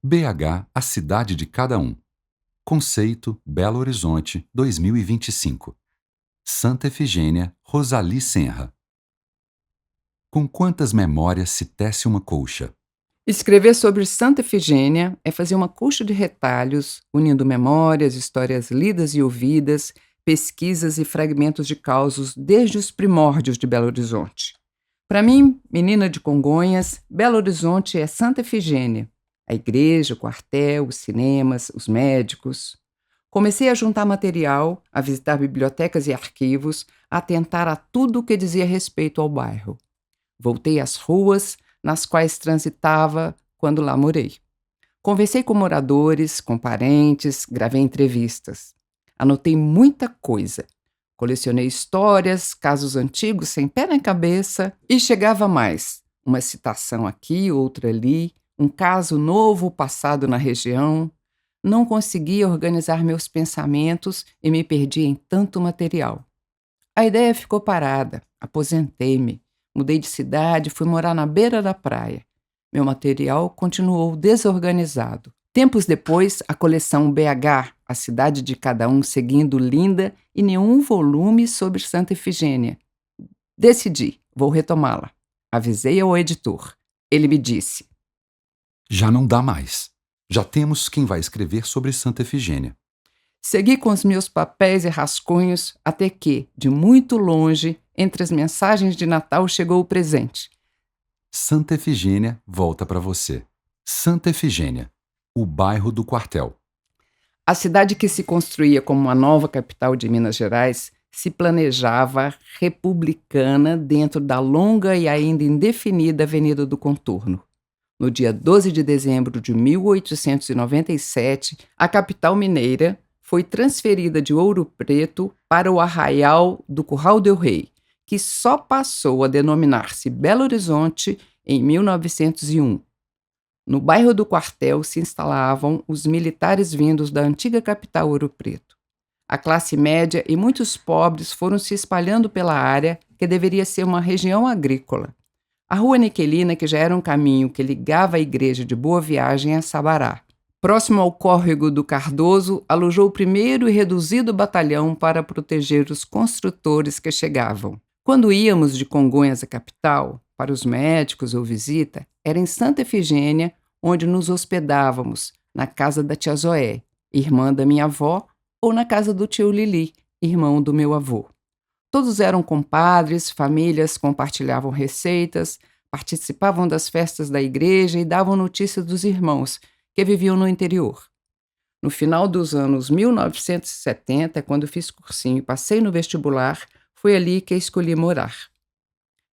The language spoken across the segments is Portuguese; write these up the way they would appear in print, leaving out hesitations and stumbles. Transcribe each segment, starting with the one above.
BH, a cidade de cada um. Conceito Belo Horizonte, 2025. Santa Efigênia, Rosali Senra. Com quantas memórias se tece uma colcha? Escrever sobre Santa Efigênia é fazer uma colcha de retalhos, unindo memórias, histórias lidas e ouvidas, pesquisas e fragmentos de causos desde os primórdios de Belo Horizonte. Para mim, menina de Congonhas, Belo Horizonte é Santa Efigênia. A igreja, o quartel, os cinemas, os médicos. Comecei a juntar material, a visitar bibliotecas e arquivos, a atentar a tudo o que dizia respeito ao bairro. Voltei às ruas nas quais transitava quando lá morei. Conversei com moradores, com parentes, gravei entrevistas. Anotei muita coisa. Colecionei histórias, casos antigos sem pé nem cabeça e chegava mais. Uma citação aqui, outra ali, um caso novo passado na região. Não conseguia organizar meus pensamentos e me perdi em tanto material. A ideia ficou parada, aposentei-me. Mudei de cidade, fui morar na beira da praia. Meu material continuou desorganizado. Tempos depois, a coleção BH, a cidade de cada um, seguindo linda e nenhum volume sobre Santa Efigênia. Decidi, vou retomá-la. Avisei ao editor. Ele me disse: Já não dá mais. Já temos quem vai escrever sobre Santa Efigênia. Segui com os meus papéis e rascunhos até que, de muito longe, entre as mensagens de Natal, chegou o presente. Santa Efigênia volta para você. Santa Efigênia, o bairro do quartel. A cidade que se construía como uma nova capital de Minas Gerais se planejava republicana dentro da longa e ainda indefinida Avenida do Contorno. No dia 12 de dezembro de 1897, a capital mineira foi transferida de Ouro Preto para o arraial do Curral del Rei, que só passou a denominar-se Belo Horizonte em 1901. No bairro do Quartel se instalavam os militares vindos da antiga capital Ouro Preto. A classe média e muitos pobres foram se espalhando pela área, que deveria ser uma região agrícola. A Rua Niquelina, que já era um caminho que ligava a igreja de Boa Viagem a Sabará. Próximo ao córrego do Cardoso, alojou o primeiro e reduzido batalhão para proteger os construtores que chegavam. Quando íamos de Congonhas à capital, para os médicos ou visita, era em Santa Efigênia, onde nos hospedávamos, na casa da tia Zoé, irmã da minha avó, ou na casa do tio Lili, irmão do meu avô. Todos eram compadres, famílias compartilhavam receitas, participavam das festas da igreja e davam notícias dos irmãos, que viviam no interior. No final dos anos 1970, quando fiz cursinho e passei no vestibular, foi ali que escolhi morar.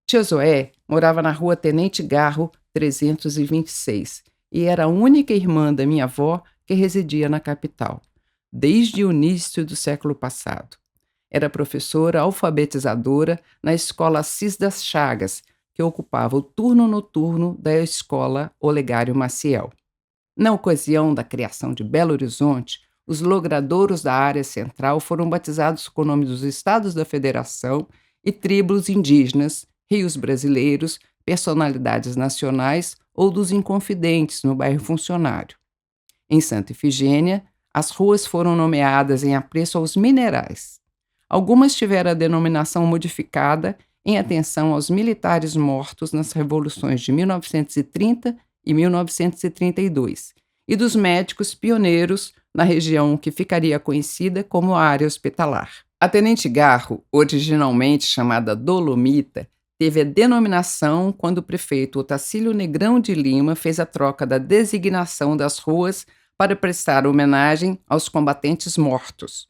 Tia Zoé morava na rua Tenente Garro, 326, e era a única irmã da minha avó que residia na capital, desde o início do século passado. Era professora alfabetizadora na Escola Assis das Chagas, que ocupava o turno noturno da Escola Olegário Maciel. Na ocasião da criação de Belo Horizonte, os logradouros da área central foram batizados com o nome dos estados da federação e tribos indígenas, rios brasileiros, personalidades nacionais ou dos Inconfidentes, no bairro Funcionário. Em Santa Efigênia, as ruas foram nomeadas em apreço aos minerais. Algumas tiveram a denominação modificada em atenção aos militares mortos nas revoluções de 1930 e 1932, e dos médicos pioneiros na região que ficaria conhecida como a área hospitalar. A Tenente Garro, originalmente chamada Dolomita, teve a denominação quando o prefeito Otacílio Negrão de Lima fez a troca da designação das ruas para prestar homenagem aos combatentes mortos.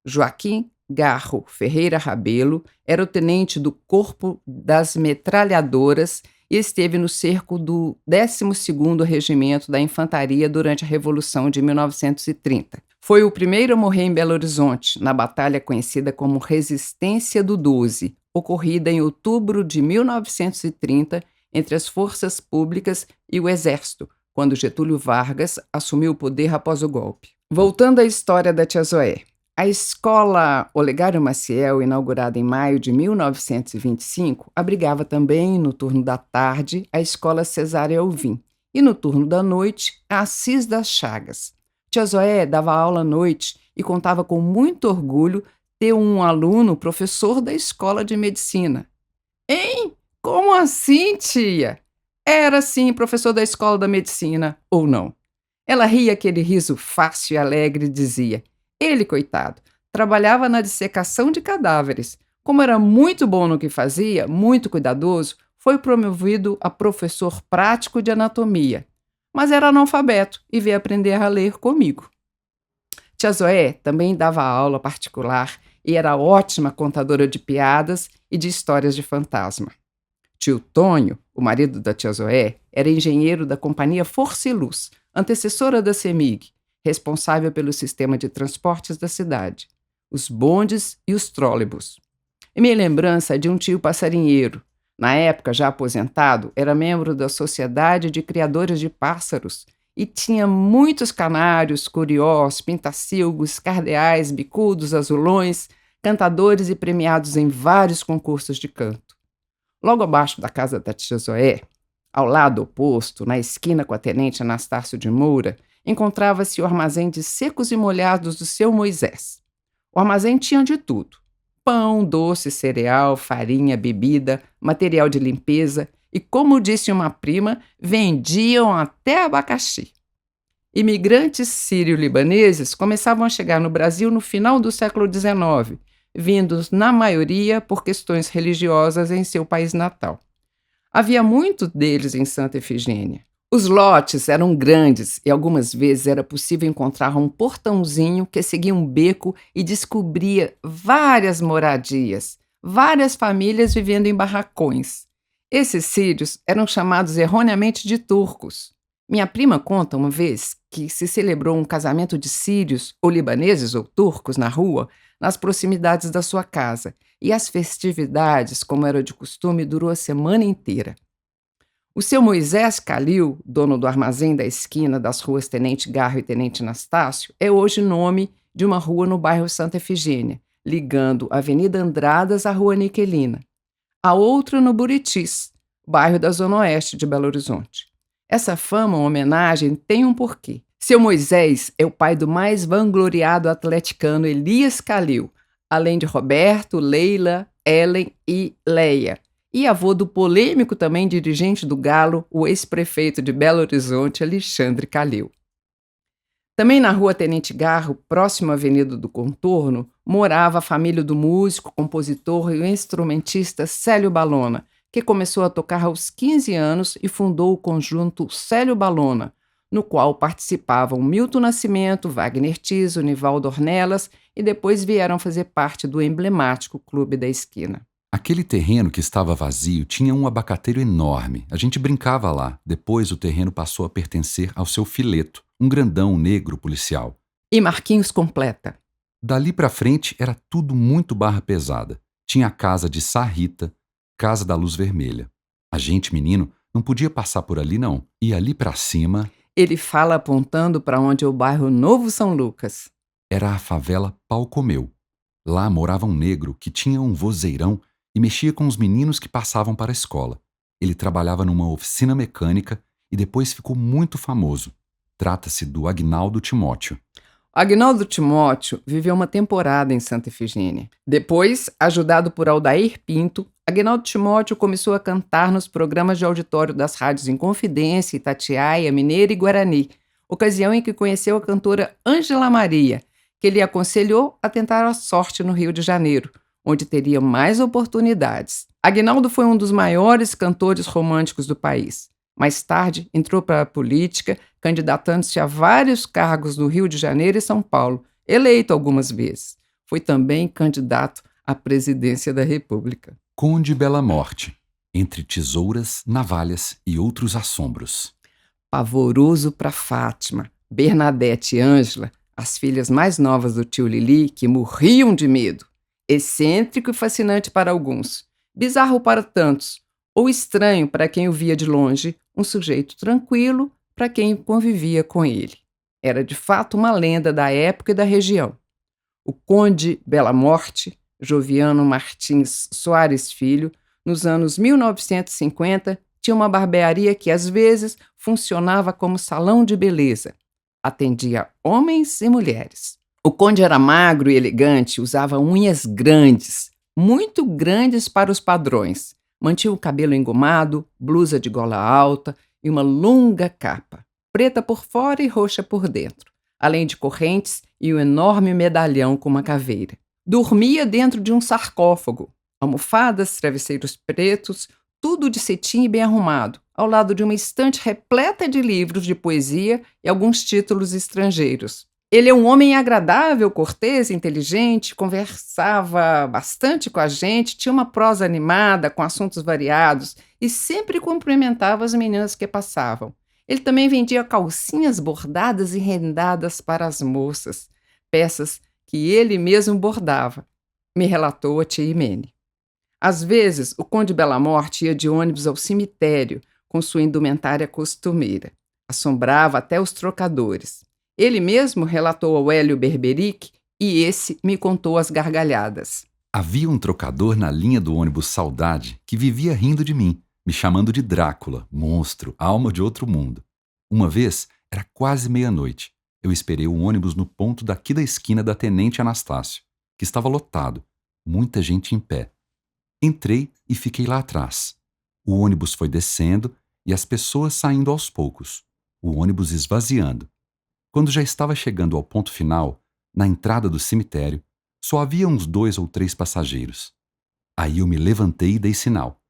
Joaquim Garro Ferreira Rabelo era o tenente do Corpo das Metralhadoras e esteve no cerco do 12º Regimento da Infantaria durante a Revolução de 1930. Foi o primeiro a morrer em Belo Horizonte, na batalha conhecida como Resistência do 12, ocorrida em outubro de 1930 entre as forças públicas e o Exército, quando Getúlio Vargas assumiu o poder após o golpe. Voltando à história da tia Zoé. A Escola Olegário Maciel, inaugurada em maio de 1925, abrigava também, no turno da tarde, a Escola Cesária Alvim e no turno da noite, a Assis das Chagas. Tia Zoé dava aula à noite e contava com muito orgulho ter um aluno professor da escola de medicina. Hein? Como assim, tia? Era sim professor da escola da medicina, ou não? Ela ria aquele riso fácil e alegre e dizia: ele, coitado, trabalhava na dissecação de cadáveres. Como era muito bom no que fazia, muito cuidadoso, foi promovido a professor prático de anatomia. Mas era analfabeto e veio aprender a ler comigo. Tia Zoé também dava aula particular e era ótima contadora de piadas e de histórias de fantasma. Tio Tonho, o marido da tia Zoé, era engenheiro da companhia Força e Luz, antecessora da CEMIG, responsável pelo sistema de transportes da cidade, os bondes e os trólebus. E minha lembrança é de um tio passarinheiro. Na época, já aposentado, era membro da Sociedade de Criadores de Pássaros e tinha muitos canários, curiós, pintacilgos, cardeais, bicudos, azulões, cantadores e premiados em vários concursos de canto. Logo abaixo da casa da tia Zoé, ao lado oposto, na esquina com a tenente Anastácio de Moura, encontrava-se o armazém de secos e molhados do seu Moisés. O armazém tinha de tudo: pão, doce, cereal, farinha, bebida, material de limpeza e, como disse uma prima, vendiam até abacaxi. Imigrantes sírio-libaneses começavam a chegar no Brasil no final do século XIX, vindos, na maioria, por questões religiosas em seu país natal. Havia muitos deles em Santa Efigênia. Os lotes eram grandes e algumas vezes era possível encontrar um portãozinho que seguia um beco e descobria várias moradias, várias famílias vivendo em barracões. Esses sírios eram chamados erroneamente de turcos. Minha prima conta uma vez que se celebrou um casamento de sírios ou libaneses ou turcos na rua, nas proximidades da sua casa, e as festividades, como era de costume, durou a semana inteira. O seu Moisés Calil, dono do armazém da esquina das ruas Tenente Garro e Tenente Anastácio, é hoje nome de uma rua no bairro Santa Efigênia, ligando a Avenida Andradas à Rua Niquelina. A outra no Buritis, bairro da Zona Oeste de Belo Horizonte. Essa fama ou homenagem tem um porquê. Seu Moisés é o pai do mais vangloriado atleticano Elias Calil, além de Roberto, Leila, Ellen e Leia, e avô do polêmico também dirigente do Galo, o ex-prefeito de Belo Horizonte, Alexandre Calil. Também na rua Tenente Garro, próximo à Avenida do Contorno, morava a família do músico, compositor e instrumentista Célio Balona, que começou a tocar aos 15 anos e fundou o conjunto Célio Balona, no qual participavam Milton Nascimento, Wagner Tiso, Nivaldo Ornelas e depois vieram fazer parte do emblemático Clube da Esquina. Aquele terreno que estava vazio tinha um abacateiro enorme. A gente brincava lá. Depois o terreno passou a pertencer ao seu Fileto, um grandão negro policial. E Marquinhos completa. Dali pra frente era tudo muito barra pesada. Tinha a casa de Sarrita, Casa da Luz Vermelha. A gente, menino, não podia passar por ali não. E ali pra cima... Ele fala apontando para onde é o bairro Novo São Lucas. Era a favela Pau Comeu. Lá morava um negro que tinha um vozeirão e mexia com os meninos que passavam para a escola. Ele trabalhava numa oficina mecânica e depois ficou muito famoso. Trata-se do Agnaldo Timóteo. Agnaldo Timóteo viveu uma temporada em Santa Efigênia. Depois, ajudado por Aldair Pinto, Agnaldo Timóteo começou a cantar nos programas de auditório das rádios Inconfidência, Itatiaia, Mineira e Guarani, ocasião em que conheceu a cantora Ângela Maria, que lhe aconselhou a tentar a sorte no Rio de Janeiro, onde teria mais oportunidades. Agnaldo foi um dos maiores cantores românticos do país. Mais tarde, entrou para a política, candidatando-se a vários cargos no Rio de Janeiro e São Paulo, eleito algumas vezes. Foi também candidato à presidência da República. Conde Bela Morte, entre tesouras, navalhas e outros assombros. Pavoroso para Fátima, Bernadette e Ângela, as filhas mais novas do tio Lili, que morriam de medo. Excêntrico e fascinante para alguns, bizarro para tantos, ou estranho para quem o via de longe, um sujeito tranquilo para quem convivia com ele. Era de fato uma lenda da época e da região. O Conde Bela Morte, Joviano Martins Soares Filho, nos anos 1950, tinha uma barbearia que, às vezes, funcionava como salão de beleza. Atendia homens e mulheres. O conde era magro e elegante, usava unhas grandes, muito grandes para os padrões. Mantinha o cabelo engomado, blusa de gola alta e uma longa capa, preta por fora e roxa por dentro, além de correntes e um enorme medalhão com uma caveira. Dormia dentro de um sarcófago, almofadas, travesseiros pretos, tudo de cetim e bem arrumado, ao lado de uma estante repleta de livros de poesia e alguns títulos estrangeiros. Ele é um homem agradável, cortês, inteligente, conversava bastante com a gente, tinha uma prosa animada, com assuntos variados e sempre cumprimentava as meninas que passavam. Ele também vendia calcinhas bordadas e rendadas para as moças, peças que ele mesmo bordava, me relatou a tia Imene. Às vezes, o conde Belamorte ia de ônibus ao cemitério com sua indumentária costumeira. Assombrava até os trocadores. Ele mesmo relatou ao Hélio Berberic e esse me contou as gargalhadas. Havia um trocador na linha do ônibus Saudade que vivia rindo de mim, me chamando de Drácula, monstro, alma de outro mundo. Uma vez, era quase meia-noite. Eu esperei o ônibus no ponto daqui da esquina da Tenente Anastácio, que estava lotado, muita gente em pé. Entrei e fiquei lá atrás. O ônibus foi descendo e as pessoas saindo aos poucos, o ônibus esvaziando. Quando já estava chegando ao ponto final, na entrada do cemitério, só havia uns 2 ou 3 passageiros. Aí eu me levantei e dei sinal.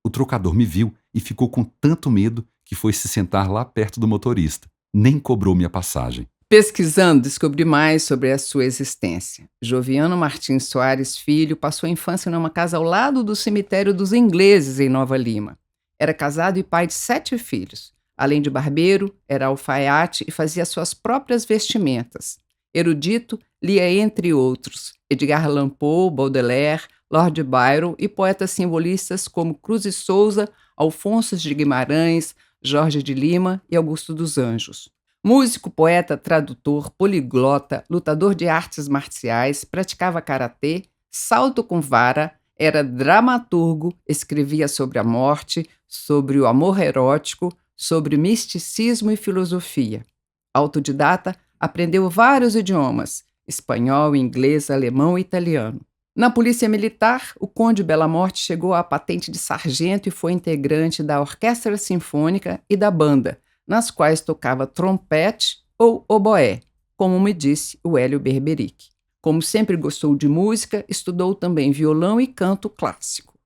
O trocador me viu e ficou com tanto medo que foi se sentar lá perto do motorista. Nem cobrou minha passagem. Pesquisando, descobri mais sobre a sua existência. Joviano Martins Soares Filho passou a infância numa casa ao lado do cemitério dos ingleses, em Nova Lima. Era casado e pai de 7 filhos. Além de barbeiro, era alfaiate e fazia suas próprias vestimentas. Erudito, lia, entre outros, Edgar Allan Poe, Baudelaire, Lord Byron e poetas simbolistas como Cruz e Souza, Alfonso de Guimarães, Jorge de Lima e Augusto dos Anjos. Músico, poeta, tradutor, poliglota, lutador de artes marciais, praticava karatê, salto com vara, era dramaturgo, escrevia sobre a morte, sobre o amor erótico, sobre misticismo e filosofia. Autodidata, aprendeu vários idiomas: espanhol, inglês, alemão e italiano. Na Polícia Militar, o conde Belamorte chegou à patente de sargento e foi integrante da Orquestra Sinfônica e da banda, nas quais tocava trompete ou oboé, como me disse o Hélio Berberic. Como sempre gostou de música, estudou também violão e canto clássico.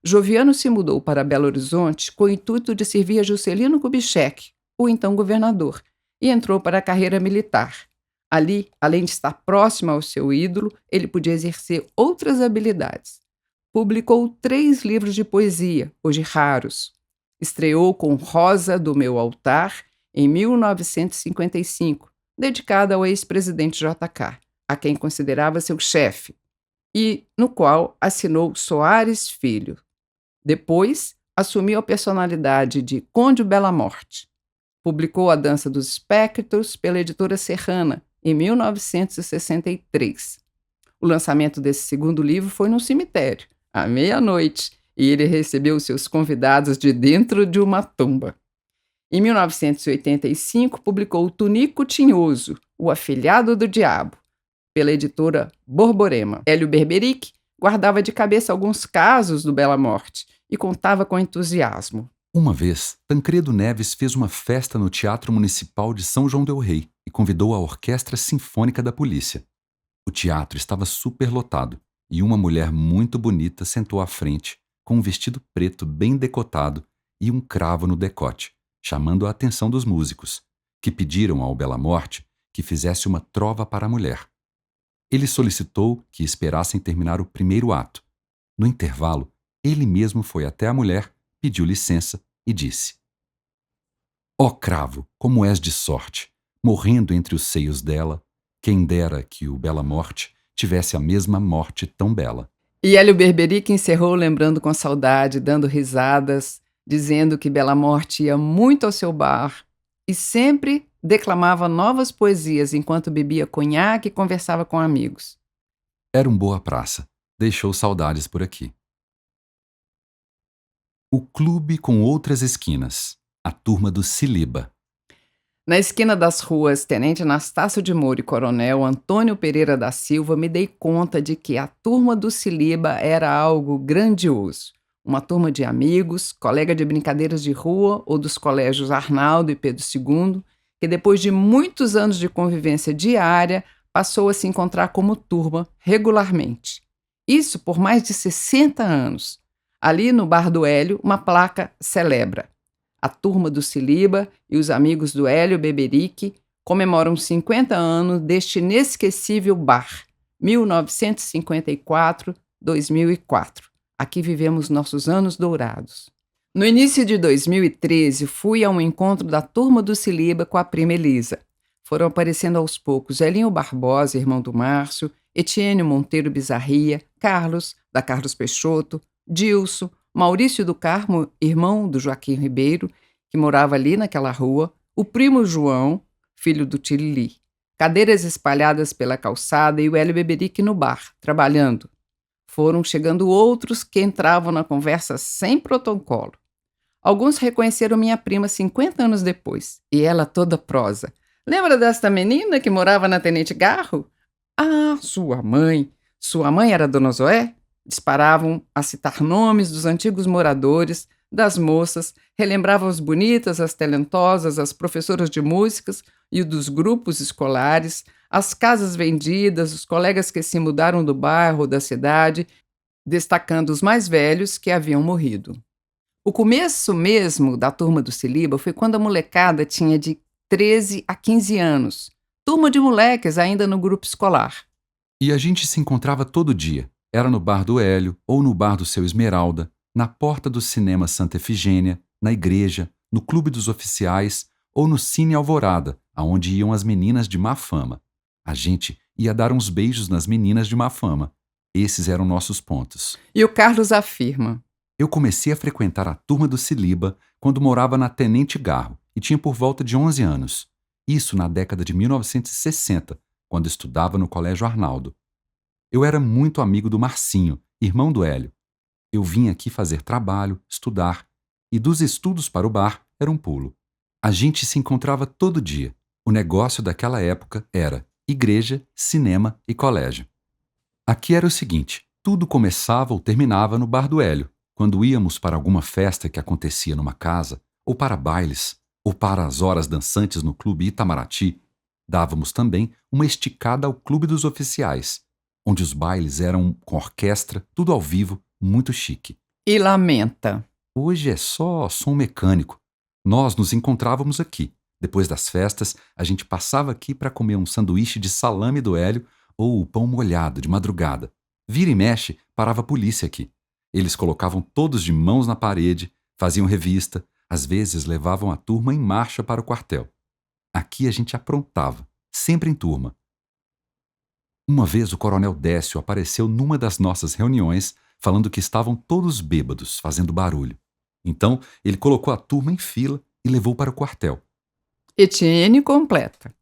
Joviano se mudou para Belo Horizonte com o intuito de servir a Juscelino Kubitschek, o então governador, e entrou para a carreira militar. Ali, além de estar próximo ao seu ídolo, ele podia exercer outras habilidades. Publicou 3 livros de poesia, hoje raros. Estreou com Rosa do Meu Altar, em 1955, dedicada ao ex-presidente JK, a quem considerava seu chefe, e no qual assinou Soares Filho. Depois, assumiu a personalidade de Conde Belamorte. Publicou A Dança dos Espectros pela editora Serrana, em 1963. O lançamento desse segundo livro foi num cemitério, à meia-noite, e ele recebeu seus convidados de dentro de uma tumba. Em 1985, publicou Tunico Tinhoso, O Afilhado do Diabo, pela editora Borborema. Hélio Berberic guardava de cabeça alguns casos do Belamorte e contava com entusiasmo. Uma vez, Tancredo Neves fez uma festa no Teatro Municipal de São João del Rei e convidou a Orquestra Sinfônica da Polícia. O teatro estava superlotado e uma mulher muito bonita sentou à frente, com um vestido preto bem decotado e um cravo no decote, chamando a atenção dos músicos, que pediram ao Belamorte que fizesse uma trova para a mulher. Ele solicitou que esperassem terminar o primeiro ato. No intervalo, ele mesmo foi até a mulher, pediu licença e disse: Ó cravo, como és de sorte, morrendo entre os seios dela, quem dera que o Belamorte tivesse a mesma morte tão bela. E Hélio Berberic encerrou lembrando com saudade, dando risadas, dizendo que Belamorte ia muito ao seu bar e sempre declamava novas poesias enquanto bebia conhaque e conversava com amigos. Era um boa praça. Deixou saudades por aqui. O clube com outras esquinas. A turma do Siliba. Na esquina das ruas Tenente Anastácio de Moura e Coronel Antônio Pereira da Silva, me dei conta de que a turma do Siliba era algo grandioso. Uma turma de amigos, colega de brincadeiras de rua ou dos colégios Arnaldo e Pedro II, que depois de muitos anos de convivência diária, passou a se encontrar como turma regularmente. Isso por mais de 60 anos. Ali no Bar do Hélio, uma placa celebra: a turma do Siliba e os amigos do Hélio Beberique comemoram 50 anos deste inesquecível bar, 1954-2004. Aqui vivemos nossos anos dourados. No início de 2013, fui a um encontro da turma do Siliba com a prima Elisa. Foram aparecendo aos poucos Elinho Barbosa, irmão do Márcio, Etienne Monteiro Bizarria, Carlos, da Carlos Peixoto, Dilson, Maurício do Carmo, irmão do Joaquim Ribeiro, que morava ali naquela rua, o primo João, filho do Tilili. Cadeiras espalhadas pela calçada e o Hélio Beberique no bar, trabalhando. Foram chegando outros que entravam na conversa sem protocolo. Alguns reconheceram minha prima 50 anos depois, e ela toda prosa. Lembra desta menina que morava na Tenente Garro? Ah, sua mãe. Sua mãe era Dona Zoé? Disparavam a citar nomes dos antigos moradores, das moças, relembravam as bonitas, as talentosas, as professoras de músicas e dos grupos escolares, as casas vendidas, os colegas que se mudaram do bairro ou da cidade, destacando os mais velhos que haviam morrido. O começo mesmo da turma do Siliba foi quando a molecada tinha de 13 a 15 anos. Turma de moleques ainda no grupo escolar. E a gente se encontrava todo dia. Era no bar do Hélio ou no bar do seu Esmeralda, na porta do cinema Santa Efigênia, na igreja, no clube dos oficiais ou no Cine Alvorada, aonde iam as meninas de má fama. A gente ia dar uns beijos nas meninas de má fama. Esses eram nossos pontos. E o Carlos afirma: Eu comecei a frequentar a turma do Siliba quando morava na Tenente Garro e tinha por volta de 11 anos. Isso na década de 1960, quando estudava no Colégio Arnaldo. Eu era muito amigo do Marcinho, irmão do Hélio. Eu vinha aqui fazer trabalho, estudar, e dos estudos para o bar era um pulo. A gente se encontrava todo dia. O negócio daquela época era igreja, cinema e colégio. Aqui era o seguinte: tudo começava ou terminava no bar do Hélio, quando íamos para alguma festa que acontecia numa casa, ou para bailes, ou para as horas dançantes no Clube Itamaraty. Dávamos também uma esticada ao Clube dos Oficiais, onde os bailes eram com orquestra, tudo ao vivo, muito chique. E lamenta: Hoje é só som mecânico. Nós nos encontrávamos aqui. Depois das festas, a gente passava aqui para comer um sanduíche de salame do Hélio ou o pão molhado de madrugada. Vira e mexe, parava a polícia aqui. Eles colocavam todos de mãos na parede, faziam revista, às vezes levavam a turma em marcha para o quartel. Aqui a gente aprontava, sempre em turma. Uma vez o Coronel Décio apareceu numa das nossas reuniões falando que estavam todos bêbados, fazendo barulho. Então, ele colocou a turma em fila e levou para o quartel. Etienne completa: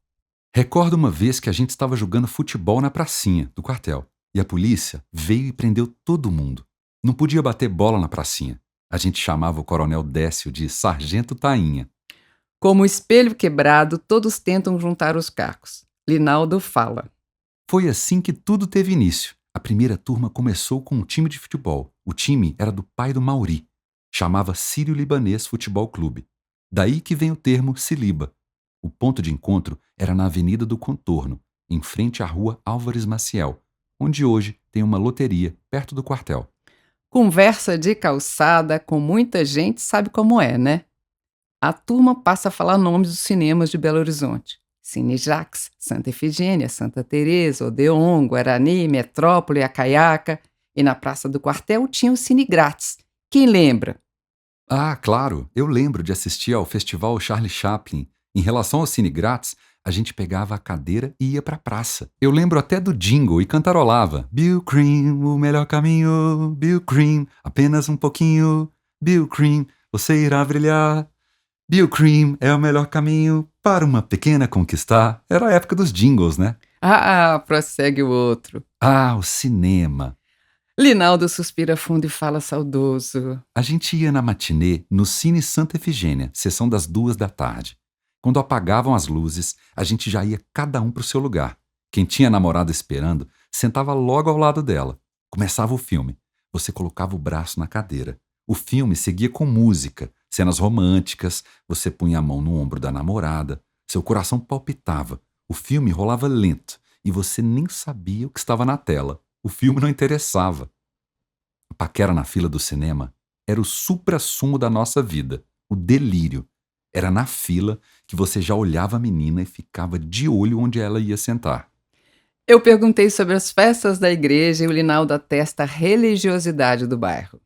Recordo uma vez que a gente estava jogando futebol na pracinha do quartel e a polícia veio e prendeu todo mundo. Não podia bater bola na pracinha. A gente chamava o Coronel Décio de Sargento Tainha. Como espelho quebrado, todos tentam juntar os cacos. Linaldo fala: Foi assim que tudo teve início. A primeira turma começou com um time de futebol. O time era do pai do Mauri. Chamava Sírio-Libanês Futebol Clube. Daí que vem o termo Siliba. O ponto de encontro era na Avenida do Contorno, em frente à Rua Álvares Maciel, onde hoje tem uma loteria perto do quartel. Conversa de calçada com muita gente, sabe como é, né? A turma passa a falar nomes dos cinemas de Belo Horizonte. Cine Jax, Santa Efigênia, Santa Teresa, Odeon, Guarani, Metrópole, Acaiaca. E na Praça do Quartel tinha o Cine Grátis. Quem lembra? Ah, claro, eu lembro de assistir ao Festival Charlie Chaplin. Em relação ao Cine Grátis, a gente pegava a cadeira e ia pra praça. Eu lembro até do jingle e cantarolava. Bill Cream, o melhor caminho. Bill Cream, apenas um pouquinho. Bill Cream, você irá brilhar. Bill Cream é o melhor caminho para uma pequena conquistar. Era a época dos jingles, né? Ah, prossegue o outro. Ah, o cinema. Linaldo suspira fundo e fala saudoso. A gente ia na matinê no Cine Santa Efigênia, sessão das 2 da tarde. Quando apagavam as luzes, a gente já ia cada um pro seu lugar. Quem tinha namorada esperando, sentava logo ao lado dela. Começava o filme. Você colocava o braço na cadeira. O filme seguia com música, cenas românticas, você punha a mão no ombro da namorada. Seu coração palpitava. O filme rolava lento e você nem sabia o que estava na tela. O filme não interessava. A paquera na fila do cinema era o suprassumo da nossa vida, o delírio. Era na fila que você já olhava a menina e ficava de olho onde ela ia sentar. Eu perguntei sobre as festas da igreja e o Linaldo atesta a religiosidade do bairro.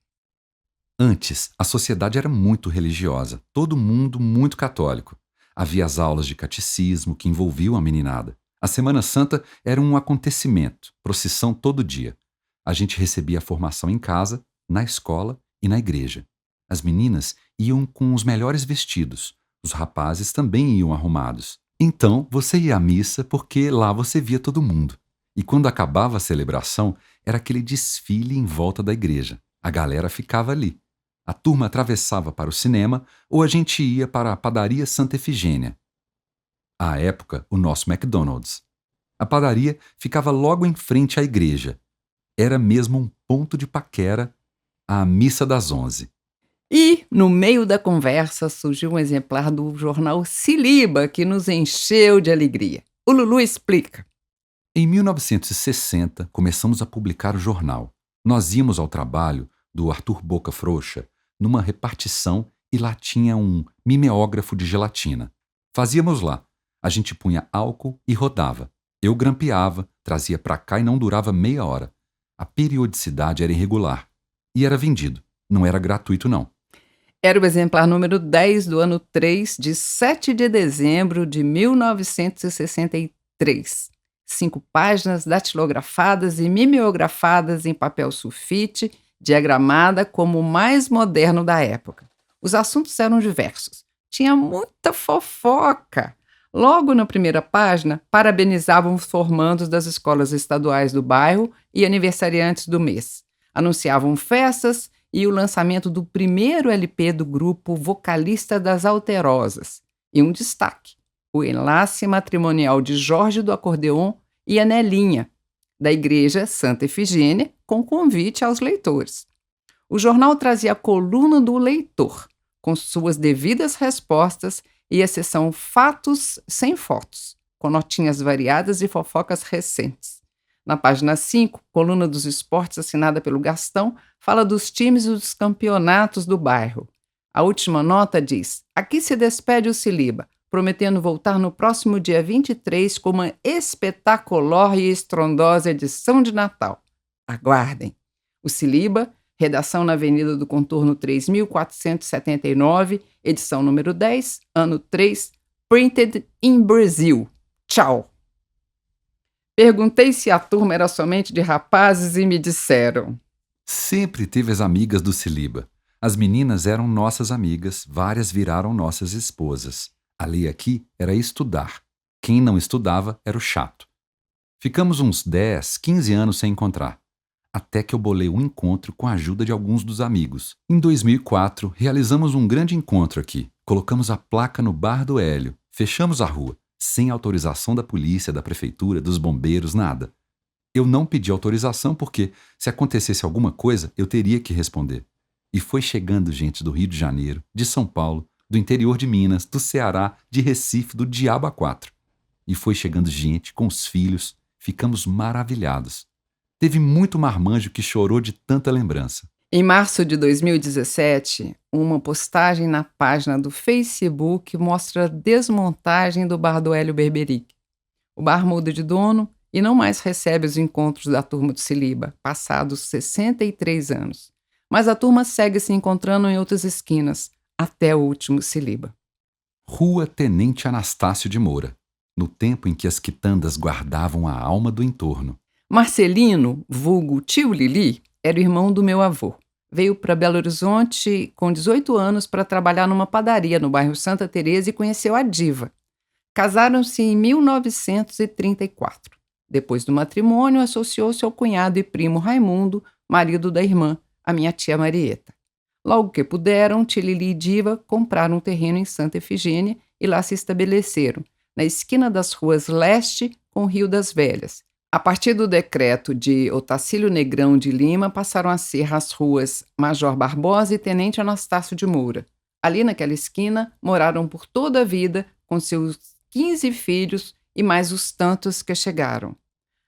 Antes, a sociedade era muito religiosa, todo mundo muito católico. Havia as aulas de catecismo que envolviam a meninada. A Semana Santa era um acontecimento, procissão todo dia. A gente recebia a formação em casa, na escola e na igreja. As meninas iam com os melhores vestidos, os rapazes também iam arrumados. Então você ia à missa porque lá você via todo mundo. E quando acabava a celebração, era aquele desfile em volta da igreja. A galera ficava ali. A turma atravessava para o cinema ou a gente ia para a padaria Santa Efigênia. À época, o nosso McDonald's. A padaria ficava logo em frente à igreja. Era mesmo um ponto de paquera, a missa das 11. E, no meio da conversa, surgiu um exemplar do jornal Siliba, que nos encheu de alegria. O Lulu explica. Em 1960, começamos a publicar o jornal. Nós íamos ao trabalho do Arthur Boca Frouxa numa repartição e lá tinha um mimeógrafo de gelatina. Fazíamos lá. A gente punha álcool e rodava. Eu grampeava, trazia pra cá e não durava meia hora. A periodicidade era irregular. E era vendido. Não era gratuito, não. Era o exemplar número 10 do ano 3, de 7 de dezembro de 1963. 5 páginas datilografadas e mimeografadas em papel sulfite, diagramada como o mais moderno da época. Os assuntos eram diversos. Tinha muita fofoca. Logo na primeira página, parabenizavam os formandos das escolas estaduais do bairro e aniversariantes do mês. Anunciavam festas e o lançamento do primeiro LP do grupo Vocalista das Alterosas. E um destaque: o enlace matrimonial de Jorge do Acordeon e a Nelinha, da Igreja Santa Efigênia, com convite aos leitores. O jornal trazia a coluna do leitor, com suas devidas respostas, e a seção Fatos sem Fotos, com notinhas variadas e fofocas recentes. Na página 5, coluna dos esportes assinada pelo Gastão, fala dos times e dos campeonatos do bairro. A última nota diz: aqui se despede o Siliba, prometendo voltar no próximo dia 23 com uma espetacular e estrondosa edição de Natal. Aguardem. O Siliba, redação na Avenida do Contorno 3479, edição número 10, ano 3, printed in Brazil. Tchau! Perguntei se a turma era somente de rapazes e me disseram: Sempre teve as amigas do Siliba. As meninas eram nossas amigas, várias viraram nossas esposas. A lei aqui era estudar. Quem não estudava era o chato. Ficamos uns 10, 15 anos sem encontrar. Até que eu bolei um encontro com a ajuda de alguns dos amigos. Em 2004, realizamos um grande encontro aqui. Colocamos a placa no Bar do Hélio. Fechamos a rua, sem autorização da polícia, da prefeitura, dos bombeiros, nada. Eu não pedi autorização porque, se acontecesse alguma coisa, eu teria que responder. E foi chegando gente do Rio de Janeiro, de São Paulo, do interior de Minas, do Ceará, de Recife, do Diabo a 4. E foi chegando gente com os filhos. Ficamos maravilhados. Teve muito marmanjo que chorou de tanta lembrança. Em março de 2017, uma postagem na página do Facebook mostra a desmontagem do bar do Hélio Berberic. O bar muda de dono e não mais recebe os encontros da turma do Siliba, passados 63 anos. Mas a turma segue se encontrando em outras esquinas, até o último Siliba. Rua Tenente Anastácio de Moura, no tempo em que as quitandas guardavam a alma do entorno. Marcelino, vulgo tio Lili, era o irmão do meu avô. Veio para Belo Horizonte com 18 anos para trabalhar numa padaria no bairro Santa Teresa e conheceu a Diva. Casaram-se em 1934. Depois do matrimônio, associou-se ao cunhado e primo Raimundo, marido da irmã, a minha tia Marieta. Logo que puderam, tia Lili e Diva compraram um terreno em Santa Efigênia e lá se estabeleceram, na esquina das ruas Leste com o Rio das Velhas. A partir do decreto de Otacílio Negrão de Lima, passaram a ser as ruas Major Barbosa e Tenente Anastácio de Moura. Ali naquela esquina, moraram por toda a vida com seus 15 filhos e mais os tantos que chegaram.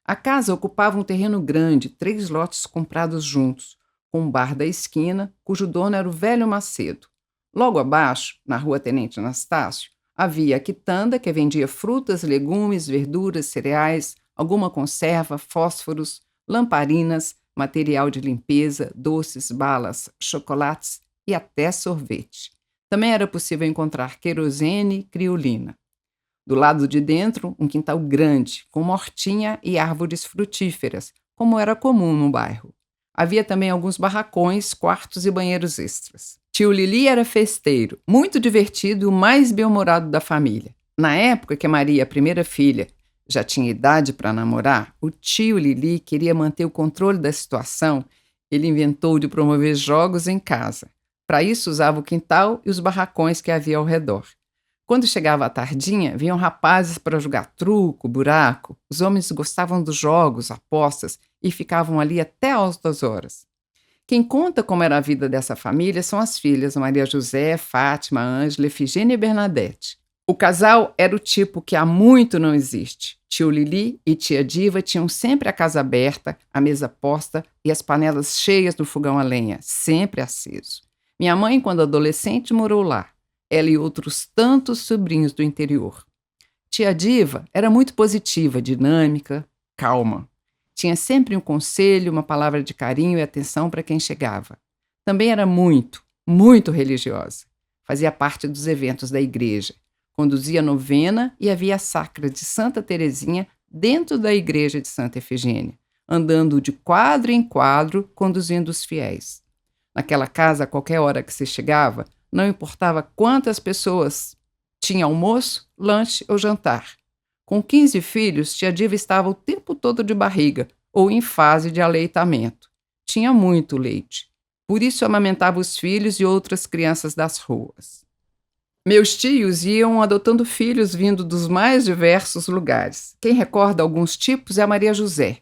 A casa ocupava um terreno grande, 3 lotes comprados juntos, com um bar da esquina, cujo dono era o velho Macedo. Logo abaixo, na rua Tenente Anastácio, havia a quitanda, que vendia frutas, legumes, verduras, cereais, alguma conserva, fósforos, lamparinas, material de limpeza, doces, balas, chocolates e até sorvete. Também era possível encontrar querosene e criolina. Do lado de dentro, um quintal grande, com hortinha e árvores frutíferas, como era comum no bairro. Havia também alguns barracões, quartos e banheiros extras. Tio Lili era festeiro, muito divertido e o mais bem-humorado da família. Na época que Maria, a primeira filha, já tinha idade para namorar, o tio Lili queria manter o controle da situação. Ele inventou de promover jogos em casa. Para isso, usava o quintal e os barracões que havia ao redor. Quando chegava a tardinha, vinham rapazes para jogar truco, buraco. Os homens gostavam dos jogos, apostas, e ficavam ali até altas horas. Quem conta como era a vida dessa família são as filhas Maria José, Fátima, Ângela, Efigênia e Bernadette. O casal era o tipo que há muito não existe. Tio Lili e tia Diva tinham sempre a casa aberta, a mesa posta e as panelas cheias no fogão a lenha, sempre aceso. Minha mãe, quando adolescente, morou lá. Ela e outros tantos sobrinhos do interior. Tia Diva era muito positiva, dinâmica, calma. Tinha sempre um conselho, uma palavra de carinho e atenção para quem chegava. Também era muito, muito religiosa. Fazia parte dos eventos da igreja. Conduzia a novena e havia a sacra de Santa Teresinha dentro da igreja de Santa Efigênia, andando de quadro em quadro, conduzindo os fiéis. Naquela casa, a qualquer hora que se chegava, não importava quantas pessoas, tinha almoço, lanche ou jantar. Com 15 filhos, tia Diva estava o tempo todo de barriga ou em fase de aleitamento. Tinha muito leite. Por isso amamentava os filhos e outras crianças das ruas. Meus tios iam adotando filhos vindo dos mais diversos lugares. Quem recorda alguns tipos é a Maria José.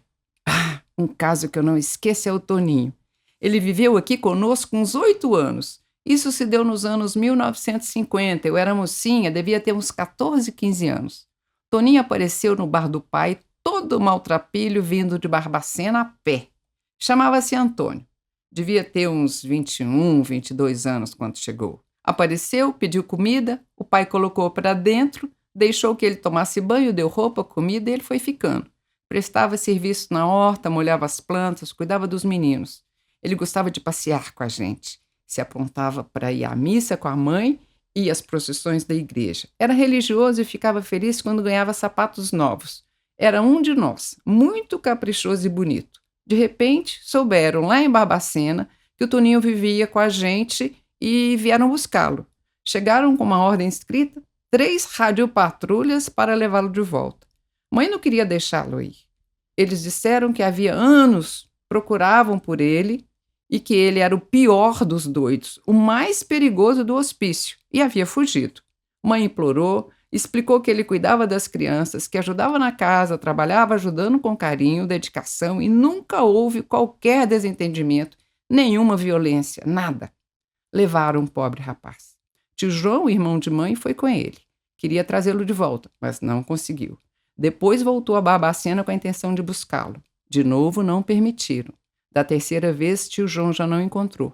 Um caso que eu não esqueço é o Toninho. Ele viveu aqui conosco uns 8 anos. Isso se deu nos anos 1950. Eu era mocinha, devia ter uns 14, 15 anos. Toninho apareceu no bar do pai, todo maltrapilho, vindo de Barbacena a pé. Chamava-se Antônio. Devia ter uns 21, 22 anos quando chegou. Apareceu, pediu comida, o pai colocou para dentro, deixou que ele tomasse banho, deu roupa, comida e ele foi ficando. Prestava serviço na horta, molhava as plantas, cuidava dos meninos. Ele gostava de passear com a gente. Se apontava para ir à missa com a mãe e às procissões da igreja. Era religioso e ficava feliz quando ganhava sapatos novos. Era um de nós, muito caprichoso e bonito. De repente, souberam lá em Barbacena que o Toninho vivia com a gente e vieram buscá-lo. Chegaram com uma ordem escrita, 3 radiopatrulhas para levá-lo de volta. Mãe não queria deixá-lo ir. Eles disseram que havia anos procuravam por ele e que ele era o pior dos doidos, o mais perigoso do hospício, e havia fugido. Mãe implorou, explicou que ele cuidava das crianças, que ajudava na casa, trabalhava ajudando com carinho, dedicação e nunca houve qualquer desentendimento, nenhuma violência, nada. Levaram o pobre rapaz. Tio João, irmão de mãe, foi com ele. Queria trazê-lo de volta, mas não conseguiu. Depois voltou a Barbacena com a intenção de buscá-lo. De novo, não permitiram. Da 3ª vez, tio João já não encontrou.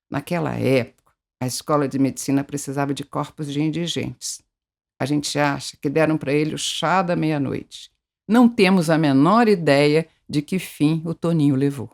Naquela época, a escola de medicina precisava de corpos de indigentes. A gente acha que deram para ele o chá da meia-noite. Não temos a menor ideia de que fim o Toninho levou.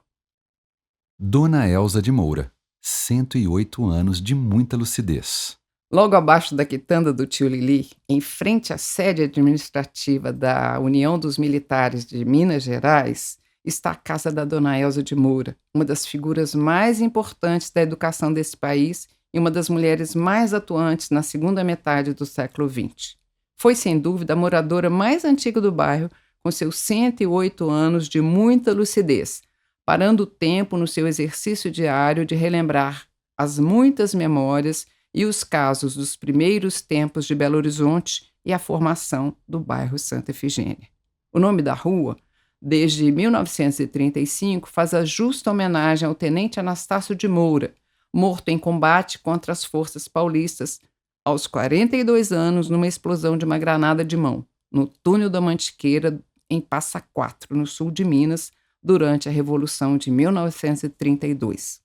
Dona Elza de Moura, 108 anos de muita lucidez. Logo abaixo da quitanda do tio Lili, em frente à sede administrativa da União dos Militares de Minas Gerais, está a casa da Dona Elza de Moura, uma das figuras mais importantes da educação desse país e uma das mulheres mais atuantes na segunda metade do século XX. Foi, sem dúvida, a moradora mais antiga do bairro, com seus 108 anos de muita lucidez, parando o tempo no seu exercício diário de relembrar as muitas memórias e os casos dos primeiros tempos de Belo Horizonte e a formação do bairro Santa Efigênia. O nome da rua, desde 1935, faz a justa homenagem ao tenente Anastácio de Moura, morto em combate contra as forças paulistas aos 42 anos numa explosão de uma granada de mão, no túnel da Mantiqueira, em Passa Quatro, no sul de Minas, durante a Revolução de 1932.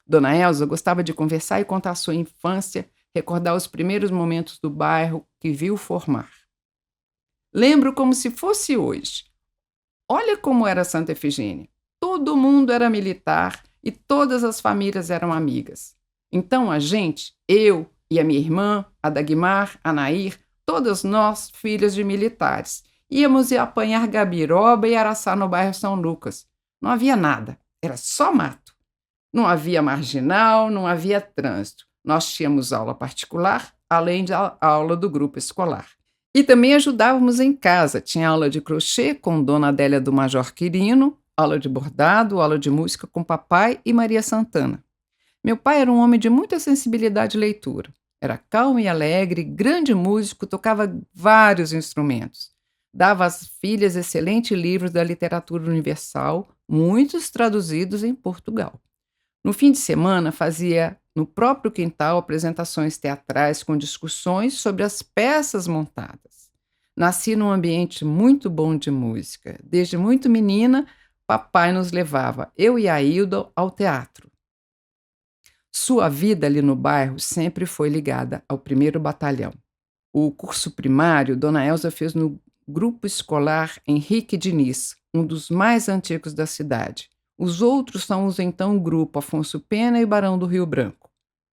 Dona Elza gostava de conversar e contar sua infância, recordar os primeiros momentos do bairro que viu formar. Lembro como se fosse hoje. Olha como era Santa Efigênia. Todo mundo era militar e todas as famílias eram amigas. Então a gente, eu e a minha irmã, a Dagmar, a Nair, todas nós, filhas de militares, íamos apanhar gabiroba e araçá no bairro São Lucas. Não havia nada, era só mato. Não havia marginal, não havia trânsito. Nós tínhamos aula particular, além da aula do grupo escolar. E também ajudávamos em casa. Tinha aula de crochê com Dona Adélia do Major Quirino, aula de bordado, aula de música com papai e Maria Santana. Meu pai era um homem de muita sensibilidade e leitura. Era calmo e alegre, grande músico, tocava vários instrumentos. Dava às filhas excelentes livros da literatura universal, muitos traduzidos em Portugal. No fim de semana, fazia no próprio quintal apresentações teatrais com discussões sobre as peças montadas. Nasci num ambiente muito bom de música. Desde muito menina, papai nos levava, eu e a Hilda, ao teatro. Sua vida ali no bairro sempre foi ligada ao 1º Batalhão. O curso primário, Dona Elza fez no Grupo Escolar Henrique Diniz, um dos mais antigos da cidade. Os outros são os então Grupo Afonso Pena e Barão do Rio Branco.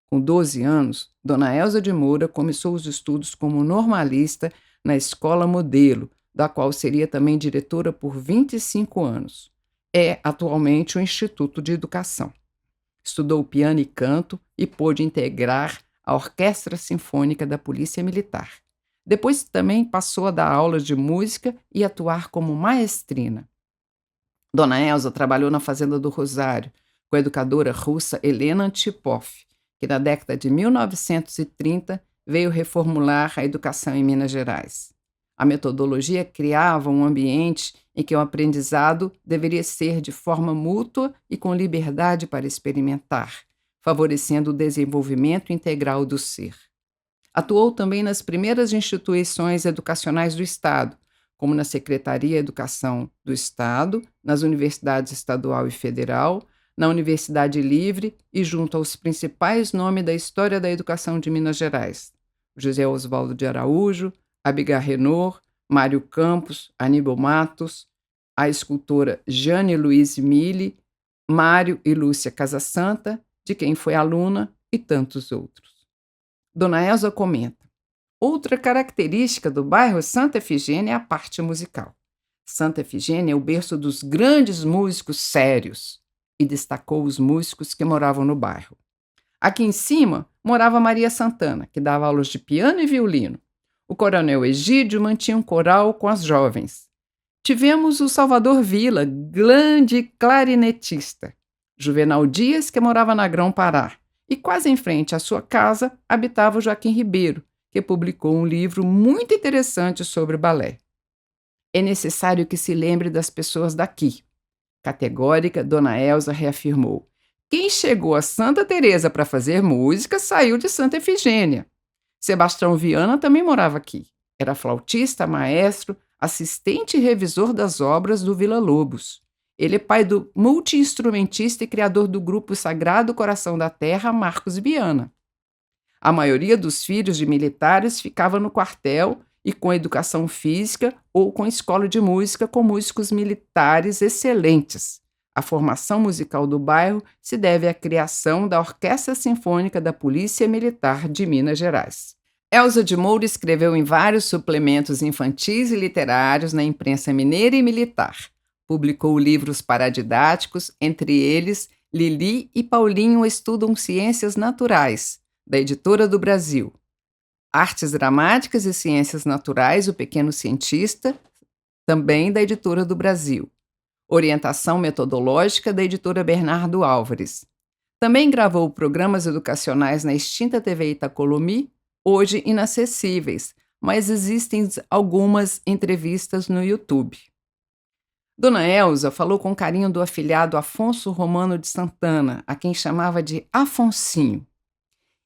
Com 12 anos, Dona Elza de Moura começou os estudos como normalista na Escola Modelo, da qual seria também diretora por 25 anos. É atualmente o Instituto de Educação. Estudou piano e canto e pôde integrar a Orquestra Sinfônica da Polícia Militar. Depois também passou a dar aulas de música e atuar como maestrina. Dona Elza trabalhou na Fazenda do Rosário com a educadora russa Helena Antipov, que na década de 1930 veio reformular a educação em Minas Gerais. A metodologia criava um ambiente em que o aprendizado deveria ser de forma mútua e com liberdade para experimentar, favorecendo o desenvolvimento integral do ser. Atuou também nas primeiras instituições educacionais do Estado, como na Secretaria de Educação do Estado, nas universidades estadual e federal, na Universidade Livre e junto aos principais nomes da história da educação de Minas Gerais: José Oswaldo de Araújo, Abigail Renault, Mário Campos, Aníbal Matos, a escultora Jane Louise Mille, Mário e Lúcia Casasanta, de quem foi aluna, e tantos outros. Dona Elza comenta: outra característica do bairro Santa Efigênia é a parte musical. Santa Efigênia é o berço dos grandes músicos sérios, e destacou os músicos que moravam no bairro. Aqui em cima morava Maria Santana, que dava aulas de piano e violino. O coronel Egídio mantinha um coral com as jovens. Tivemos o Salvador Vila, grande clarinetista. Juvenal Dias, que morava na Grão-Pará. E quase em frente à sua casa habitava o Joaquim Ribeiro, que publicou um livro muito interessante sobre balé. É necessário que se lembre das pessoas daqui. Categórica, Dona Elza reafirmou: quem chegou a Santa Teresa para fazer música saiu de Santa Efigênia. Sebastião Viana também morava aqui. Era flautista, maestro, assistente e revisor das obras do Vila Lobos. Ele é pai do multi-instrumentista e criador do grupo Sagrado Coração da Terra, Marcos Viana. A maioria dos filhos de militares ficava no quartel e com educação física ou com escola de música com músicos militares excelentes. A formação musical do bairro se deve à criação da Orquestra Sinfônica da Polícia Militar de Minas Gerais. Elza de Moura escreveu em vários suplementos infantis e literários na imprensa mineira e militar. Publicou livros paradidáticos, entre eles Lili e Paulinho Estudam Ciências Naturais, da Editora do Brasil. Artes Dramáticas e Ciências Naturais, O Pequeno Cientista, também da Editora do Brasil. orientação metodológica da editora Bernardo Álvares. Também gravou programas educacionais na extinta TV Itacolomi, hoje inacessíveis, mas existem algumas entrevistas no YouTube. Dona Elza falou com carinho do afilhado Afonso Romano de Santana, a quem chamava de Afonsinho.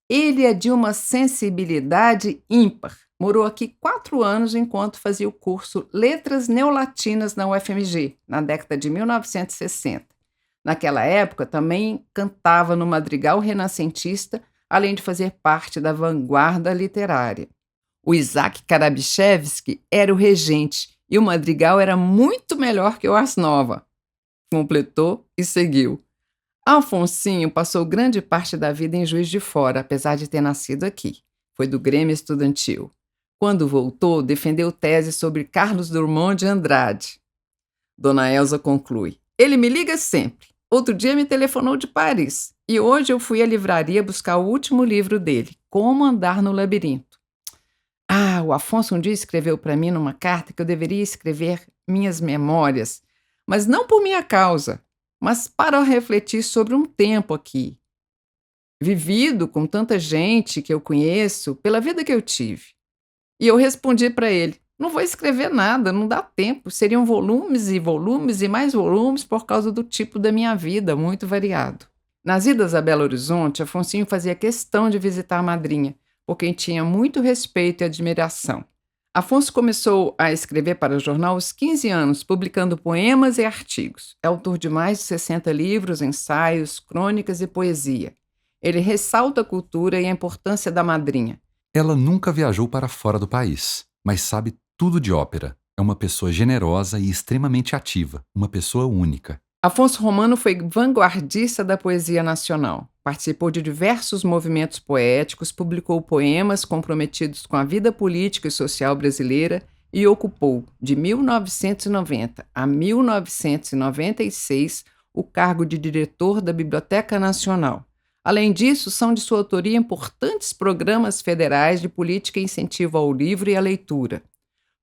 Ele é de uma sensibilidade ímpar. Morou aqui 4 anos enquanto fazia o curso Letras Neolatinas na UFMG, na década de 1960. Naquela época, também cantava no madrigal renascentista, além de fazer parte da vanguarda literária. O Isaac Karabichevski era o regente e o madrigal era muito melhor que o Ars Nova. Completou e seguiu. Afonsinho passou grande parte da vida em Juiz de Fora, apesar de ter nascido aqui. Foi do Grêmio Estudantil. Quando voltou, defendeu tese sobre Carlos Drummond de Andrade. Dona Elza conclui. Ele me liga sempre. Outro dia me telefonou de Paris. E hoje eu fui à livraria buscar o último livro dele, Como Andar no Labirinto. O Afonso um dia escreveu para mim numa carta que eu deveria escrever minhas memórias, mas não por minha causa, mas para refletir sobre um tempo aqui, vivido com tanta gente que eu conheço, pela vida que eu tive. E eu respondi para ele, não vou escrever nada, não dá tempo, seriam volumes e volumes e mais volumes por causa do tipo da minha vida, muito variado. Nas idas a Belo Horizonte, Afonsinho fazia questão de visitar a madrinha, por quem tinha muito respeito e admiração. Afonso começou a escrever para o jornal aos 15 anos, publicando poemas e artigos. É autor de mais de 60 livros, ensaios, crônicas e poesia. Ele ressalta a cultura e a importância da madrinha. Ela nunca viajou para fora do país, mas sabe tudo de ópera. É uma pessoa generosa e extremamente ativa, uma pessoa única. Afonso Romano foi vanguardista da poesia nacional. Participou de diversos movimentos poéticos, publicou poemas comprometidos com a vida política e social brasileira e ocupou, de 1990 a 1996, o cargo de diretor da Biblioteca Nacional. Além disso, são de sua autoria importantes programas federais de política e incentivo ao livro e à leitura.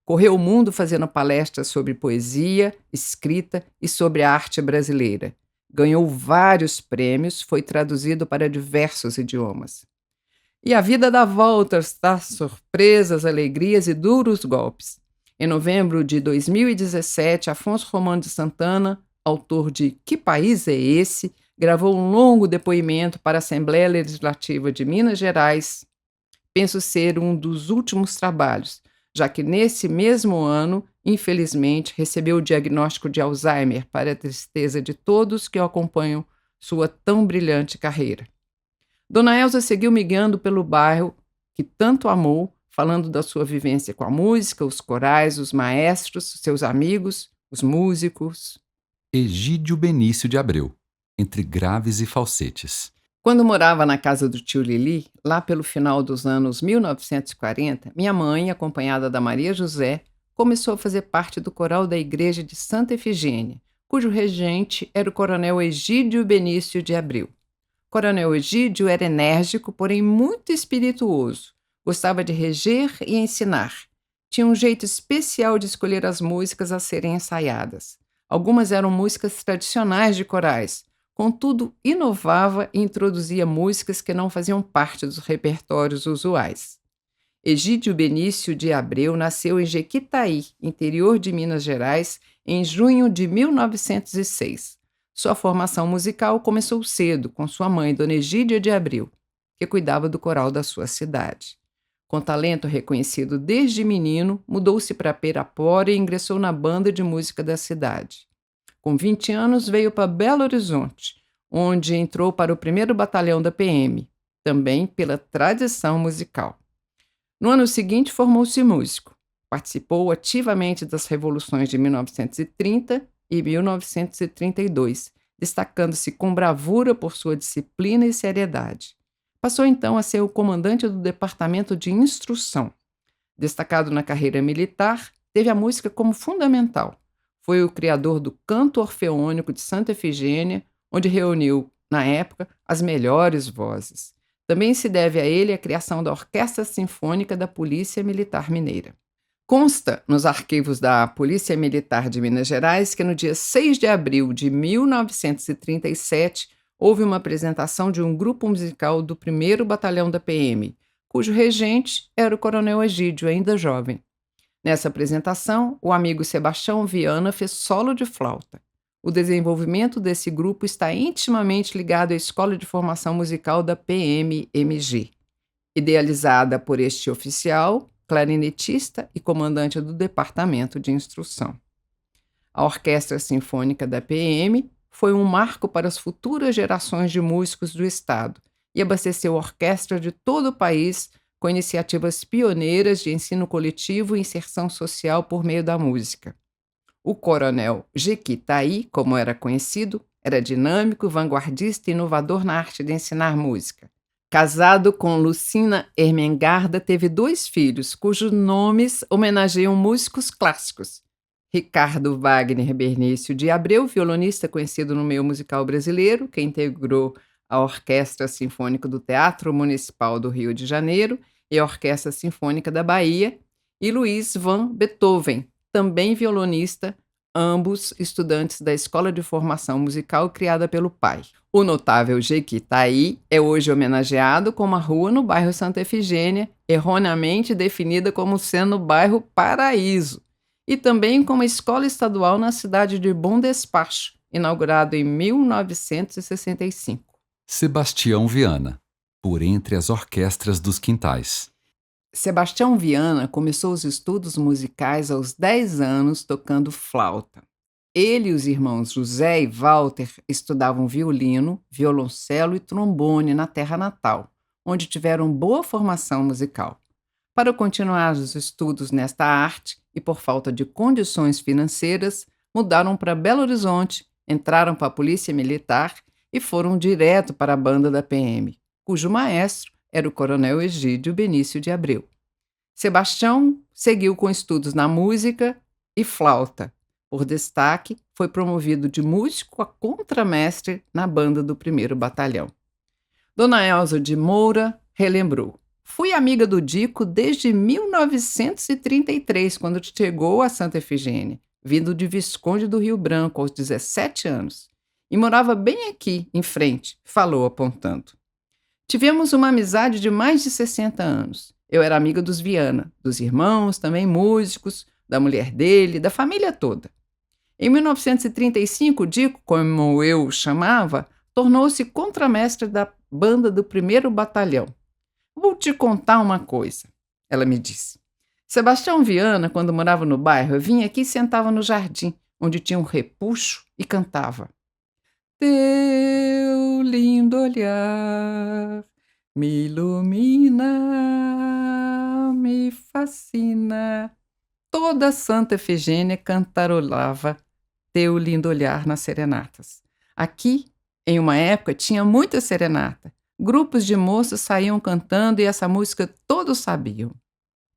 Correu o mundo fazendo palestras sobre poesia, escrita e sobre a arte brasileira. Ganhou vários prêmios, foi traduzido para diversos idiomas. E a vida dá voltas, dá surpresas, alegrias e duros golpes. Em novembro de 2017, Afonso Romano de Santana, autor de Que País é Esse?, gravou um longo depoimento para a Assembleia Legislativa de Minas Gerais. Penso ser um dos últimos trabalhos, já que nesse mesmo ano, infelizmente, recebeu o diagnóstico de Alzheimer, para a tristeza de todos que acompanham sua tão brilhante carreira. Dona Elza seguiu me guiando pelo bairro que tanto amou, falando da sua vivência com a música, os corais, os maestros, seus amigos, os músicos. Egídio Benício de Abreu, entre graves e falsetes. Quando morava na casa do tio Lili, lá pelo final dos anos 1940, minha mãe, acompanhada da Maria José, começou a fazer parte do coral da igreja de Santa Efigênia, cujo regente era o coronel Egídio Benício de Abreu. O coronel Egídio era enérgico, porém muito espirituoso. Gostava de reger e ensinar. Tinha um jeito especial de escolher as músicas a serem ensaiadas. Algumas eram músicas tradicionais de corais. Contudo, inovava e introduzia músicas que não faziam parte dos repertórios usuais. Egídio Benício de Abreu nasceu em Jequitaí, interior de Minas Gerais, em junho de 1906. Sua formação musical começou cedo, com sua mãe, Dona Egídia de Abreu, que cuidava do coral da sua cidade. Com talento reconhecido desde menino, mudou-se para Pirapora e ingressou na banda de música da cidade. Com 20 anos, veio para Belo Horizonte, onde entrou para o 1º Batalhão da PM, também pela tradição musical. No ano seguinte, formou-se músico. Participou ativamente das revoluções de 1930 e 1932, destacando-se com bravura por sua disciplina e seriedade. Passou então a ser o comandante do Departamento de Instrução. Destacado na carreira militar, teve a música como fundamental. Foi o criador do Canto Orfeônico de Santa Efigênia, onde reuniu, na época, as melhores vozes. Também se deve a ele a criação da Orquestra Sinfônica da Polícia Militar Mineira. Consta nos arquivos da Polícia Militar de Minas Gerais que no dia 6 de abril de 1937 houve uma apresentação de um grupo musical do 1º Batalhão da PM, cujo regente era o Coronel Egídio, ainda jovem. Nessa apresentação, o amigo Sebastião Viana fez solo de flauta. O desenvolvimento desse grupo está intimamente ligado à Escola de Formação Musical da PMMG, idealizada por este oficial, clarinetista e comandante do Departamento de Instrução. A Orquestra Sinfônica da PM foi um marco para as futuras gerações de músicos do Estado e abasteceu a orquestra de todo o país com iniciativas pioneiras de ensino coletivo e inserção social por meio da música. O coronel Jequitaí, como era conhecido, era dinâmico, vanguardista e inovador na arte de ensinar música. Casado com Lucina Ermengarda, teve 2 filhos, cujos nomes homenageiam músicos clássicos. Ricardo Wagner Bernício de Abreu, violonista conhecido no meio musical brasileiro, que integrou a Orquestra Sinfônica do Teatro Municipal do Rio de Janeiro e a Orquestra Sinfônica da Bahia, e Luiz van Beethoven, também violonista, ambos estudantes da Escola de Formação Musical criada pelo pai. O notável Jequitaí é hoje homenageado com uma rua no bairro Santa Efigênia, erroneamente definida como sendo o bairro Paraíso, e também com uma escola estadual na cidade de Bom Despacho, inaugurado em 1965. Sebastião Viana, por entre as orquestras dos quintais. Sebastião Viana começou os estudos musicais aos 10 anos tocando flauta. Ele e os irmãos José e Walter estudavam violino, violoncelo e trombone na terra natal, onde tiveram boa formação musical. Para continuar os estudos nesta arte e por falta de condições financeiras, mudaram para Belo Horizonte, entraram para a Polícia Militar e foram direto para a banda da PM, cujo maestro era o Coronel Egídio Benício de Abreu. Sebastião seguiu com estudos na música e flauta. Por destaque, foi promovido de músico a contramestre na banda do 1º Batalhão. Dona Elza de Moura relembrou: "Fui amiga do Dico desde 1933, quando chegou a Santa Efigênia, vindo de Visconde do Rio Branco aos 17 anos. E morava bem aqui, em frente", falou apontando. "Tivemos uma amizade de mais de 60 anos. Eu era amiga dos Viana, dos irmãos, também músicos, da mulher dele, da família toda. Em 1935, Dico, como eu o chamava, tornou-se contramestre da banda do 1º Batalhão. Vou te contar uma coisa", ela me disse. "Sebastião Viana, quando morava no bairro, vinha aqui e sentava no jardim, onde tinha um repuxo, e cantava: Teu lindo olhar me ilumina, me fascina." Toda Santa Efigênia cantarolava Teu lindo olhar nas serenatas. Aqui, em uma época, tinha muita serenata. Grupos de moças saíam cantando e essa música todos sabiam.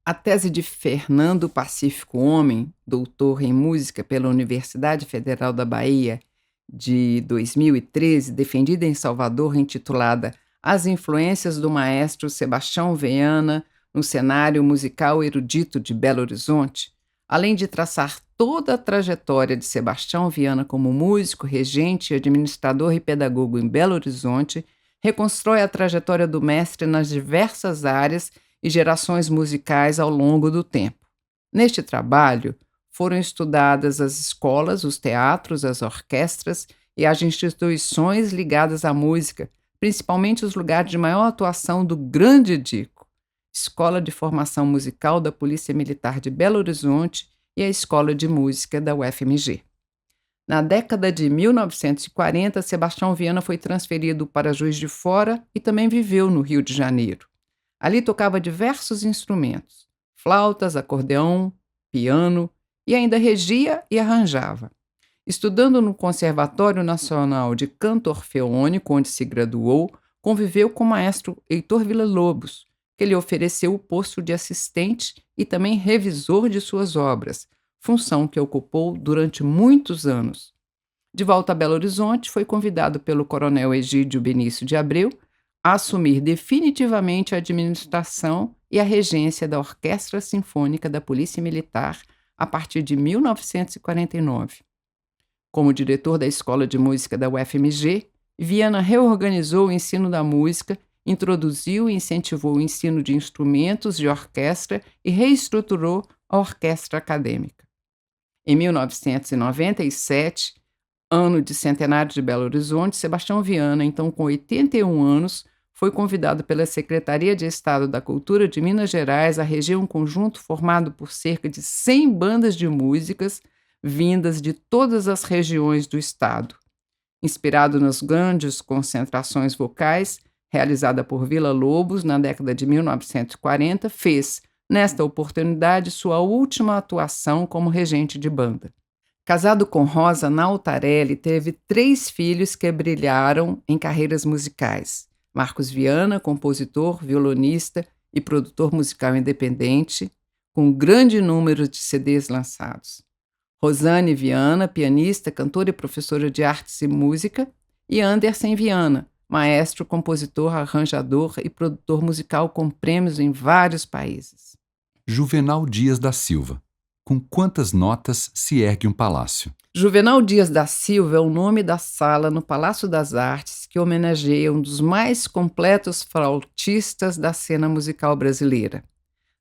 A tese de Fernando Pacífico Homem, doutor em música pela Universidade Federal da Bahia, de 2013, defendida em Salvador, intitulada As influências do maestro Sebastião Viana no cenário musical erudito de Belo Horizonte, além de traçar toda a trajetória de Sebastião Viana como músico, regente, administrador e pedagogo em Belo Horizonte, reconstrói a trajetória do mestre nas diversas áreas e gerações musicais ao longo do tempo. Neste trabalho, foram estudadas as escolas, os teatros, as orquestras e as instituições ligadas à música, principalmente os lugares de maior atuação do Grande Dico, Escola de Formação Musical da Polícia Militar de Belo Horizonte e a Escola de Música da UFMG. Na década de 1940, Sebastião Viana foi transferido para Juiz de Fora e também viveu no Rio de Janeiro. Ali tocava diversos instrumentos, flautas, acordeão, piano, e ainda regia e arranjava. Estudando no Conservatório Nacional de Canto Orfeônico, onde se graduou, conviveu com o maestro Heitor Villa-Lobos, que lhe ofereceu o posto de assistente e também revisor de suas obras, função que ocupou durante muitos anos. De volta a Belo Horizonte, foi convidado pelo coronel Egídio Benício de Abreu a assumir definitivamente a administração e a regência da Orquestra Sinfônica da Polícia Militar a partir de 1949. Como diretor da Escola de Música da UFMG, Viana reorganizou o ensino da música, introduziu e incentivou o ensino de instrumentos de orquestra e reestruturou a orquestra acadêmica. Em 1997, ano de centenário de Belo Horizonte, Sebastião Viana, então com 81 anos, foi convidado pela Secretaria de Estado da Cultura de Minas Gerais a reger um conjunto formado por cerca de 100 bandas de músicas vindas de todas as regiões do estado. Inspirado nas grandes concentrações vocais, realizada por Vila Lobos na década de 1940, fez, nesta oportunidade, sua última atuação como regente de banda. Casado com Rosa Nautarelli, teve 3 filhos que brilharam em carreiras musicais. Marcos Viana, compositor, violonista e produtor musical independente, com um grande número de CDs lançados. Rosane Viana, pianista, cantora e professora de artes e música, e Anderson Viana, maestro, compositor, arranjador e produtor musical com prêmios em vários países. Juvenal Dias da Silva. Com quantas notas se ergue um palácio? Juvenal Dias da Silva é o nome da sala no Palácio das Artes que homenageia um dos mais completos flautistas da cena musical brasileira.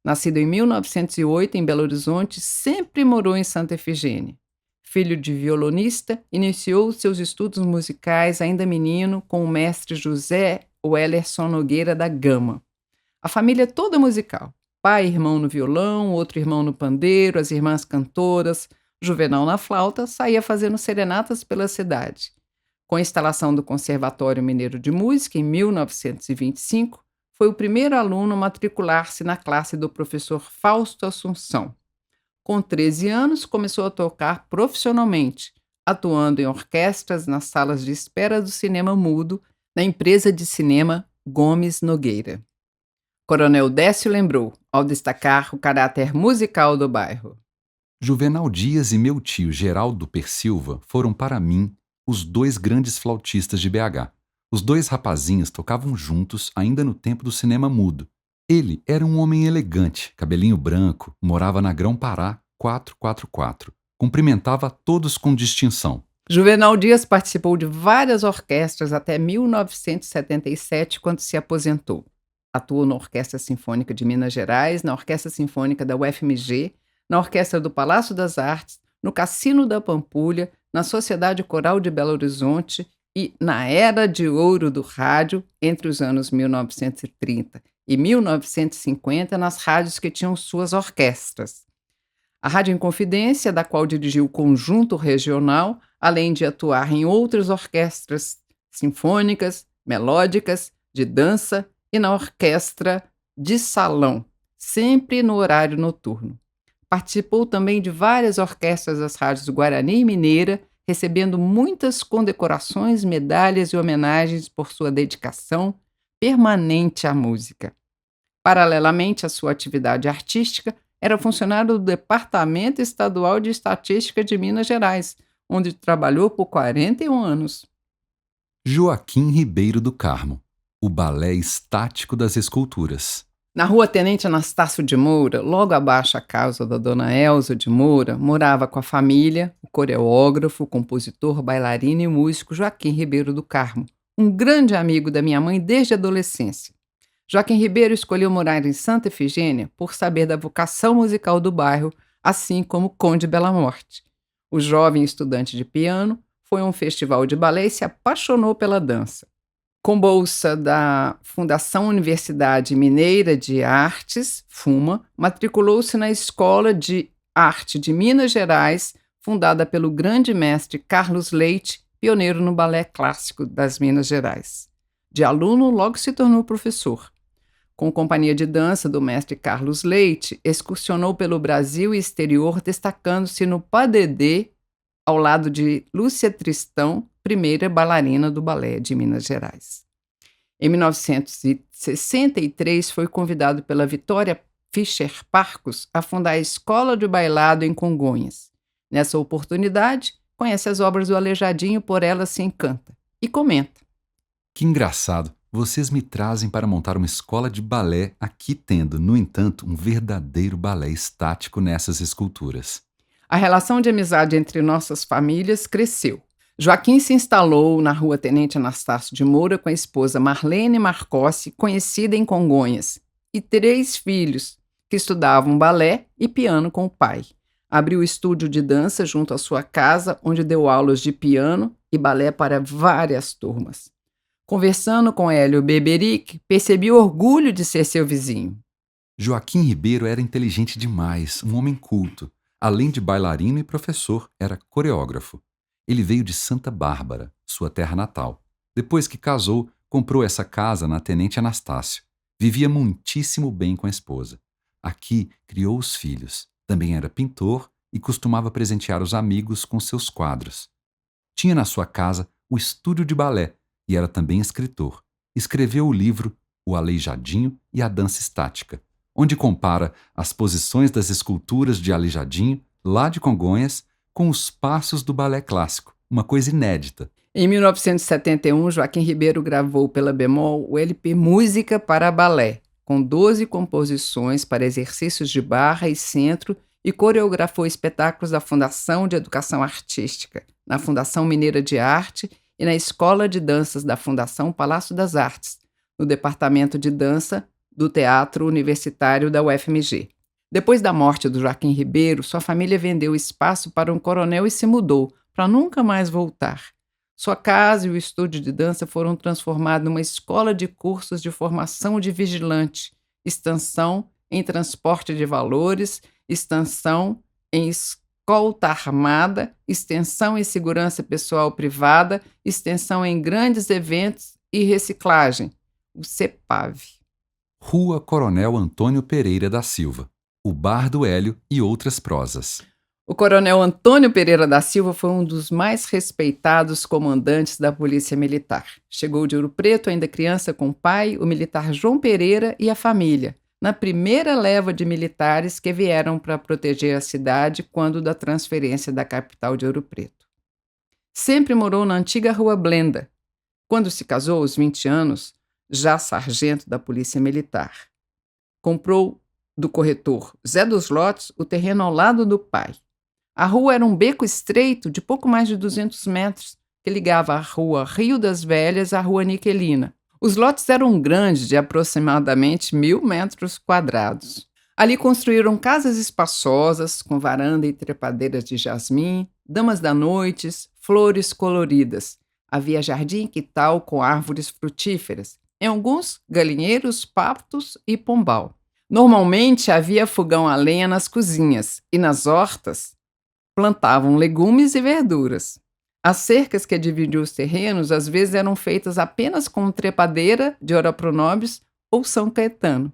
Nascido em 1908 em Belo Horizonte, sempre morou em Santa Efigênia. Filho de violonista, iniciou seus estudos musicais ainda menino com o mestre José Wellerson Nogueira da Gama. A família é toda musical. Pai e irmão no violão, outro irmão no pandeiro, as irmãs cantoras. Juvenal na flauta, saía fazendo serenatas pela cidade. Com a instalação do Conservatório Mineiro de Música em 1925, foi o primeiro aluno a matricular-se na classe do professor Fausto Assunção. Com 13 anos, começou a tocar profissionalmente, atuando em orquestras nas salas de espera do cinema mudo, na empresa de cinema Gomes Nogueira. Coronel Décio lembrou, ao destacar o caráter musical do bairro. Juvenal Dias e meu tio Geraldo Persilva foram para mim os 2 grandes flautistas de BH. Os 2 rapazinhos tocavam juntos ainda no tempo do cinema mudo. Ele era um homem elegante, cabelinho branco, morava na Grão-Pará 444. Cumprimentava todos com distinção. Juvenal Dias participou de várias orquestras até 1977, quando se aposentou. Atuou na Orquestra Sinfônica de Minas Gerais, na Orquestra Sinfônica da UFMG, na Orquestra do Palácio das Artes, no Cassino da Pampulha, na Sociedade Coral de Belo Horizonte e na Era de Ouro do Rádio, entre os anos 1930 e 1950, nas rádios que tinham suas orquestras. A Rádio Inconfidência, da qual dirigiu o Conjunto Regional, além de atuar em outras orquestras sinfônicas, melódicas, de dança e na orquestra de salão, sempre no horário noturno. Participou também de várias orquestras das rádios Guarani e Mineira, recebendo muitas condecorações, medalhas e homenagens por sua dedicação permanente à música. Paralelamente à sua atividade artística, era funcionário do Departamento Estadual de Estatística de Minas Gerais, onde trabalhou por 41 anos. Joaquim Ribeiro do Carmo. O balé estático das esculturas. Na rua Tenente Anastácio de Moura, logo abaixo a casa da dona Elza de Moura, morava com a família o coreógrafo, compositor, bailarino e músico Joaquim Ribeiro do Carmo, um grande amigo da minha mãe desde a adolescência. Joaquim Ribeiro escolheu morar em Santa Efigênia por saber da vocação musical do bairro, assim como Conde Bela Morte. O jovem estudante de piano foi a um festival de balé e se apaixonou pela dança. Com bolsa da Fundação Universidade Mineira de Artes, FUMA, matriculou-se na Escola de Arte de Minas Gerais, fundada pelo grande mestre Carlos Leite, pioneiro no balé clássico das Minas Gerais. De aluno, logo se tornou professor. Com companhia de dança do mestre Carlos Leite, excursionou pelo Brasil e exterior, destacando-se no padedê, ao lado de Lúcia Tristão, primeira bailarina do balé de Minas Gerais. Em 1963, foi convidado pela Vitória Fischer Parcos a fundar a Escola de Bailado em Congonhas. Nessa oportunidade, conhece as obras do Aleijadinho, por ela se encanta e comenta. Que engraçado, Vocês me trazem para montar uma escola de balé, aqui tendo, no entanto, um verdadeiro balé estático nessas esculturas. A relação de amizade entre nossas famílias cresceu. Joaquim se instalou na rua Tenente Anastácio de Moura com a esposa Marlene Marcossi, conhecida em Congonhas, e 3 filhos, que estudavam balé e piano com o pai. Abriu estúdio de dança junto à sua casa, onde deu aulas de piano e balé para várias turmas. Conversando com Hélio Beberic, percebi o orgulho de ser seu vizinho. Joaquim Ribeiro era inteligente demais, um homem culto. Além de bailarino e professor, era coreógrafo. Ele veio de Santa Bárbara, sua terra natal. Depois que casou, comprou essa casa na Tenente Anastácio. Vivia muitíssimo bem com a esposa. Aqui criou os filhos. Também era pintor e costumava presentear os amigos com seus quadros. Tinha na sua casa o estúdio de balé e era também escritor. Escreveu o livro O Aleijadinho e a Dança Estática, onde compara as posições das esculturas de Aleijadinho, lá de Congonhas, com os passos do balé clássico, uma coisa inédita. Em 1971, Joaquim Ribeiro gravou pela Bemol o LP Música para Balé, com 12 composições para exercícios de barra e centro, e coreografou espetáculos da Fundação de Educação Artística, na Fundação Mineira de Arte e na Escola de Danças da Fundação Palácio das Artes, no Departamento de Dança do Teatro Universitário da UFMG. Depois da morte do Joaquim Ribeiro, sua família vendeu o espaço para um coronel e se mudou, para nunca mais voltar. Sua casa e o estúdio de dança foram transformados numa escola de cursos de formação de vigilante, extensão em transporte de valores, extensão em escolta armada, extensão em segurança pessoal privada, extensão em grandes eventos e reciclagem, o CEPAV. Rua Coronel Antônio Pereira da Silva, O Bar do Hélio e outras prosas. O coronel Antônio Pereira da Silva foi um dos mais respeitados comandantes da Polícia Militar. Chegou de Ouro Preto ainda criança com o pai, o militar João Pereira e a família, na primeira leva de militares que vieram para proteger a cidade quando da transferência da capital de Ouro Preto. Sempre morou na antiga Rua Blenda. Quando se casou, aos 20 anos, já sargento da Polícia Militar. Comprou do corretor Zé dos Lotes o terreno ao lado do pai. A rua era um beco estreito de pouco mais de 200 metros, que ligava a rua Rio das Velhas à rua Niquelina. Os lotes eram grandes, de aproximadamente 1.000 metros quadrados. Ali construíram casas espaçosas, com varanda e trepadeiras de jasmim, damas da noite, flores coloridas. Havia jardim e quintal com árvores frutíferas. Em alguns, galinheiros, patos e pombal. Normalmente havia fogão a lenha nas cozinhas e nas hortas plantavam legumes e verduras. As cercas que dividiam os terrenos às vezes eram feitas apenas com trepadeira de Ora Pronobis ou São Caetano.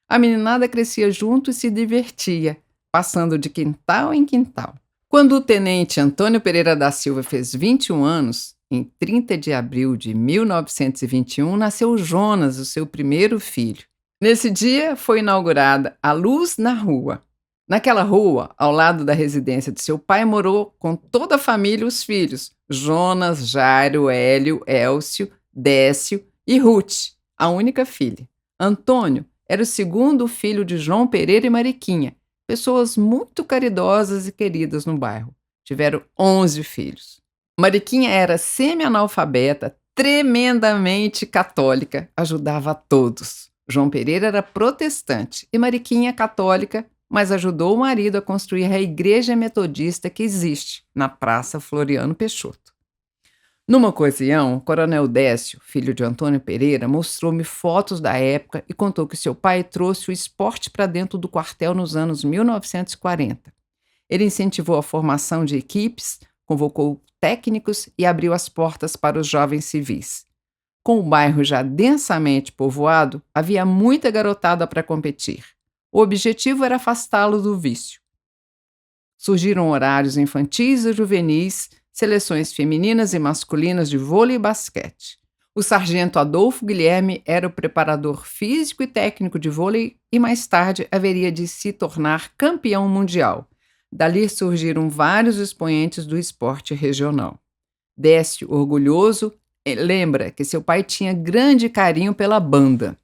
A meninada crescia junto e se divertia, passando de quintal em quintal. Quando o tenente Antônio Pereira da Silva fez 21 anos, em 30 de abril de 1921, nasceu Jonas, o seu primeiro filho. Nesse dia foi inaugurada a Luz na Rua. Naquela rua, ao lado da residência de seu pai, morou com toda a família os filhos, Jonas, Jairo, Hélio, Élcio, Décio e Ruth, a única filha. Antônio era o segundo filho de João Pereira e Mariquinha, pessoas muito caridosas e queridas no bairro. Tiveram 11 filhos. Mariquinha era semi-analfabeta, tremendamente católica, ajudava a todos. João Pereira era protestante e Mariquinha católica, mas ajudou o marido a construir a igreja metodista que existe na Praça Floriano Peixoto. Numa ocasião, o coronel Décio, filho de Antônio Pereira, mostrou-me fotos da época e contou que seu pai trouxe o esporte para dentro do quartel nos anos 1940. Ele incentivou a formação de equipes, convocou técnicos e abriu as portas para os jovens civis. Com o bairro já densamente povoado, havia muita garotada para competir. O objetivo era afastá-lo do vício. Surgiram horários infantis e juvenis, seleções femininas e masculinas de vôlei e basquete. O sargento Adolfo Guilherme era o preparador físico e técnico de vôlei e mais tarde haveria de se tornar campeão mundial. Dali surgiram vários expoentes do esporte regional. Décio, orgulhoso, Lembra que seu pai tinha grande carinho pela banda.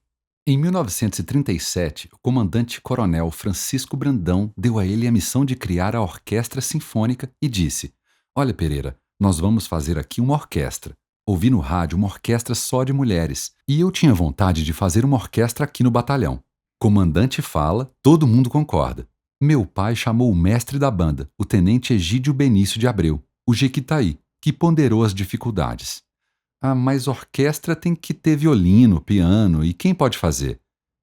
Em 1937, o comandante-coronel Francisco Brandão deu a ele a missão de criar a Orquestra Sinfônica e disse: Olha, Pereira, nós vamos fazer aqui uma orquestra. Ouvi no rádio uma orquestra só de mulheres, e eu tinha vontade de fazer uma orquestra aqui no batalhão. Comandante fala, todo mundo concorda. Meu pai chamou o mestre da banda, o tenente Egídio Benício de Abreu, o Jequitaí, que ponderou as dificuldades. Ah, mas orquestra tem que ter violino, piano, e quem pode fazer?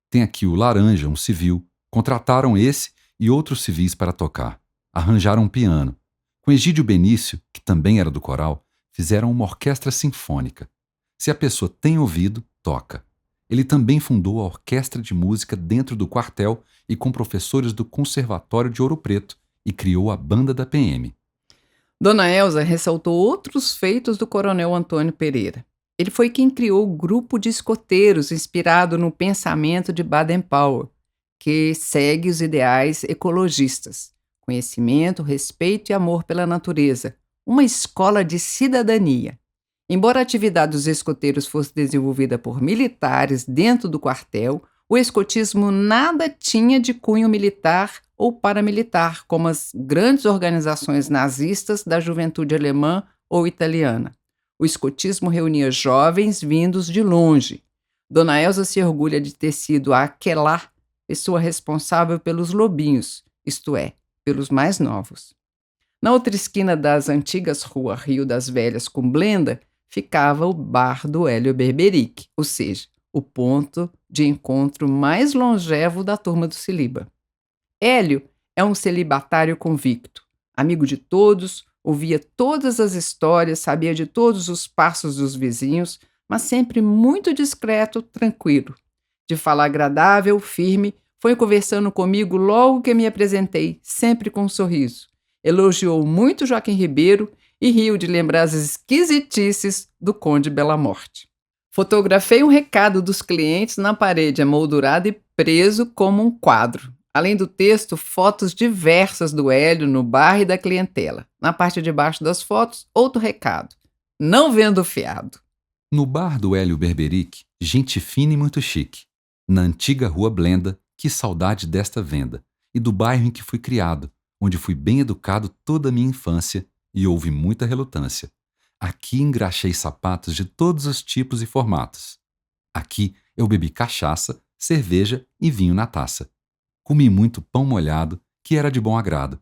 Tem aqui o Laranja, um civil. Contrataram esse e outros civis para tocar. Arranjaram um piano. Com Egídio Benício, que também era do coral, fizeram uma orquestra sinfônica. Se a pessoa tem ouvido, toca. Ele também fundou a Orquestra de Música dentro do quartel e com professores do Conservatório de Ouro Preto e criou a Banda da PM. Dona Elza ressaltou outros feitos do coronel Antônio Pereira. Ele foi quem criou o grupo de escoteiros inspirado no pensamento de Baden-Powell, que segue os ideais ecologistas: conhecimento, respeito e amor pela natureza, uma escola de cidadania. Embora a atividade dos escoteiros fosse desenvolvida por militares dentro do quartel, o escotismo nada tinha de cunho militar ou paramilitar, como as grandes organizações nazistas da juventude alemã ou italiana. O escotismo reunia jovens vindos de longe. Dona Elza se orgulha de ter sido a aquelá pessoa responsável pelos lobinhos, isto é, pelos mais novos. Na outra esquina das antigas ruas Rio das Velhas com Blenda, ficava o bar do Hélio Berberic, ou seja, o ponto de encontro mais longevo da turma do Siliba. Hélio é um celibatário convicto, amigo de todos, ouvia todas as histórias, sabia de todos os passos dos vizinhos, mas sempre muito discreto, tranquilo. De fala agradável, firme, foi conversando comigo logo que me apresentei, sempre com um sorriso. Elogiou muito Joaquim Ribeiro e riu de lembrar as esquisitices do Conde Bela Morte. Fotografei um recado dos clientes na parede emoldurado e preso como um quadro. Além do texto, fotos diversas do Hélio no bar e da clientela. Na parte de baixo das fotos, outro recado: não vendo fiado. No bar do Hélio Berberic, gente fina e muito chique. Na antiga rua Blenda, que saudade desta venda. E do bairro em que fui criado, onde fui bem educado toda a minha infância e houve muita relutância. Aqui engraxei sapatos de todos os tipos e formatos. Aqui eu bebi cachaça, cerveja e vinho na taça. Comi muito pão molhado, que era de bom agrado.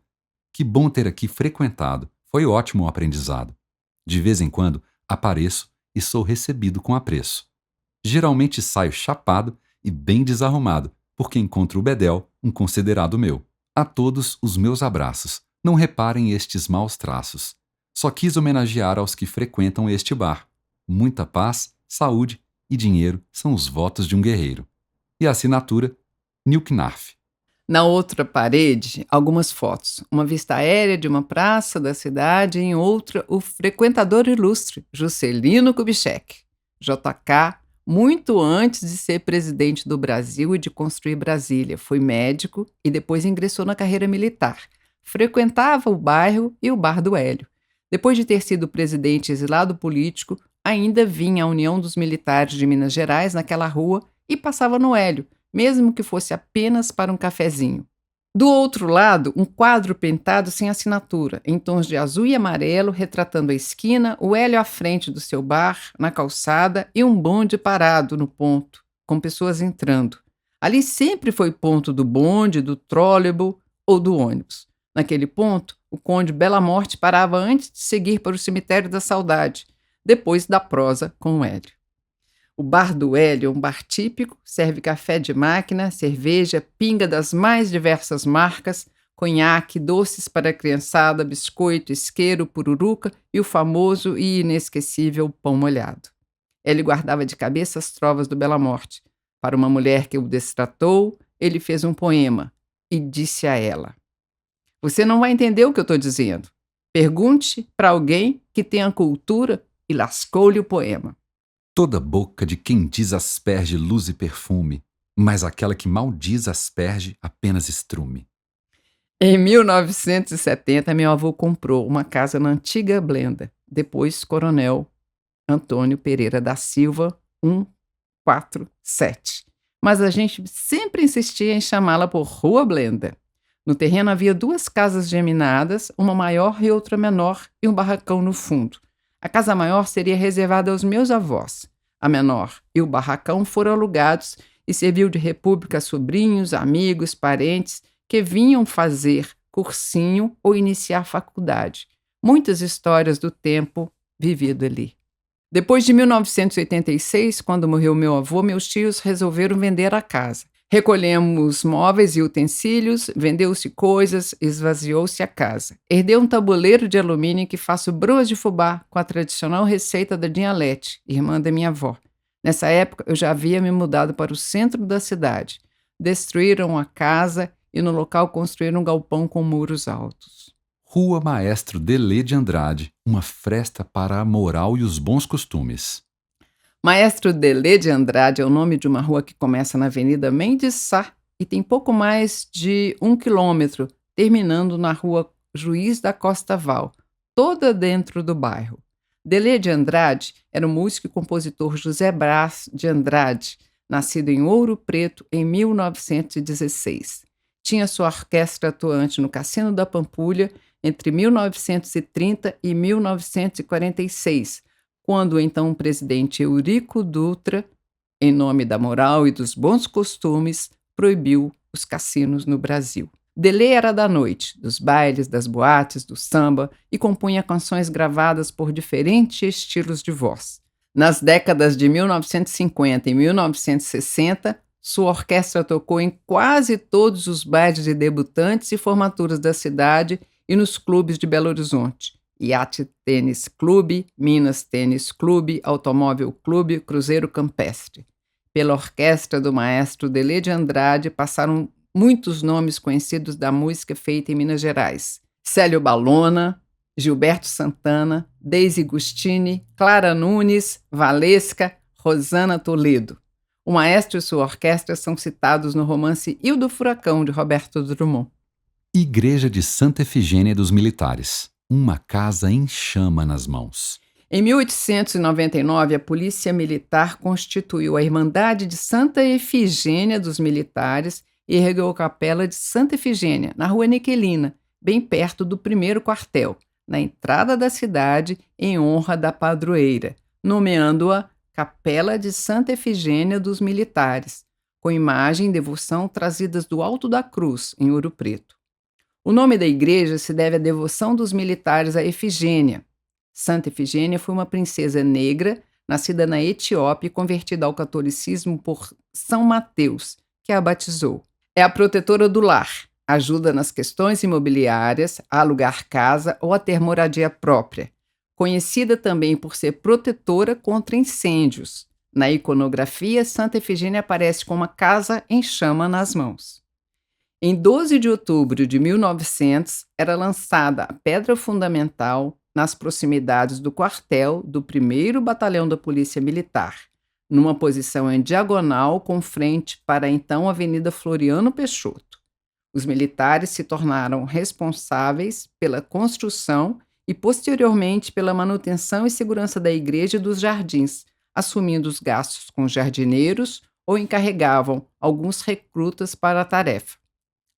Que bom ter aqui frequentado, foi ótimo o aprendizado. De vez em quando apareço e sou recebido com apreço. Geralmente saio chapado e bem desarrumado, porque encontro o Bedel, um considerado meu. A todos os meus abraços. Não reparem estes maus traços. Só quis homenagear aos que frequentam este bar. Muita paz, saúde e dinheiro são os votos de um guerreiro. E a assinatura, Nil Knarf. Na outra parede, algumas fotos. Uma vista aérea de uma praça da cidade e em outra, o frequentador ilustre, Juscelino Kubitschek. JK, muito antes de ser presidente do Brasil e de construir Brasília. Foi médico e depois ingressou na carreira militar. Frequentava o bairro e o bar do Hélio. Depois de ter sido presidente exilado político, ainda vinha à União dos Militares de Minas Gerais, naquela rua, e passava no Hélio, mesmo que fosse apenas para um cafezinho. Do outro lado, um quadro pintado sem assinatura, em tons de azul e amarelo, retratando a esquina, o Hélio à frente do seu bar, na calçada, e um bonde parado no ponto, com pessoas entrando. Ali sempre foi ponto do bonde, do trólebus ou do ônibus. Naquele ponto, o conde Bela Morte parava antes de seguir para o cemitério da Saudade, depois da prosa com o Hélio. O bar do Hélio é um bar típico, serve café de máquina, cerveja, pinga das mais diversas marcas, conhaque, doces para a criançada, biscoito, isqueiro, pururuca e o famoso e inesquecível pão molhado. Ele guardava de cabeça as trovas do Bela Morte. Para uma mulher que o destratou, ele fez um poema e disse a ela: "Você não vai entender o que eu estou dizendo. Pergunte para alguém que tenha cultura", e lascou-lhe o poema. Toda boca de quem diz asperge luz e perfume, mas aquela que mal diz asperge apenas estrume. Em 1970, meu avô comprou uma casa na antiga Blenda, depois Coronel Antônio Pereira da Silva, 147. Mas a gente sempre insistia em chamá-la por Rua Blenda. No terreno havia 2 casas geminadas, uma maior e outra menor, e um barracão no fundo. A casa maior seria reservada aos meus avós. A menor e o barracão foram alugados e serviu de república a sobrinhos, amigos, parentes que vinham fazer cursinho ou iniciar faculdade. Muitas histórias do tempo vivido ali. Depois de 1986, quando morreu meu avô, meus tios resolveram vender a casa. Recolhemos móveis e utensílios, vendeu-se coisas, esvaziou-se a casa. Herdei um tabuleiro de alumínio em que faço broas de fubá com a tradicional receita da Dinhalete, irmã da minha avó. Nessa época, eu já havia me mudado para o centro da cidade. Destruíram a casa e no local construíram um galpão com muros altos. Rua Maestro Delê de Andrade, uma fresta para a moral e os bons costumes. Maestro Delê de Andrade é o nome de uma rua que começa na Avenida Mendes Sá e tem pouco mais de 1 quilômetro, terminando na Rua Juiz da Costa Val, toda dentro do bairro. Delê de Andrade era o músico e compositor José Brás de Andrade, nascido em Ouro Preto em 1916. Tinha sua orquestra atuante no Cassino da Pampulha entre 1930 e 1946, quando o então presidente Eurico Dutra, em nome da moral e dos bons costumes, proibiu os cassinos no Brasil. Delê era da noite, dos bailes, das boates, do samba e compunha canções gravadas por diferentes estilos de voz. Nas décadas de 1950 e 1960, sua orquestra tocou em quase todos os bailes de debutantes e formaturas da cidade e nos clubes de Belo Horizonte. Iate Tênis Clube, Minas Tênis Clube, Automóvel Clube, Cruzeiro Campestre. Pela orquestra do maestro Delê de Andrade passaram muitos nomes conhecidos da música feita em Minas Gerais. Célio Balona, Gilberto Santana, Deise Gustini, Clara Nunes, Valesca, Rosana Toledo. O maestro e sua orquestra são citados no romance Il do Furacão, de Roberto Drummond. Igreja de Santa Efigênia dos Militares, uma casa em chama nas mãos. Em 1899, a Polícia Militar constituiu a Irmandade de Santa Efigênia dos Militares e ergueu a Capela de Santa Efigênia, na Rua Nequelina, bem perto do primeiro quartel, na entrada da cidade, em honra da padroeira, nomeando-a Capela de Santa Efigênia dos Militares, com imagem e devoção trazidas do Alto da Cruz, em Ouro Preto. O nome da igreja se deve à devoção dos militares a Efigênia. Santa Efigênia foi uma princesa negra, nascida na Etiópia e convertida ao catolicismo por São Mateus, que a batizou. É a protetora do lar, ajuda nas questões imobiliárias, a alugar casa ou a ter moradia própria. Conhecida também por ser protetora contra incêndios. Na iconografia, Santa Efigênia aparece com uma casa em chama nas mãos. Em 12 de outubro de 1900, era lançada a pedra fundamental nas proximidades do quartel do 1º Batalhão da Polícia Militar, numa posição em diagonal com frente para a então Avenida Floriano Peixoto. Os militares se tornaram responsáveis pela construção e, posteriormente, pela manutenção e segurança da igreja e dos jardins, assumindo os gastos com jardineiros ou encarregavam alguns recrutas para a tarefa.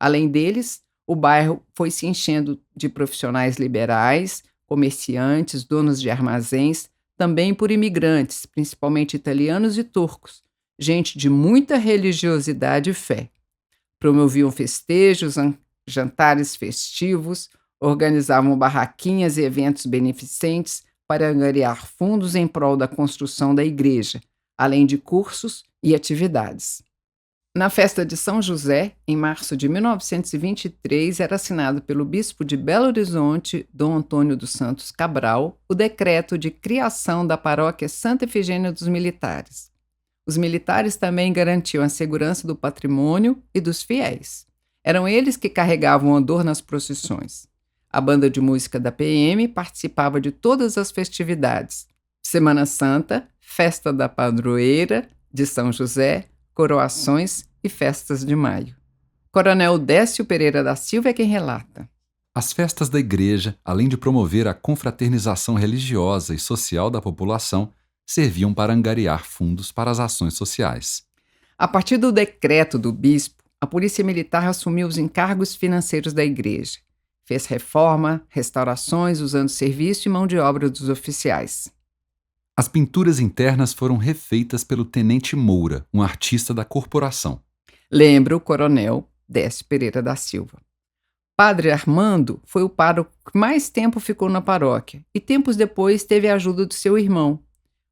Além deles, o bairro foi se enchendo de profissionais liberais, comerciantes, donos de armazéns, também por imigrantes, principalmente italianos e turcos, gente de muita religiosidade e fé. Promoviam festejos, jantares festivos, organizavam barraquinhas e eventos beneficentes para angariar fundos em prol da construção da igreja, além de cursos e atividades. Na festa de São José, em março de 1923, era assinado pelo bispo de Belo Horizonte, Dom Antônio dos Santos Cabral, o decreto de criação da paróquia Santa Efigênia dos Militares. Os militares também garantiam a segurança do patrimônio e dos fiéis. Eram eles que carregavam o andor nas procissões. A banda de música da PM participava de todas as festividades: Semana Santa, Festa da Padroeira, de São José, coroações e festas de maio. Coronel Décio Pereira da Silva é quem relata. As festas da igreja, além de promover a confraternização religiosa e social da população, serviam para angariar fundos para as ações sociais. A partir do decreto do bispo, a Polícia Militar assumiu os encargos financeiros da igreja. Fez reforma, restaurações usando serviço e mão de obra dos oficiais. As pinturas internas foram refeitas pelo Tenente Moura, um artista da corporação. Lembra o coronel Décio Pereira da Silva. Padre Armando foi o pároco que mais tempo ficou na paróquia e tempos depois teve a ajuda do seu irmão,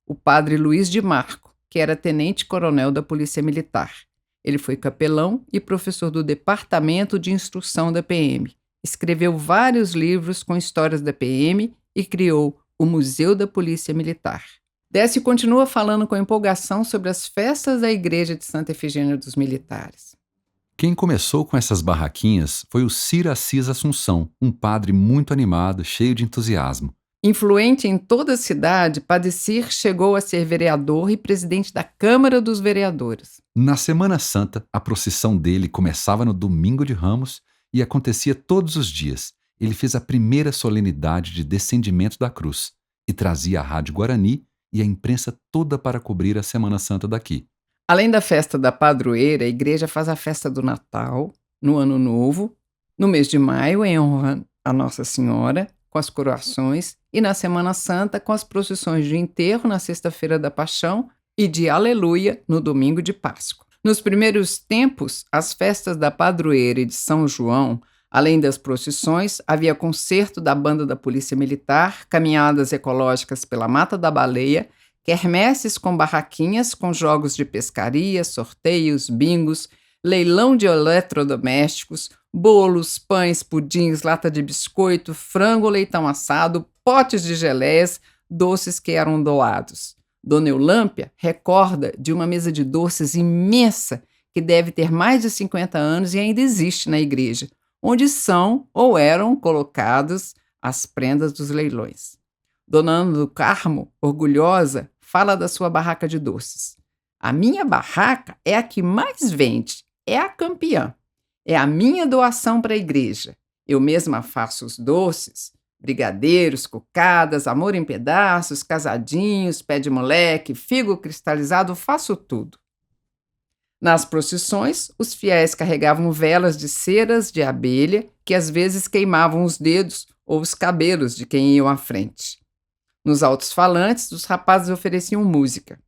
o padre Luiz de Marco, que era tenente-coronel da Polícia Militar. Ele foi capelão e professor do Departamento de Instrução da PM. Escreveu vários livros com histórias da PM e criou o Museu da Polícia Militar. Décio continua falando com empolgação sobre as festas da Igreja de Santa Efigênia dos Militares. Quem começou com essas barraquinhas foi o Cir Assis Assunção, um padre muito animado, cheio de entusiasmo. Influente em toda a cidade, Padre Cir chegou a ser vereador e presidente da Câmara dos Vereadores. Na Semana Santa, a procissão dele começava no Domingo de Ramos e acontecia todos os dias. Ele fez a primeira solenidade de descendimento da cruz e trazia a Rádio Guarani e a imprensa toda para cobrir a Semana Santa daqui. Além da festa da padroeira, a igreja faz a festa do Natal, no Ano Novo, no mês de maio, em honra a Nossa Senhora, com as coroações, e na Semana Santa, com as procissões de enterro na Sexta-feira da Paixão e de Aleluia no Domingo de Páscoa. Nos primeiros tempos, as festas da padroeira e de São João, além das procissões, havia concerto da banda da Polícia Militar, caminhadas ecológicas pela Mata da Baleia, quermesses com barraquinhas, com jogos de pescaria, sorteios, bingos, leilão de eletrodomésticos, bolos, pães, pudins, lata de biscoito, frango, leitão assado, potes de geleias, doces que eram doados. Dona Eulâmpia recorda de uma mesa de doces imensa que deve ter mais de 50 anos e ainda existe na igreja, onde são ou eram colocadas as prendas dos leilões. Dona Ana do Carmo, orgulhosa, fala da sua barraca de doces. A minha barraca é a que mais vende, é a campeã. É a minha doação para a igreja. Eu mesma faço os doces, brigadeiros, cocadas, amor em pedaços, casadinhos, pé de moleque, figo cristalizado, faço tudo. Nas procissões, os fiéis carregavam velas de ceras de abelha que às vezes queimavam os dedos ou os cabelos de quem ia à frente. Nos altos-falantes, os rapazes ofereciam música.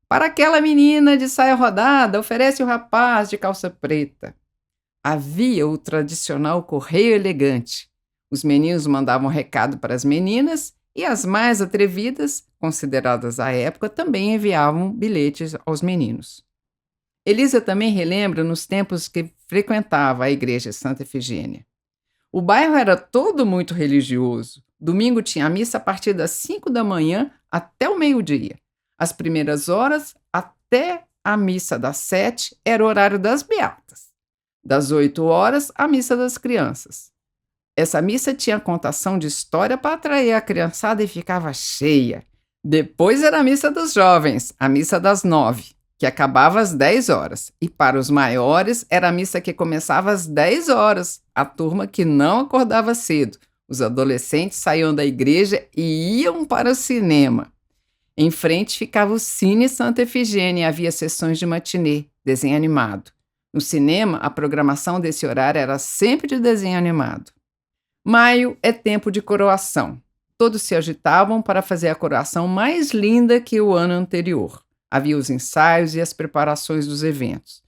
Para aquela menina de saia rodada, oferece o rapaz de calça preta. Havia o tradicional correio elegante. Os meninos mandavam recado para as meninas e as mais atrevidas, consideradas à época, também enviavam bilhetes aos meninos. Elisa também relembra nos tempos que frequentava a igreja de Santa Efigênia. O bairro era todo muito religioso. Domingo tinha a missa a partir das 5 da manhã até o meio-dia. As primeiras horas, até a missa das 7, era o horário das beatas. Das 8 horas, a missa das crianças. Essa missa tinha contação de história para atrair a criançada e ficava cheia. Depois era a missa dos jovens, a missa das 9, que acabava às 10 horas. E para os maiores, era a missa que começava às 10 horas, a turma que não acordava cedo. Os adolescentes saíam da igreja e iam para o cinema. Em frente ficava o Cine Santa Efigênia e havia sessões de matinê, desenho animado. No cinema, a programação desse horário era sempre de desenho animado. Maio é tempo de coroação. Todos se agitavam para fazer a coroação mais linda que o ano anterior. Havia os ensaios e as preparações dos eventos.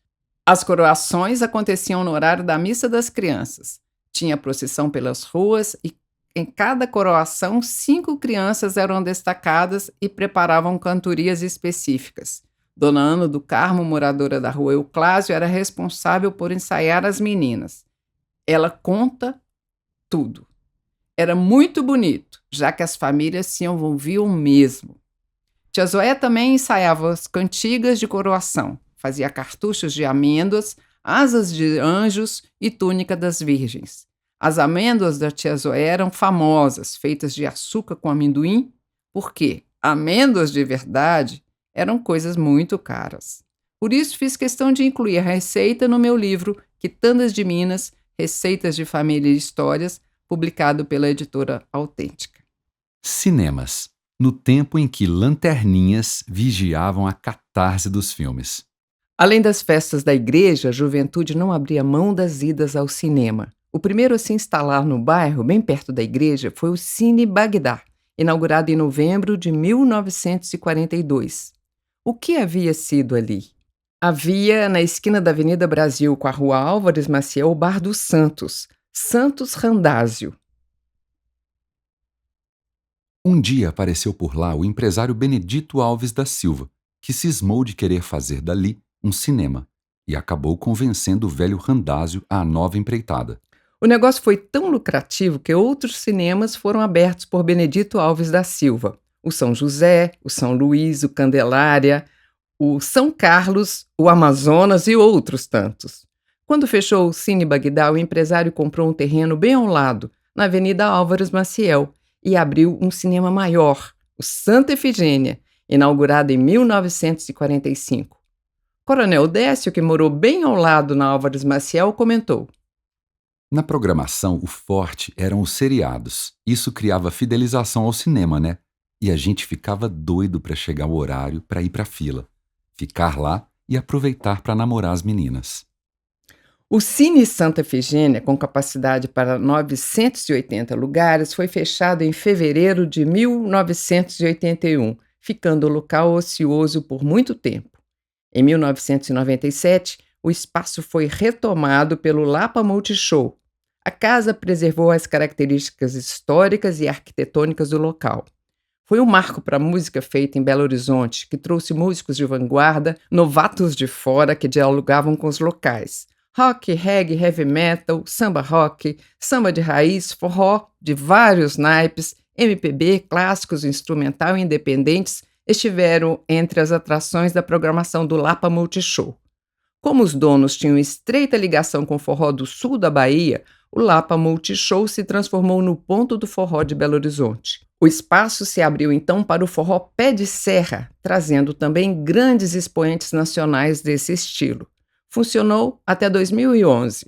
As coroações aconteciam no horário da missa das crianças. Tinha procissão pelas ruas e em cada coroação 5 crianças eram destacadas e preparavam cantorias específicas. Dona Ana do Carmo, moradora da rua Euclásio, era responsável por ensaiar as meninas. Ela conta tudo. Era muito bonito, já que as famílias se envolviam mesmo. Tia Zoé também ensaiava as cantigas de coroação, fazia cartuchos de amêndoas, asas de anjos e túnica das virgens. As amêndoas da tia Zoé eram famosas, feitas de açúcar com amendoim, porque amêndoas de verdade eram coisas muito caras. Por isso fiz questão de incluir a receita no meu livro Quitandas de Minas, Receitas de Família e Histórias, publicado pela editora Autêntica. Cinemas. no tempo em que lanterninhas vigiavam a catarse dos filmes. Além das festas da igreja, a juventude não abria mão das idas ao cinema. O primeiro a se instalar no bairro, bem perto da igreja, foi o Cine Bagdá, inaugurado em novembro de 1942. O que havia sido ali? Havia, na esquina da Avenida Brasil com a Rua Álvares Maciel, o Bar dos Santos, Santos Randázio. Um dia apareceu por lá o empresário Benedito Alves da Silva, que cismou de querer fazer dali um cinema e acabou convencendo o velho Randázio à nova empreitada. O negócio foi tão lucrativo que outros cinemas foram abertos por Benedito Alves da Silva. O São José, o São Luís, o Candelária, o São Carlos, o Amazonas e outros tantos. Quando fechou o Cine Bagdá, o empresário comprou um terreno bem ao lado, na Avenida Álvares Maciel, e abriu um cinema maior, o Santa Efigênia, inaugurado em 1945. Coronel Décio, que morou bem ao lado na Álvares Maciel, comentou: Na programação, o forte eram os seriados. Isso criava fidelização ao cinema, né? E a gente ficava doido para chegar o horário para ir para a fila, ficar lá e aproveitar para namorar as meninas. o Cine Santa Efigênia, com capacidade para 980 lugares, foi fechado em fevereiro de 1981, ficando o local ocioso por muito tempo. Em 1997, o espaço foi retomado pelo Lapa Multishow. A casa preservou as características históricas e arquitetônicas do local. Foi um marco para a música feita em Belo Horizonte, que trouxe músicos de vanguarda, novatos de fora que dialogavam com os locais. Rock, reggae, heavy metal, samba rock, samba de raiz, forró de vários naipes, MPB, clássicos, instrumental e independentes estiveram entre as atrações da programação do Lapa Multishow. Como os donos tinham estreita ligação com o forró do sul da Bahia, o Lapa Multishow se transformou no ponto do forró de Belo Horizonte. O espaço se abriu então para o forró pé de serra, trazendo também grandes expoentes nacionais desse estilo. Funcionou até 2011.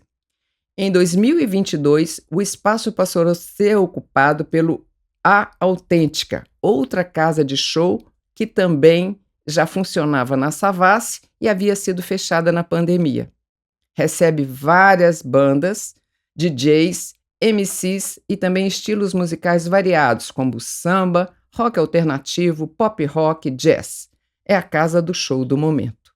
Em 2022, o espaço passou a ser ocupado pelo A Autêntica, outra casa de show que também já funcionava na Savassi e havia sido fechada na pandemia. Recebe várias bandas, DJs, MCs e também estilos musicais variados, como samba, rock alternativo, pop rock, jazz. É a casa do show do momento.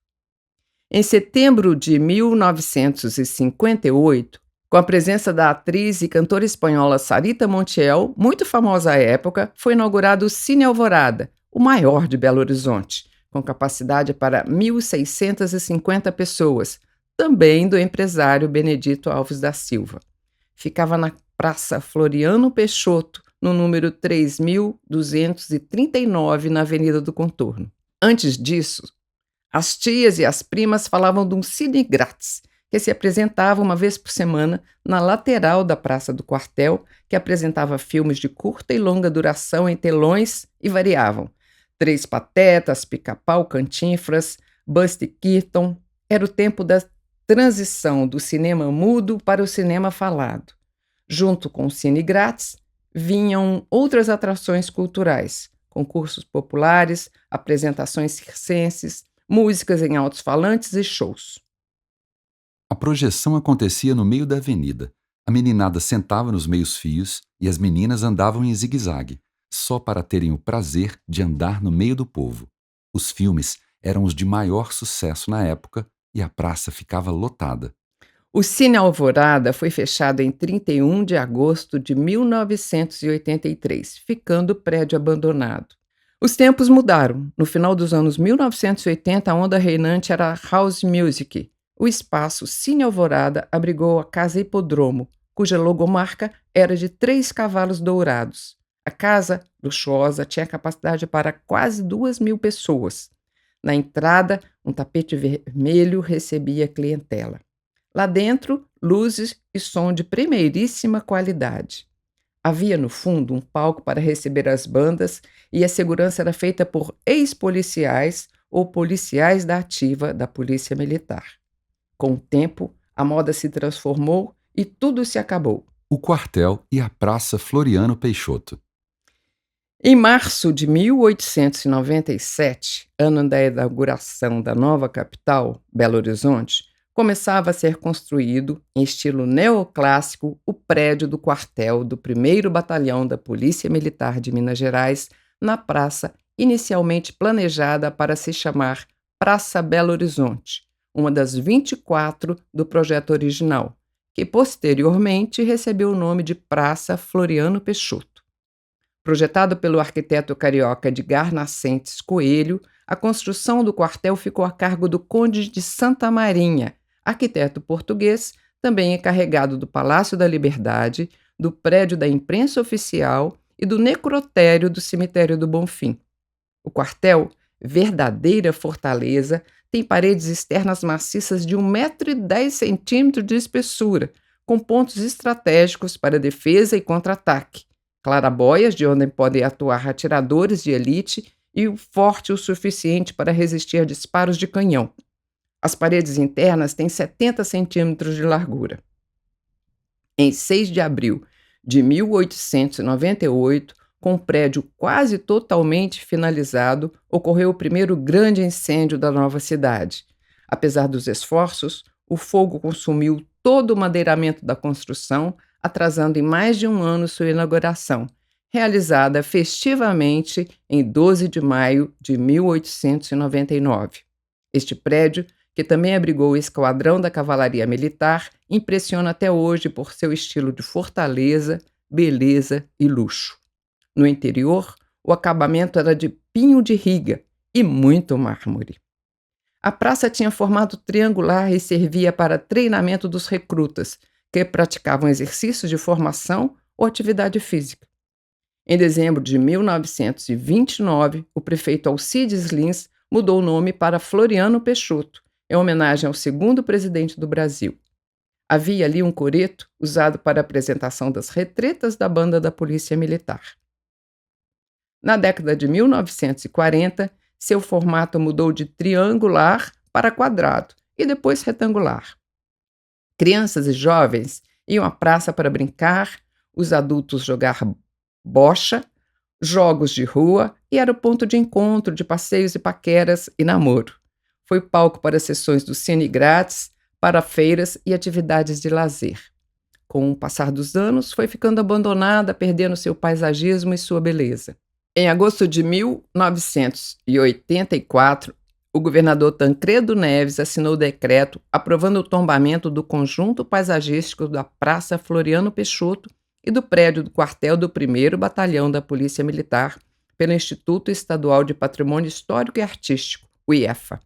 Em setembro de 1958, com a presença da atriz e cantora espanhola Sarita Montiel, muito famosa à época, foi inaugurado o Cine Alvorada, o maior de Belo Horizonte, com capacidade para 1.650 pessoas, também do empresário Benedito Alves da Silva. Ficava na Praça Floriano Peixoto, no número 3.239, na Avenida do Contorno. Antes disso, as tias e as primas falavam de um cine grátis, que se apresentava uma vez por semana na lateral da Praça do Quartel, que apresentava filmes de curta e longa duração em telões e variavam. Três Patetas, Pica-Pau, Cantinfras, Buster Keaton. Era o tempo da transição do cinema mudo para o cinema falado. Junto com o cine grátis, vinham outras atrações culturais, concursos populares, apresentações circenses, músicas em altos-falantes e shows. A projeção acontecia no meio da avenida. A meninada sentava nos meios-fios e as meninas andavam em zigue-zague, só para terem o prazer de andar no meio do povo. Os filmes eram os de maior sucesso na época e a praça ficava lotada. O Cine Alvorada foi fechado em 31 de agosto de 1983, ficando o prédio abandonado. Os tempos mudaram. No final dos anos 1980, a onda reinante era a house music. O espaço Cine Alvorada abrigou a Casa Hipodromo, cuja logomarca era de 3 cavalos dourados. A casa, luxuosa, tinha capacidade para quase 2.000 pessoas. Na entrada, um tapete vermelho recebia a clientela. Lá dentro, luzes e som de primeiríssima qualidade. Havia, no fundo, um palco para receber as bandas e a segurança era feita por ex-policiais ou policiais da ativa da Polícia Militar. Com o tempo, a moda se transformou e tudo se acabou. O quartel e a Praça Floriano Peixoto. Em março de 1897, ano da inauguração da nova capital, Belo Horizonte, começava a ser construído, em estilo neoclássico, o prédio do quartel do 1º Batalhão da Polícia Militar de Minas Gerais, na praça inicialmente planejada para se chamar Praça Belo Horizonte, uma das 24 do projeto original, que posteriormente recebeu o nome de Praça Floriano Peixoto. Projetado pelo arquiteto carioca Edgar Nascentes Coelho, a construção do quartel ficou a cargo do Conde de Santa Marinha, arquiteto português, também encarregado do Palácio da Liberdade, do prédio da imprensa oficial e do necrotério do cemitério do Bonfim. O quartel, verdadeira fortaleza, tem paredes externas maciças de 1,10 m de espessura, com pontos estratégicos para defesa e contra-ataque, clarabóias de onde podem atuar atiradores de elite e forte o suficiente para resistir a disparos de canhão. As paredes internas têm 70 centímetros de largura. Em 6 de abril de 1898, com o prédio quase totalmente finalizado, ocorreu o primeiro grande incêndio da nova cidade. Apesar dos esforços, o fogo consumiu todo o madeiramento da construção, atrasando em mais de um ano sua inauguração, realizada festivamente em 12 de maio de 1899. Este prédio, que também abrigou o Esquadrão da Cavalaria Militar, impressiona até hoje por seu estilo de fortaleza, beleza e luxo. No interior, o acabamento era de pinho de riga e muito mármore. A praça tinha formato triangular e servia para treinamento dos recrutas, que praticavam exercícios de formação ou atividade física. Em dezembro de 1929, o prefeito Alcides Lins mudou o nome para Floriano Peixoto, em homenagem ao 2º presidente do Brasil. Havia ali um coreto usado para a apresentação das retretas da banda da Polícia Militar. Na década de 1940, seu formato mudou de triangular para quadrado e depois retangular. Crianças e jovens iam à praça para brincar, os adultos jogar bocha, jogos de rua e era o ponto de encontro de passeios e paqueras e namoro. Foi palco para sessões do Cine Grátis, para feiras e atividades de lazer. Com o passar dos anos, foi ficando abandonada, perdendo seu paisagismo e sua beleza. Em agosto de 1984, o governador Tancredo Neves assinou o decreto aprovando o tombamento do conjunto paisagístico da Praça Floriano Peixoto e do prédio do quartel do 1º Batalhão da Polícia Militar pelo Instituto Estadual de Patrimônio Histórico e Artístico, o IEFA.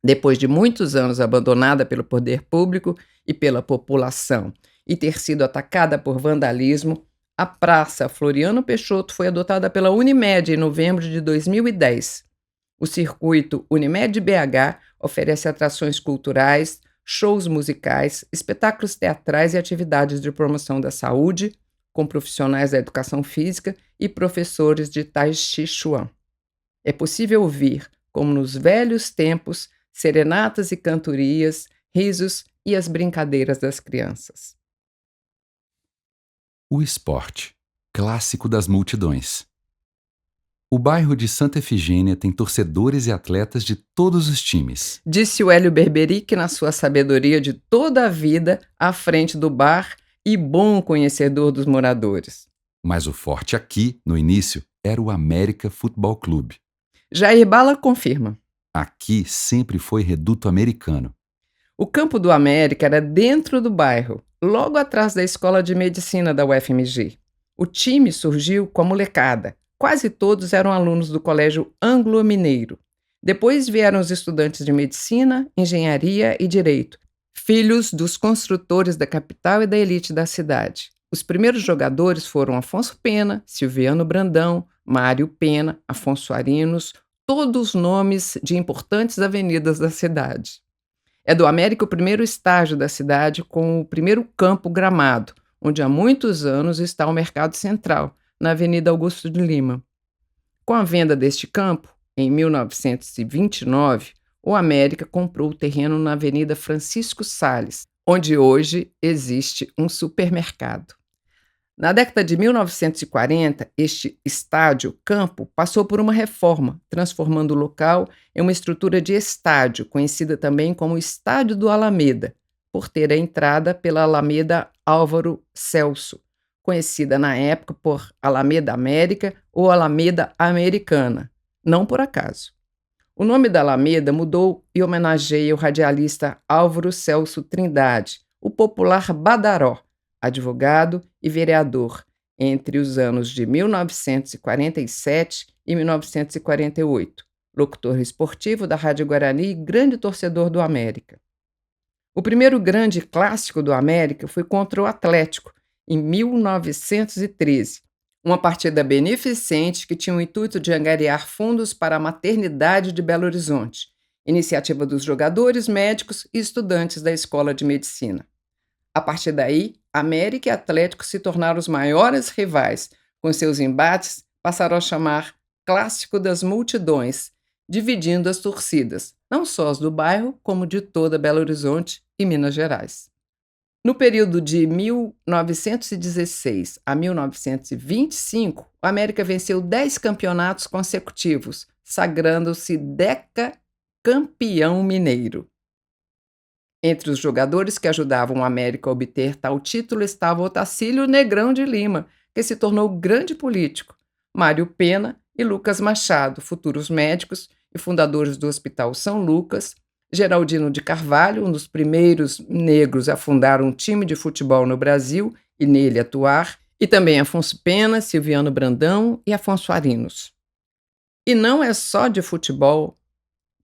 Depois de muitos anos abandonada pelo poder público e pela população e ter sido atacada por vandalismo, a Praça Floriano Peixoto foi adotada pela Unimed em novembro de 2010. O circuito Unimed BH oferece atrações culturais, shows musicais, espetáculos teatrais e atividades de promoção da saúde, com profissionais da educação física e professores de Tai Chi Chuan. É possível ouvir, como nos velhos tempos, serenatas e cantorias, risos e as brincadeiras das crianças. O esporte, clássico das multidões. O bairro de Santa Efigênia tem torcedores e atletas de todos os times. Disse o Hélio Berberic na sua sabedoria de toda a vida à frente do bar e bom conhecedor dos moradores. Mas o forte aqui, no início, era o América Futebol Clube. Jair Bala confirma. Aqui sempre foi reduto americano. O campo do América era dentro do bairro, logo atrás da Escola de Medicina da UFMG. O time surgiu com a molecada. Quase todos eram alunos do Colégio Anglo-Mineiro. Depois vieram os estudantes de Medicina, Engenharia e Direito, filhos dos construtores da capital e da elite da cidade. Os primeiros jogadores foram Afonso Pena, Silviano Brandão, Mário Pena, Afonso Arinos, todos nomes de importantes avenidas da cidade. É do América o primeiro estágio da cidade com o primeiro campo gramado, onde há muitos anos está o Mercado Central, na Avenida Augusto de Lima. Com a venda deste campo, em 1929, o América comprou o terreno na Avenida Francisco Salles, onde hoje existe um supermercado. Na década de 1940, este estádio-campo passou por uma reforma, transformando o local em uma estrutura de estádio, conhecida também como Estádio do Alameda, por ter a entrada pela Alameda Álvaro Celso, conhecida na época por Alameda América ou Alameda Americana, não por acaso. O nome da Alameda mudou e homenageia o radialista Álvaro Celso Trindade, o popular Badaró, advogado e vereador entre os anos de 1947 e 1948, locutor esportivo da Rádio Guarani e grande torcedor do América. O primeiro grande clássico do América foi contra o Atlético, em 1913, uma partida beneficente que tinha o intuito de angariar fundos para a maternidade de Belo Horizonte, iniciativa dos jogadores, médicos e estudantes da Escola de Medicina. A partir daí, América e Atlético se tornaram os maiores rivais. Com seus embates, passaram a chamar Clássico das Multidões, dividindo as torcidas, não só as do bairro, como de toda Belo Horizonte e Minas Gerais. No período de 1916 a 1925, o América venceu 10 campeonatos consecutivos, sagrando-se decacampeão mineiro. Entre os jogadores que ajudavam o América a obter tal título estava Otacílio Negrão de Lima, que se tornou grande político, Mário Pena e Lucas Machado, futuros médicos e fundadores do Hospital São Lucas, Geraldino de Carvalho, um dos primeiros negros a fundar um time de futebol no Brasil e nele atuar, e também Afonso Pena, Silviano Brandão e Afonso Arinos. E não é só de futebol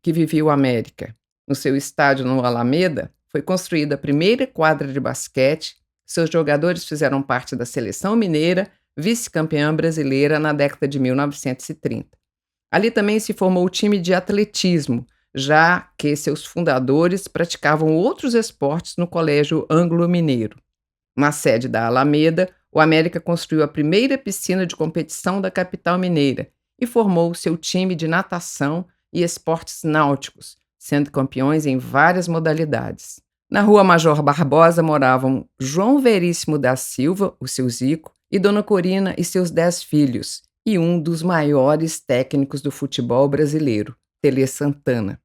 que vivia o América. No seu estádio no Alameda, foi construída a primeira quadra de basquete. Seus jogadores fizeram parte da seleção mineira, vice-campeã brasileira na década de 1930. Ali também se formou o time de atletismo, já que seus fundadores praticavam outros esportes no Colégio Anglo-Mineiro. Na sede da Alameda, o América construiu a primeira piscina de competição da capital mineira e formou seu time de natação e esportes náuticos, sendo campeões em várias modalidades. Na Rua Major Barbosa moravam João Veríssimo da Silva, o seu Zico, e Dona Corina e seus 10 filhos, e um dos maiores técnicos do futebol brasileiro, Tele Santana.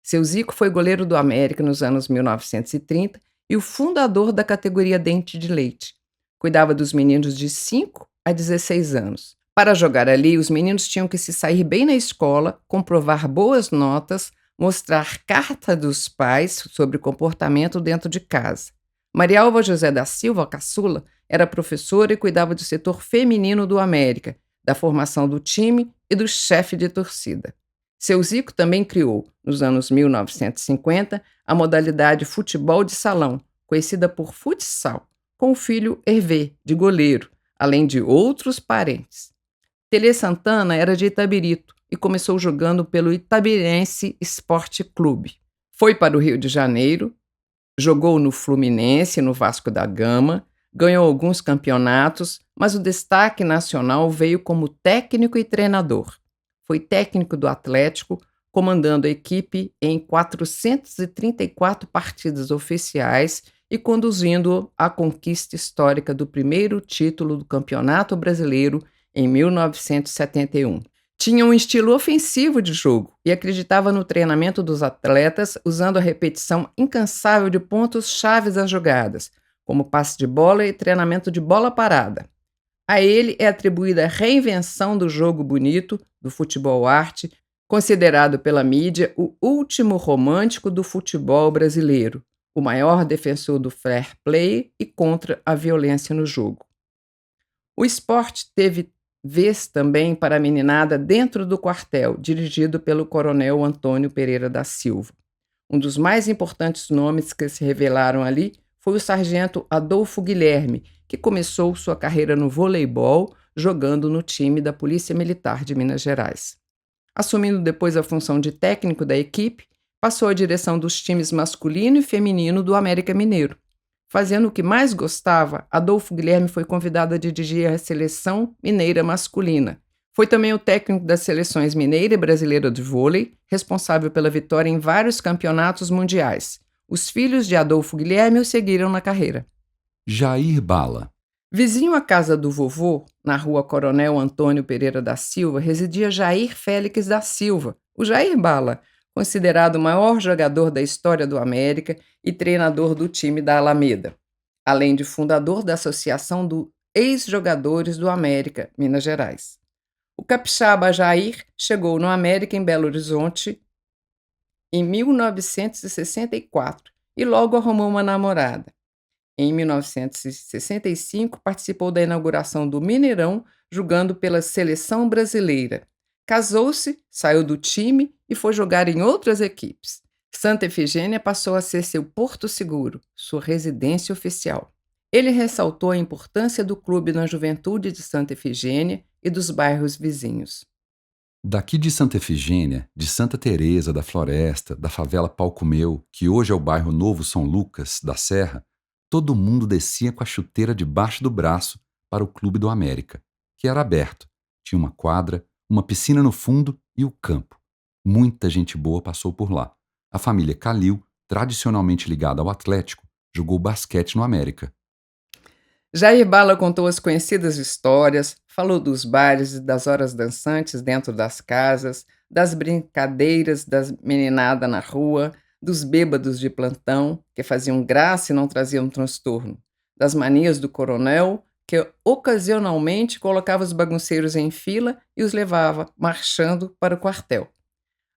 Seu Zico foi goleiro do América nos anos 1930 e o fundador da categoria Dente de Leite. Cuidava dos meninos de 5 a 16 anos. Para jogar ali, os meninos tinham que se sair bem na escola, comprovar boas notas, mostrar carta dos pais sobre comportamento dentro de casa. Maria Alva José da Silva, a caçula, era professora e cuidava do setor feminino do América, da formação do time e do chefe de torcida. Seu Zico também criou, nos anos 1950, a modalidade futebol de salão, conhecida por futsal, com o filho Hervé, de goleiro, além de outros parentes. Tele Santana era de Itabirito e começou jogando pelo Itabirense Esporte Clube. Foi para o Rio de Janeiro, jogou no Fluminense, no Vasco da Gama, ganhou alguns campeonatos, mas o destaque nacional veio como técnico e treinador. Foi técnico do Atlético, comandando a equipe em 434 partidas oficiais e conduzindo à conquista histórica do primeiro título do Campeonato Brasileiro em 1971. Tinha um estilo ofensivo de jogo e acreditava no treinamento dos atletas usando a repetição incansável de pontos chaves das jogadas, como passe de bola e treinamento de bola parada. A ele é atribuída a reinvenção do jogo bonito, do futebol arte, considerado pela mídia o último romântico do futebol brasileiro, o maior defensor do fair play e contra a violência no jogo. O esporte teve vez também para a meninada dentro do quartel, dirigido pelo coronel Antônio Pereira da Silva. Um dos mais importantes nomes que se revelaram ali foi o sargento Adolfo Guilherme, que começou sua carreira no voleibol, jogando no time da Polícia Militar de Minas Gerais. Assumindo depois a função de técnico da equipe, passou a direção dos times masculino e feminino do América Mineiro. Fazendo o que mais gostava, Adolfo Guilherme foi convidado a dirigir a seleção mineira masculina. Foi também o técnico das seleções mineira e brasileira de vôlei, responsável pela vitória em vários campeonatos mundiais. Os filhos de Adolfo Guilherme o seguiram na carreira. Jair Bala. Vizinho à casa do vovô, na rua Coronel Antônio Pereira da Silva, residia Jair Félix da Silva, o Jair Bala, considerado o maior jogador da história do América e treinador do time da Alameda, além de fundador da Associação dos Ex-Jogadores do América, Minas Gerais. O capixaba Jair chegou no América em Belo Horizonte em 1964 e logo arrumou uma namorada. Em 1965, participou da inauguração do Mineirão, jogando pela seleção brasileira. Casou-se, saiu do time e foi jogar em outras equipes. Santa Efigênia passou a ser seu porto seguro, sua residência oficial. Ele ressaltou a importância do clube na juventude de Santa Efigênia e dos bairros vizinhos. Daqui de Santa Efigênia, de Santa Teresa da Floresta, da favela Palcomeu, que hoje é o bairro Novo São Lucas, da Serra, todo mundo descia com a chuteira debaixo do braço para o Clube do América, que era aberto. Tinha uma quadra, uma piscina no fundo e o campo. Muita gente boa passou por lá. A família Calil, tradicionalmente ligada ao Atlético, jogou basquete no América. Jair Bala contou as conhecidas histórias, falou dos bares e das horas dançantes dentro das casas, das brincadeiras das meninadas na rua, dos bêbados de plantão, que faziam graça e não traziam transtorno, das manias do coronel, que ocasionalmente colocava os bagunceiros em fila e os levava marchando para o quartel.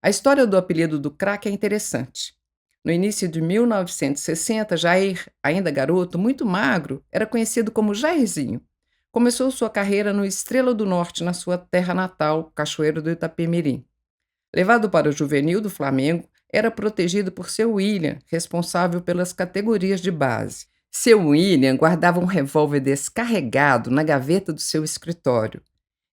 A história do apelido do craque é interessante. No início de 1960, Jair, ainda garoto, muito magro, era conhecido como Jairzinho. Começou sua carreira no Estrela do Norte, na sua terra natal, Cachoeiro do Itapemirim. Levado para o juvenil do Flamengo, era protegido por seu William, responsável pelas categorias de base. Seu William guardava um revólver descarregado na gaveta do seu escritório.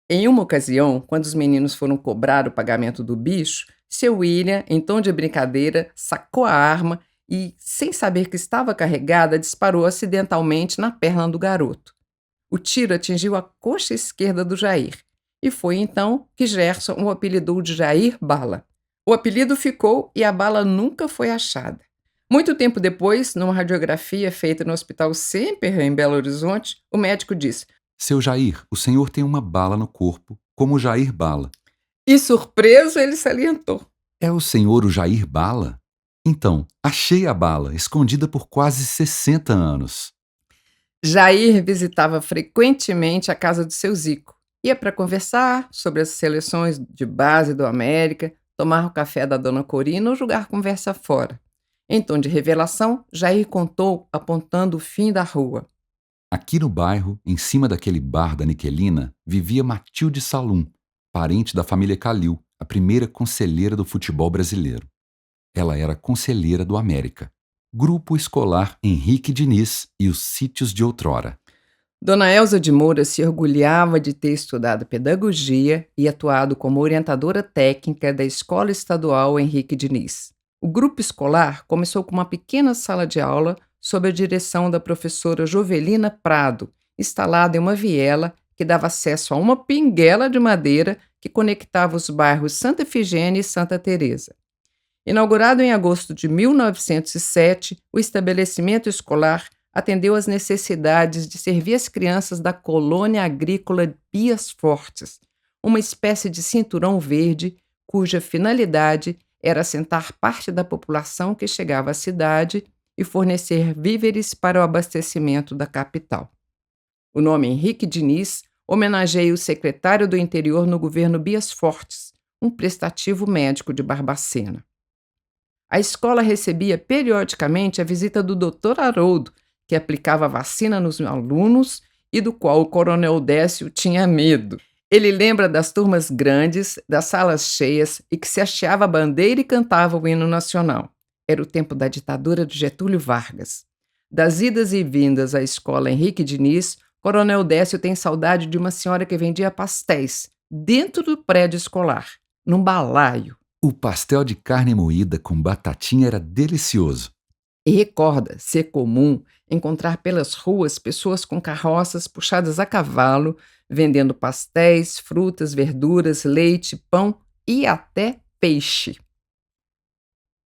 Em uma ocasião, quando os meninos foram cobrar o pagamento do bicho, seu William, em tom de brincadeira, sacou a arma e, sem saber que estava carregada, disparou acidentalmente na perna do garoto. O tiro atingiu a coxa esquerda do Jair, e foi então que Gerson o apelidou de Jair Bala. O apelido ficou e a bala nunca foi achada. Muito tempo depois, numa radiografia feita no Hospital Semper, em Belo Horizonte, o médico disse: Seu Jair, o senhor tem uma bala no corpo, como o Jair Bala. E surpreso, ele salientou: É o senhor o Jair Bala? Então, achei a bala, escondida por quase 60 anos. Jair visitava frequentemente a casa do seu Zico. Ia para conversar sobre as seleções de base do América, tomar o café da dona Corina ou jogar conversa fora. Em tom de revelação, Jair contou, apontando o fim da rua. Aqui no bairro, em cima daquele bar da Niquelina, vivia Matilde Salum, parente da família Calil, a primeira conselheira do futebol brasileiro. Ela era conselheira do América. Grupo Escolar Henrique Diniz e os Sítios de Outrora. Dona Elza de Moura se orgulhava de ter estudado pedagogia e atuado como orientadora técnica da Escola Estadual Henrique Diniz. O grupo escolar começou com uma pequena sala de aula sob a direção da professora Jovelina Prado, instalada em uma viela que dava acesso a uma pinguela de madeira que conectava os bairros Santa Efigênia e Santa Teresa. Inaugurado em agosto de 1907, o estabelecimento escolar atendeu às necessidades de servir as crianças da colônia agrícola Bias Fortes, uma espécie de cinturão verde cuja finalidade era assentar parte da população que chegava à cidade e fornecer víveres para o abastecimento da capital. O nome Henrique Diniz homenageia o secretário do Interior no governo Bias Fortes, um prestativo médico de Barbacena. A escola recebia periodicamente a visita do Dr. Haroldo, que aplicava vacina nos alunos e do qual o coronel Décio tinha medo. Ele lembra das turmas grandes, das salas cheias e que se hasteava a bandeira e cantava o hino nacional. Era o tempo da ditadura de Getúlio Vargas. Das idas e vindas à escola Henrique Diniz, coronel Décio tem saudade de uma senhora que vendia pastéis dentro do prédio escolar, num balaio. O pastel de carne moída com batatinha era delicioso. E recorda ser comum encontrar pelas ruas pessoas com carroças puxadas a cavalo, vendendo pastéis, frutas, verduras, leite, pão e até peixe.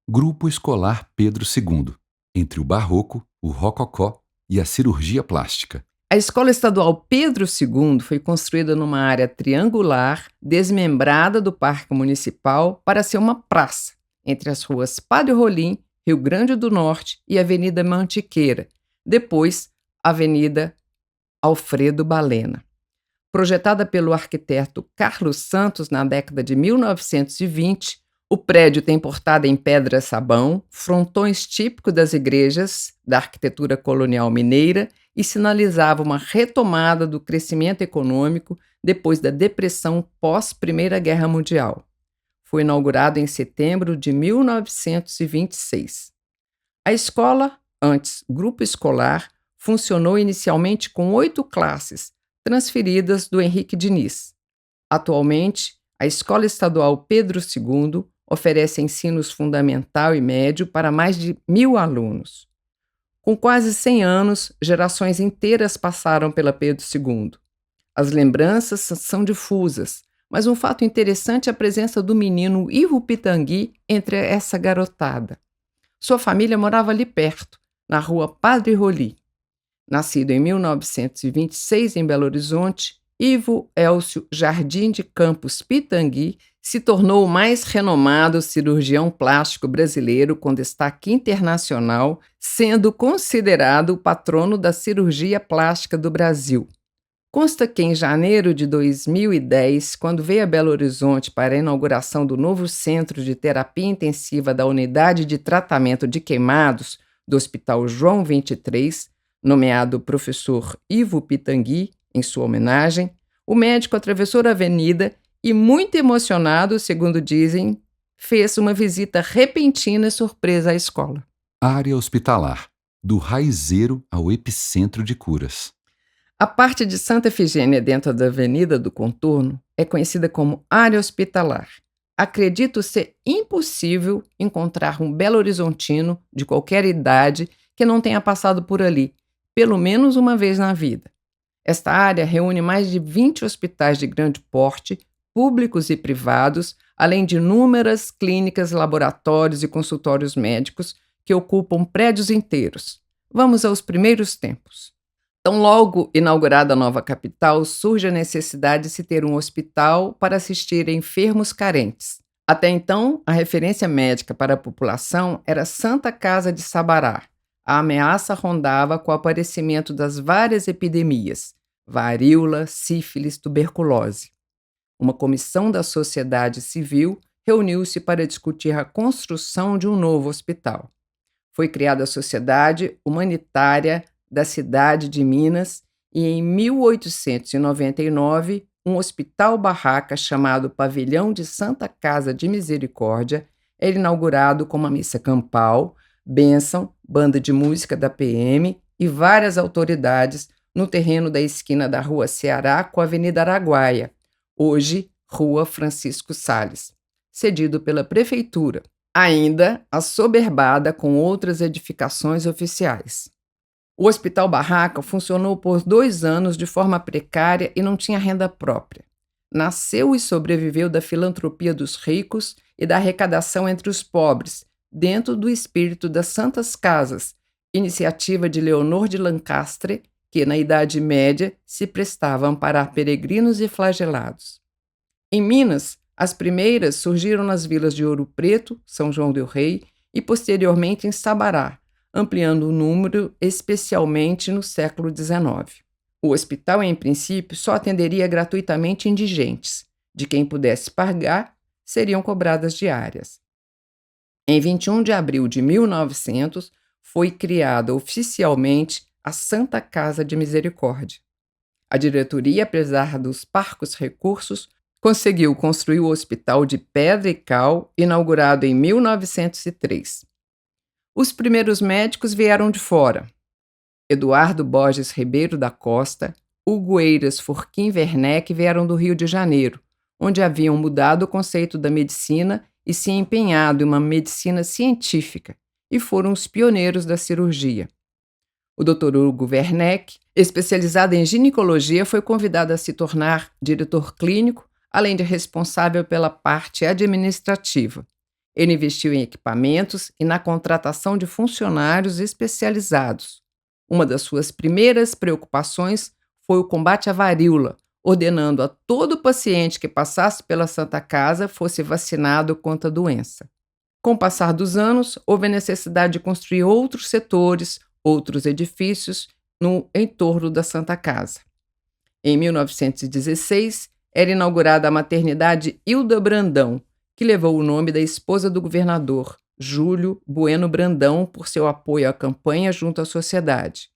Grupo Escolar Pedro II, entre o barroco, o rococó e a cirurgia plástica. A Escola Estadual Pedro II foi construída numa área triangular, desmembrada do Parque Municipal para ser uma praça, entre as ruas Padre Rolim, Rio Grande do Norte e Avenida Mantiqueira, depois Avenida Alfredo Balena. Projetada pelo arquiteto Carlos Santos na década de 1920, o prédio tem portada em pedra-sabão, frontões típicos das igrejas da arquitetura colonial mineira e sinalizava uma retomada do crescimento econômico depois da depressão pós-Primeira Guerra Mundial. Foi inaugurado em setembro de 1926. A escola, antes grupo escolar, funcionou inicialmente com 8 classes, transferidas do Henrique Diniz. Atualmente, a Escola Estadual Pedro II oferece ensinos fundamental e médio para mais de 1.000 alunos. Com quase 100 anos, gerações inteiras passaram pela Pedro II. As lembranças são difusas, mas um fato interessante é a presença do menino Ivo Pitangui entre essa garotada. Sua família morava ali perto, na rua Padre Rolim. Nascido em 1926 em Belo Horizonte, Ivo Elcio Jardim de Campos Pitangui se tornou o mais renomado cirurgião plástico brasileiro com destaque internacional, sendo considerado o patrono da cirurgia plástica do Brasil. Consta que em janeiro de 2010, quando veio a Belo Horizonte para a inauguração do novo Centro de Terapia Intensiva da Unidade de Tratamento de Queimados do Hospital João 23, nomeado professor Ivo Pitangui, em sua homenagem, o médico atravessou a avenida e, muito emocionado, segundo dizem, fez uma visita repentina e surpresa à escola. Área hospitalar, do raizeiro ao epicentro de curas. A parte de Santa Efigênia dentro da Avenida do Contorno é conhecida como área hospitalar. Acredito ser impossível encontrar um belo-horizontino de qualquer idade que não tenha passado por ali, pelo menos uma vez na vida. Esta área reúne mais de 20 hospitais de grande porte, públicos e privados, além de inúmeras clínicas, laboratórios e consultórios médicos que ocupam prédios inteiros. Vamos aos primeiros tempos. Tão logo inaugurada a nova capital, surge a necessidade de se ter um hospital para assistir a enfermos carentes. Até então, a referência médica para a população era a Santa Casa de Sabará. A ameaça rondava com o aparecimento das várias epidemias, varíola, sífilis, tuberculose. Uma comissão da sociedade civil reuniu-se para discutir a construção de um novo hospital. Foi criada a Sociedade Humanitária da Cidade de Minas e, em 1899, um hospital-barraca chamado Pavilhão de Santa Casa de Misericórdia era inaugurado com uma missa campal, bênção, banda de música da PM e várias autoridades no terreno da esquina da Rua Ceará com a Avenida Araguaia, hoje Rua Francisco Salles, cedido pela Prefeitura, ainda assoberbada com outras edificações oficiais. O Hospital Barraca funcionou por 2 anos de forma precária e não tinha renda própria. Nasceu e sobreviveu da filantropia dos ricos e da arrecadação entre os pobres, dentro do espírito das Santas Casas, iniciativa de Leonor de Lancastre, que, na Idade Média, se prestava a amparar peregrinos e flagelados. Em Minas, as primeiras surgiram nas vilas de Ouro Preto, São João del Rei e, posteriormente, em Sabará, ampliando o número, especialmente no século XIX. O hospital, em princípio, só atenderia gratuitamente indigentes. De quem pudesse pagar, seriam cobradas diárias. Em 21 de abril de 1900, foi criada oficialmente a Santa Casa de Misericórdia. A diretoria, apesar dos parcos recursos, conseguiu construir o hospital de pedra e cal, inaugurado em 1903. Os primeiros médicos vieram de fora. Eduardo Borges Ribeiro da Costa, Hugo Eiras Furquim Werneck vieram do Rio de Janeiro, onde haviam mudado o conceito da medicina e se empenhado em uma medicina científica, e foram os pioneiros da cirurgia. O Dr. Hugo Werneck, especializado em ginecologia, foi convidado a se tornar diretor clínico, além de responsável pela parte administrativa. Ele investiu em equipamentos e na contratação de funcionários especializados. Uma das suas primeiras preocupações foi o combate à varíola, ordenando a todo paciente que passasse pela Santa Casa fosse vacinado contra a doença. Com o passar dos anos, houve a necessidade de construir outros setores, outros edifícios no entorno da Santa Casa. Em 1916, era inaugurada a maternidade Hilda Brandão, que levou o nome da esposa do governador, Júlio Bueno Brandão, por seu apoio à campanha junto à sociedade.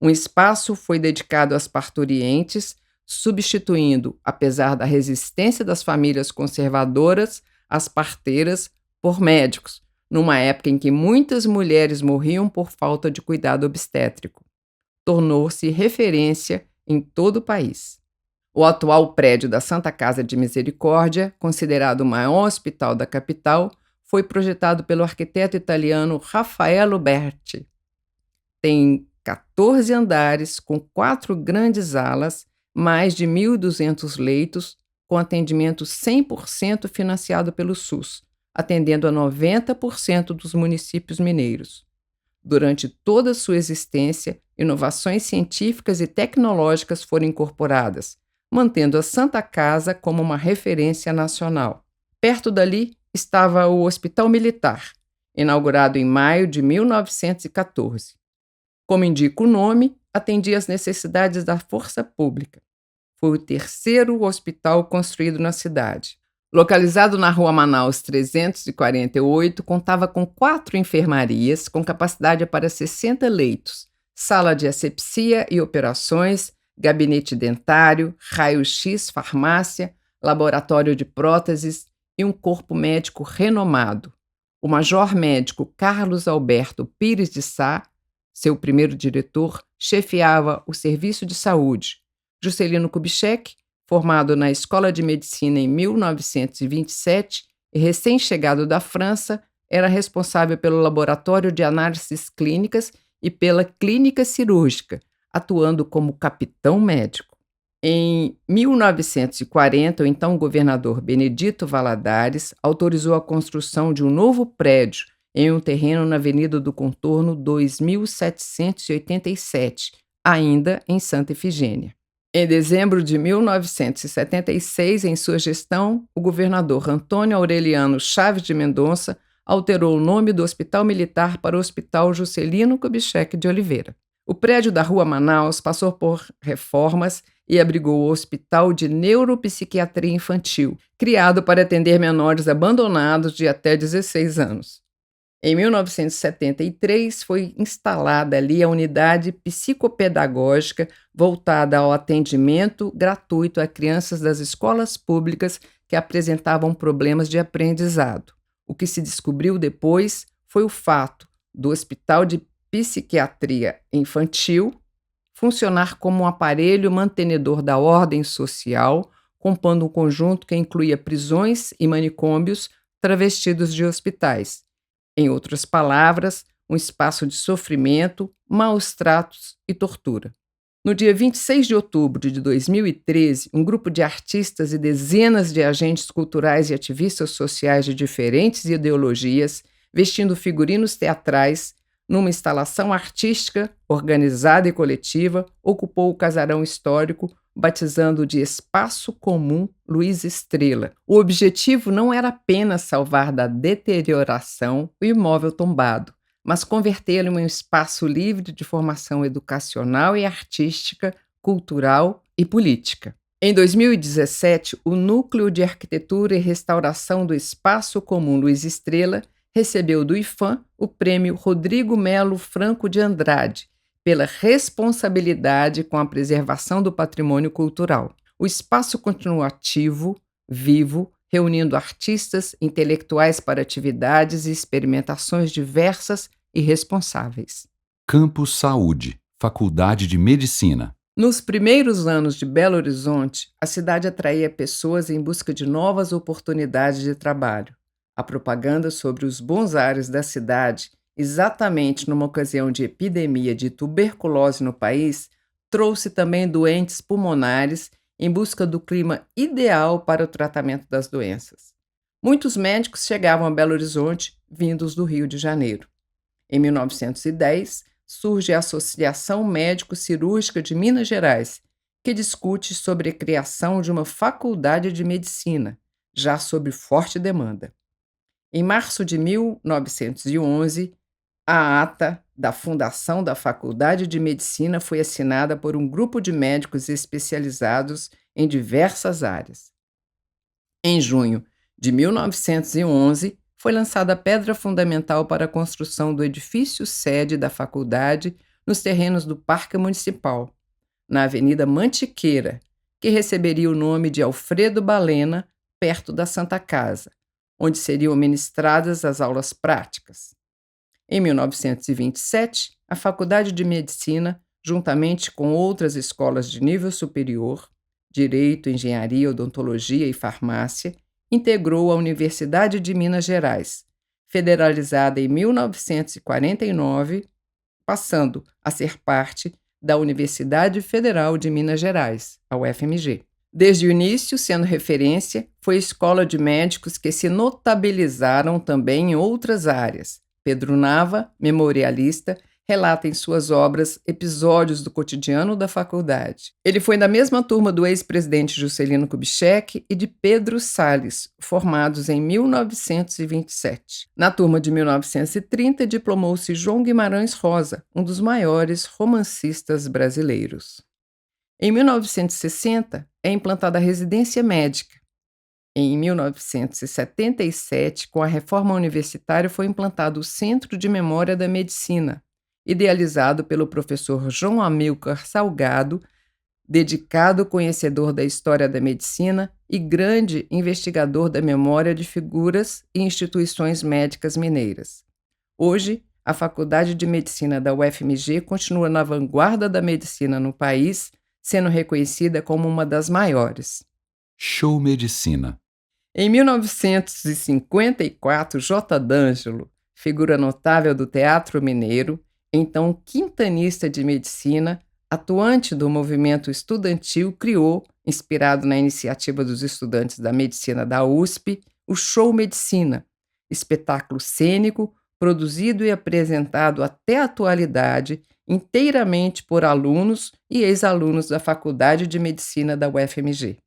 Um espaço foi dedicado às parturientes, substituindo, apesar da resistência das famílias conservadoras, as parteiras por médicos, numa época em que muitas mulheres morriam por falta de cuidado obstétrico. Tornou-se referência em todo o país. O atual prédio da Santa Casa de Misericórdia, considerado o maior hospital da capital, foi projetado pelo arquiteto italiano Raffaello Berti. Tem 14 andares, com 4 grandes alas, mais de 1.200 leitos, com atendimento 100% financiado pelo SUS, atendendo a 90% dos municípios mineiros. Durante toda a sua existência, inovações científicas e tecnológicas foram incorporadas, mantendo a Santa Casa como uma referência nacional. Perto dali estava o Hospital Militar, inaugurado em maio de 1914. Como indica o nome, atendia às necessidades da força pública. Foi o terceiro hospital construído na cidade. Localizado na Rua Manaus 348, contava com 4 enfermarias, com capacidade para 60 leitos, sala de asepsia e operações, gabinete dentário, raio-x, farmácia, laboratório de próteses e um corpo médico renomado. O major médico Carlos Alberto Pires de Sá, seu primeiro diretor, chefiava o serviço de saúde. Juscelino Kubitschek, formado na Escola de Medicina em 1927 e recém-chegado da França, era responsável pelo laboratório de análises clínicas e pela clínica cirúrgica, atuando como capitão médico. Em 1940, o então governador Benedito Valadares autorizou a construção de um novo prédio em um terreno na Avenida do Contorno 2787, ainda em Santa Efigênia. Em dezembro de 1976, em sua gestão, o governador Antônio Aureliano Chaves de Mendonça alterou o nome do Hospital Militar para o Hospital Juscelino Kubitschek de Oliveira. O prédio da Rua Manaus passou por reformas e abrigou o Hospital de Neuropsiquiatria Infantil, criado para atender menores abandonados de até 16 anos. Em 1973, foi instalada ali a unidade psicopedagógica voltada ao atendimento gratuito a crianças das escolas públicas que apresentavam problemas de aprendizado. O que se descobriu depois foi o fato do Hospital de Psiquiatria Infantil funcionar como um aparelho mantenedor da ordem social, compondo um conjunto que incluía prisões e manicômios travestidos de hospitais. Em outras palavras, um espaço de sofrimento, maus tratos e tortura. No dia 26 de outubro de 2013, um grupo de artistas e dezenas de agentes culturais e ativistas sociais de diferentes ideologias, vestindo figurinos teatrais, numa instalação artística, organizada e coletiva, ocupou o casarão histórico, batizando de Espaço Comum Luiz Estrela. O objetivo não era apenas salvar da deterioração o imóvel tombado, mas convertê-lo em um espaço livre de formação educacional e artística, cultural e política. Em 2017, o Núcleo de Arquitetura e Restauração do Espaço Comum Luiz Estrela recebeu do IFAM o prêmio Rodrigo Melo Franco de Andrade, pela responsabilidade com a preservação do patrimônio cultural. O espaço continua ativo, vivo, reunindo artistas, intelectuais para atividades e experimentações diversas e responsáveis. Campus Saúde, Faculdade de Medicina. Nos primeiros anos de Belo Horizonte, a cidade atraía pessoas em busca de novas oportunidades de trabalho. A propaganda sobre os bons ares da cidade, exatamente numa ocasião de epidemia de tuberculose no país, trouxe também doentes pulmonares em busca do clima ideal para o tratamento das doenças. Muitos médicos chegavam a Belo Horizonte vindos do Rio de Janeiro. Em 1910, surge a Associação Médico-Cirúrgica de Minas Gerais, que discute sobre a criação de uma faculdade de medicina, já sob forte demanda. Em março de 1911, a ata da fundação da Faculdade de Medicina foi assinada por um grupo de médicos especializados em diversas áreas. Em junho de 1911, foi lançada a pedra fundamental para a construção do edifício sede da faculdade nos terrenos do Parque Municipal, na Avenida Mantiqueira, que receberia o nome de Alfredo Balena, perto da Santa Casa, onde seriam ministradas as aulas práticas. Em 1927, a Faculdade de Medicina, juntamente com outras escolas de nível superior, Direito, Engenharia, Odontologia e Farmácia, integrou a Universidade de Minas Gerais, federalizada em 1949, passando a ser parte da Universidade Federal de Minas Gerais, a UFMG. Desde o início, sendo referência, foi a escola de médicos que se notabilizaram também em outras áreas. Pedro Nava, memorialista, relata em suas obras episódios do cotidiano da faculdade. Ele foi da mesma turma do ex-presidente Juscelino Kubitschek e de Pedro Salles, formados em 1927. Na turma de 1930, diplomou-se João Guimarães Rosa, um dos maiores romancistas brasileiros. Em 1960, é implantada a residência médica. Em 1977, com a reforma universitária, foi implantado o Centro de Memória da Medicina, idealizado pelo professor João Amilcar Salgado, dedicado conhecedor da história da medicina e grande investigador da memória de figuras e instituições médicas mineiras. Hoje, a Faculdade de Medicina da UFMG continua na vanguarda da medicina no país, sendo reconhecida como uma das maiores. Show Medicina. Em 1954, J. D'Angelo, figura notável do Teatro Mineiro, então quintanista de medicina, atuante do movimento estudantil, criou, inspirado na iniciativa dos estudantes da medicina da USP, o Show Medicina, espetáculo cênico produzido e apresentado até a atualidade inteiramente por alunos e ex-alunos da Faculdade de Medicina da UFMG.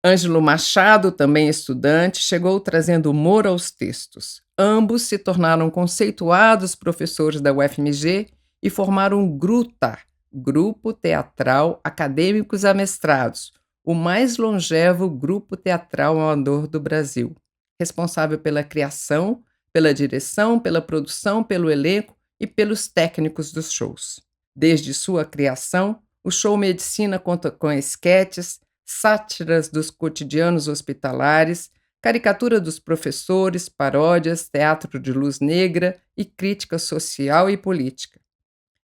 Ângelo Machado, também estudante, chegou trazendo humor aos textos. Ambos se tornaram conceituados professores da UFMG e formaram o GRUTA, Grupo Teatral Acadêmicos Amestrados, o mais longevo grupo teatral amador do Brasil, responsável pela criação, pela direção, pela produção, pelo elenco e pelos técnicos dos shows. Desde sua criação, o Show Medicina conta com esquetes, sátiras dos cotidianos hospitalares, caricatura dos professores, paródias, teatro de luz negra e crítica social e política.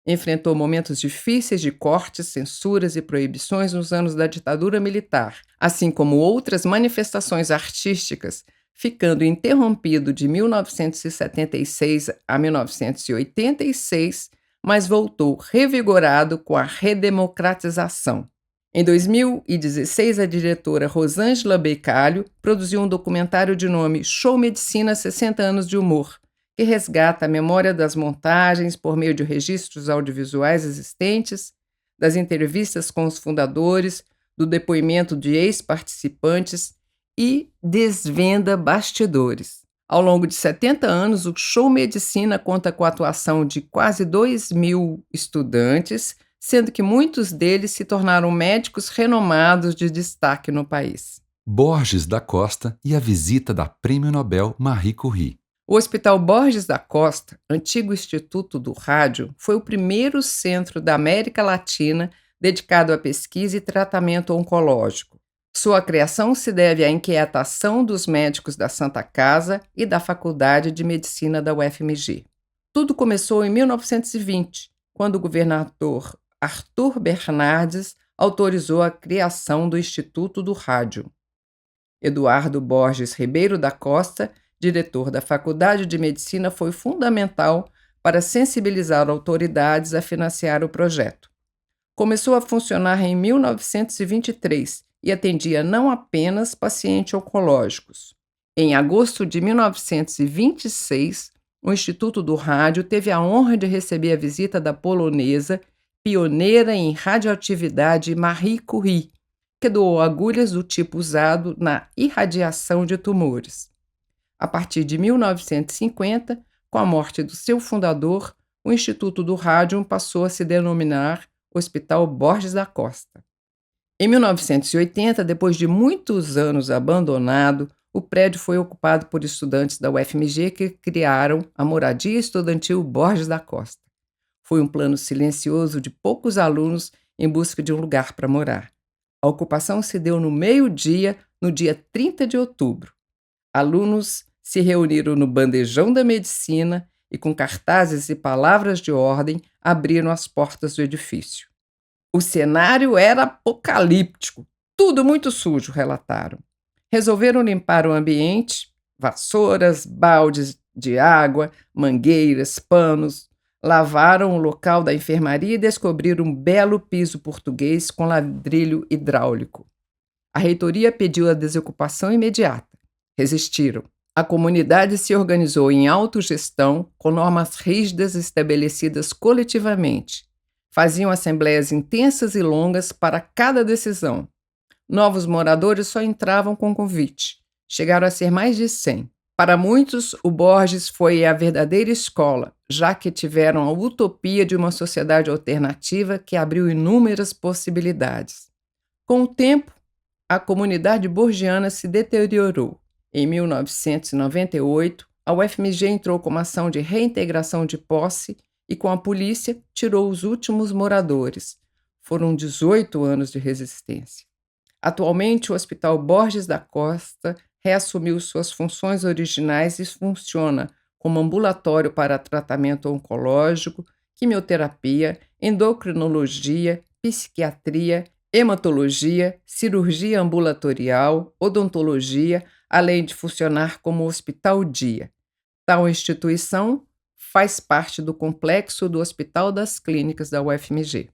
Enfrentou momentos difíceis de cortes, censuras e proibições nos anos da ditadura militar, assim como outras manifestações artísticas, ficando interrompido de 1976 a 1986, mas voltou revigorado com a redemocratização. Em 2016, a diretora Rosângela Beicalho produziu um documentário de nome Show Medicina 60 anos de humor, que resgata a memória das montagens por meio de registros audiovisuais existentes, das entrevistas com os fundadores, do depoimento de ex-participantes e desvenda bastidores. Ao longo de 70 anos, o Show Medicina conta com a atuação de quase 2.000 estudantes, sendo que muitos deles se tornaram médicos renomados de destaque no país. Borges da Costa e a visita da Prêmio Nobel Marie Curie. O Hospital Borges da Costa, antigo Instituto do Rádio, foi o primeiro centro da América Latina dedicado à pesquisa e tratamento oncológico. Sua criação se deve à inquietação dos médicos da Santa Casa e da Faculdade de Medicina da UFMG. Tudo começou em 1920, quando o governador Arthur Bernardes autorizou a criação do Instituto do Rádio. Eduardo Borges Ribeiro da Costa, diretor da Faculdade de Medicina, foi fundamental para sensibilizar autoridades a financiar o projeto. Começou a funcionar em 1923 e atendia não apenas pacientes oncológicos. Em agosto de 1926, o Instituto do Rádio teve a honra de receber a visita da polonesa, pioneira em radioatividade Marie Curie, que doou agulhas do tipo usado na irradiação de tumores. A partir de 1950, com a morte do seu fundador, o Instituto do Rádio passou a se denominar Hospital Borges da Costa. Em 1980, depois de muitos anos abandonado, o prédio foi ocupado por estudantes da UFMG que criaram a Moradia Estudantil Borges da Costa. Foi um plano silencioso de poucos alunos em busca de um lugar para morar. A ocupação se deu no meio-dia, no dia 30 de outubro. Alunos se reuniram no Bandejão da Medicina e, com cartazes e palavras de ordem, abriram as portas do edifício. O cenário era apocalíptico, tudo muito sujo, relataram. Resolveram limpar o ambiente, vassouras, baldes de água, mangueiras, panos. Lavaram o local da enfermaria e descobriram um belo piso português com ladrilho hidráulico. A reitoria pediu a desocupação imediata. Resistiram. A comunidade se organizou em autogestão com normas rígidas estabelecidas coletivamente. Faziam assembleias intensas e longas para cada decisão. Novos moradores só entravam com convite. Chegaram a ser mais de 100. Para muitos, o Borges foi a verdadeira escola, já que tiveram a utopia de uma sociedade alternativa que abriu inúmeras possibilidades. Com o tempo, a comunidade borgiana se deteriorou. Em 1998, a UFMG entrou com uma ação de reintegração de posse e, com a polícia, tirou os últimos moradores. Foram 18 anos de resistência. Atualmente, o Hospital Borges da Costa reassumiu suas funções originais e funciona como ambulatório para tratamento oncológico, quimioterapia, endocrinologia, psiquiatria, hematologia, cirurgia ambulatorial, odontologia, além de funcionar como hospital-dia. Tal instituição faz parte do complexo do Hospital das Clínicas da UFMG.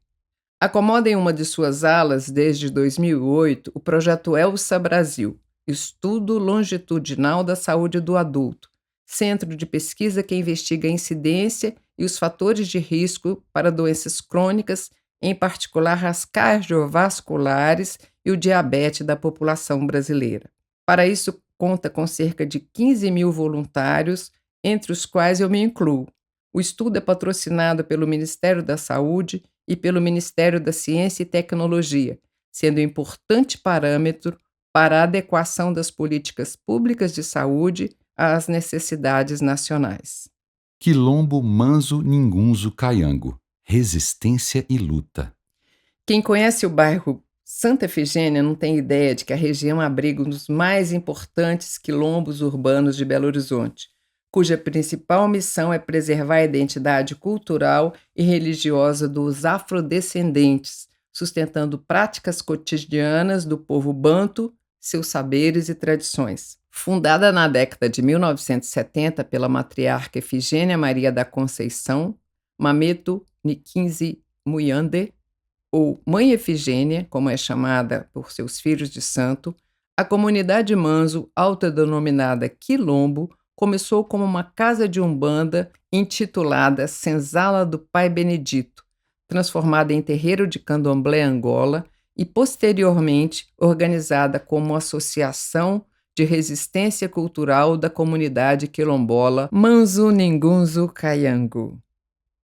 Acomoda em uma de suas alas, desde 2008, o projeto ELSA Brasil, Estudo Longitudinal da Saúde do Adulto, centro de pesquisa que investiga a incidência e os fatores de risco para doenças crônicas, em particular as cardiovasculares e o diabetes da população brasileira. Para isso, conta com cerca de 15 mil voluntários, entre os quais eu me incluo. O estudo é patrocinado pelo Ministério da Saúde e pelo Ministério da Ciência e Tecnologia, sendo um importante parâmetro para a adequação das políticas públicas de saúde às necessidades nacionais. Quilombo Manso Ningunzo Caiango. Resistência e luta. Quem conhece o bairro Santa Efigênia não tem ideia de que a região abriga um dos mais importantes quilombos urbanos de Belo Horizonte, cuja principal missão é preservar a identidade cultural e religiosa dos afrodescendentes, sustentando práticas cotidianas do povo banto, seus saberes e tradições. Fundada na década de 1970 pela matriarca Efigênia Maria da Conceição, Mameto Nikinzi Muyande, ou Mãe Efigênia, como é chamada por seus filhos de santo, a comunidade Manso, autodenominada Quilombo, começou como uma casa de umbanda intitulada Senzala do Pai Benedito, transformada em terreiro de candomblé Angola e posteriormente organizada como Associação de Resistência Cultural da Comunidade Quilombola Manso Ningunzo Caiango.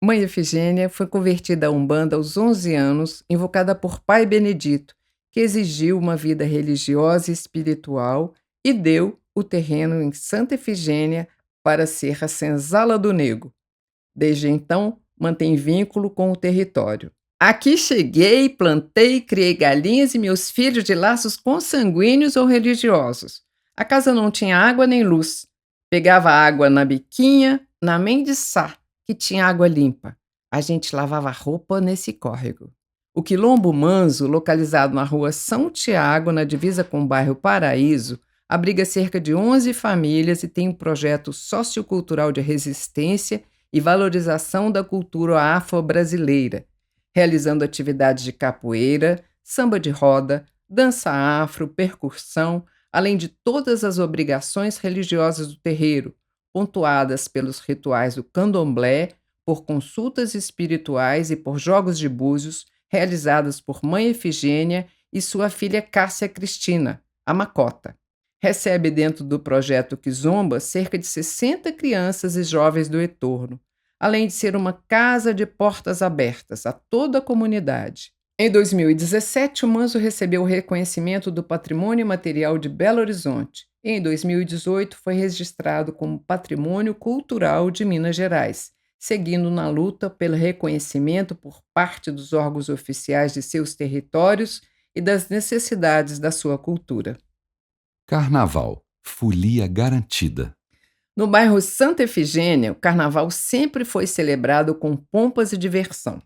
Mãe Efigênia foi convertida à Umbanda aos 11 anos, invocada por Pai Benedito, que exigiu uma vida religiosa e espiritual e deu o terreno em Santa Efigênia para ser a Senzala do Nego. Desde então, mantém vínculo com o território. Aqui cheguei, plantei, criei galinhas e meus filhos de laços consanguíneos ou religiosos. A casa não tinha água nem luz. Pegava água na biquinha, na mendiçá, que tinha água limpa. A gente lavava roupa nesse córrego. O Quilombo Manso, localizado na rua São Tiago, na divisa com o bairro Paraíso, abriga cerca de 11 famílias e tem um projeto sociocultural de resistência e valorização da cultura afro-brasileira, realizando atividades de capoeira, samba de roda, dança afro, percussão, além de todas as obrigações religiosas do terreiro, pontuadas pelos rituais do candomblé, por consultas espirituais e por jogos de búzios realizados por Mãe Efigênia e sua filha Cássia Cristina, a Macota. Recebe dentro do projeto Kizomba cerca de 60 crianças e jovens do entorno, além de ser uma casa de portas abertas a toda a comunidade. Em 2017, o Manso recebeu o reconhecimento do Patrimônio Material de Belo Horizonte e em 2018 foi registrado como Patrimônio Cultural de Minas Gerais, seguindo na luta pelo reconhecimento por parte dos órgãos oficiais de seus territórios e das necessidades da sua cultura. Carnaval, folia garantida. No bairro Santa Efigênia, o carnaval sempre foi celebrado com pompas e diversão.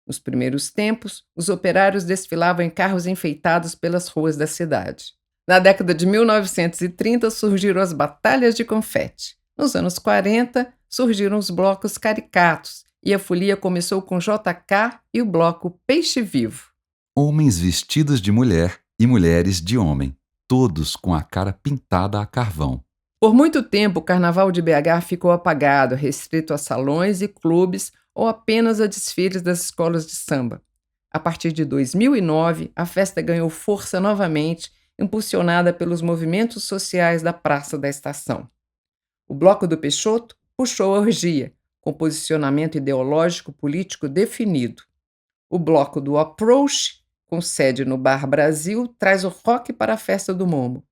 Nos primeiros tempos, os operários desfilavam em carros enfeitados pelas ruas da cidade. Na década de 1930 surgiram as batalhas de confete. Nos anos 40, surgiram os blocos caricatos e a folia começou com JK e o bloco Peixe Vivo. Homens vestidos de mulher e mulheres de homem, todos com a cara pintada a carvão. Por muito tempo, o Carnaval de BH ficou apagado, restrito a salões e clubes ou apenas a desfiles das escolas de samba. A partir de 2009, a festa ganhou força novamente, impulsionada pelos movimentos sociais da Praça da Estação. O Bloco do Peixoto puxou a orgia, com posicionamento ideológico político definido. O Bloco do Approach, com sede no Bar Brasil, traz o rock para a festa do Momo.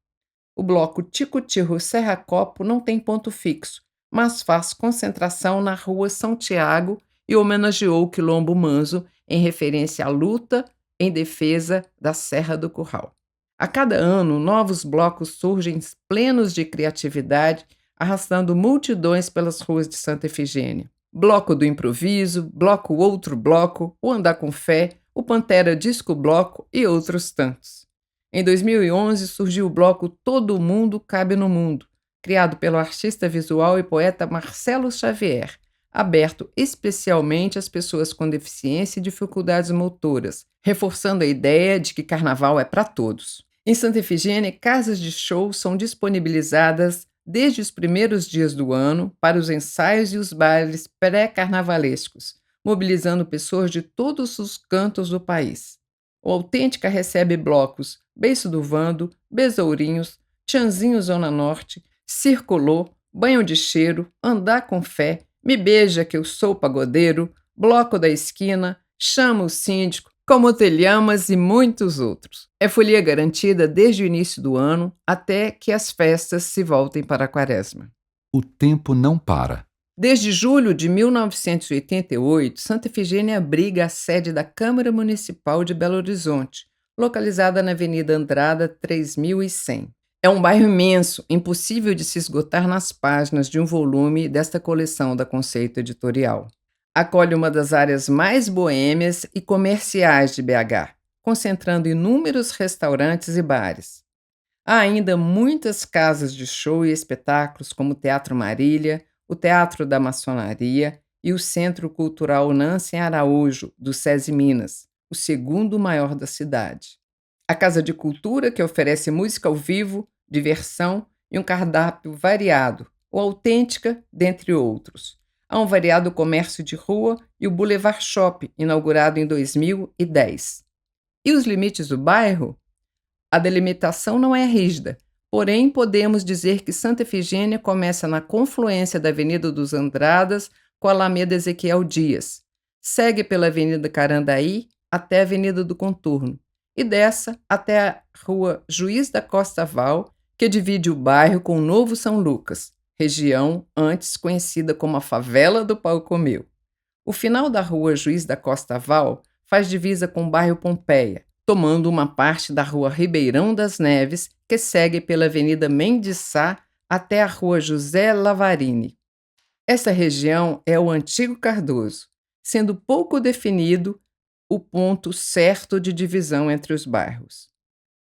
O bloco Tico-Tirro Serra Copo não tem ponto fixo, mas faz concentração na rua São Tiago e homenageou o Quilombo Manso em referência à luta em defesa da Serra do Curral. A cada ano, novos blocos surgem plenos de criatividade, arrastando multidões pelas ruas de Santa Efigênia. Bloco do Improviso, Bloco Outro Bloco, o Andar com Fé, o Pantera Disco Bloco e outros tantos. Em 2011 surgiu o bloco Todo Mundo Cabe no Mundo, criado pelo artista visual e poeta Marcelo Xavier, aberto especialmente às pessoas com deficiência e dificuldades motoras, reforçando a ideia de que carnaval é para todos. Em Santa Efigênia, casas de show são disponibilizadas desde os primeiros dias do ano para os ensaios e os bailes pré-carnavalescos, mobilizando pessoas de todos os cantos do país. O Autêntica recebe blocos Beiço do Vando, Besourinhos, Tchanzinho Zona Norte, Circulô, Banho de Cheiro, Andar com Fé, Me Beija que eu sou pagodeiro, Bloco da Esquina, Chama o Síndico, Como Te Llamas e muitos outros. É folia garantida desde o início do ano até que as festas se voltem para a quaresma. O tempo não para. Desde julho de 1988, Santa Efigênia abriga a sede da Câmara Municipal de Belo Horizonte, localizada na Avenida Andrada 3100. É um bairro imenso, impossível de se esgotar nas páginas de um volume desta coleção da Conceito Editorial. Acolhe uma das áreas mais boêmias e comerciais de BH, concentrando inúmeros restaurantes e bares. Há ainda muitas casas de show e espetáculos como o Teatro Marília, o Teatro da Maçonaria e o Centro Cultural Nancy Araújo, do SESI Minas, o segundo maior da cidade. A Casa de Cultura, que oferece música ao vivo, diversão e um cardápio variado, o Autêntica, dentre outros. Há um variado comércio de rua e o Boulevard Shop, inaugurado em 2010. E os limites do bairro? A delimitação não é rígida, porém podemos dizer que Santa Efigênia começa na confluência da Avenida dos Andradas com a Alameda Ezequiel Dias, segue pela Avenida Carandaí até a Avenida do Contorno e dessa até a Rua Juiz da Costa Val, que divide o bairro com o Novo São Lucas, região antes conhecida como a Favela do Pau Comeu. O final da Rua Juiz da Costa Val faz divisa com o bairro Pompeia, tomando uma parte da Rua Ribeirão das Neves, que segue pela Avenida Mendiçá até a Rua José Lavarini. Essa região é o Antigo Cardoso, sendo pouco definido o ponto certo de divisão entre os bairros.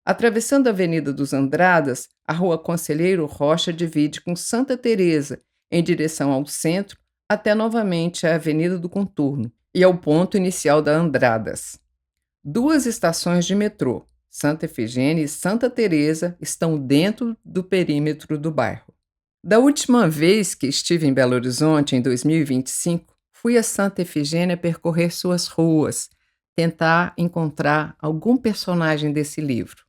Atravessando a Avenida dos Andradas, a Rua Conselheiro Rocha divide com Santa Teresa, em direção ao centro, até novamente a Avenida do Contorno e ao ponto inicial da Andradas. 2 estações de metrô, Santa Efigênia e Santa Teresa, estão dentro do perímetro do bairro. Da última vez que estive em Belo Horizonte, em 2025, fui a Santa Efigênia percorrer suas ruas, tentar encontrar algum personagem desse livro.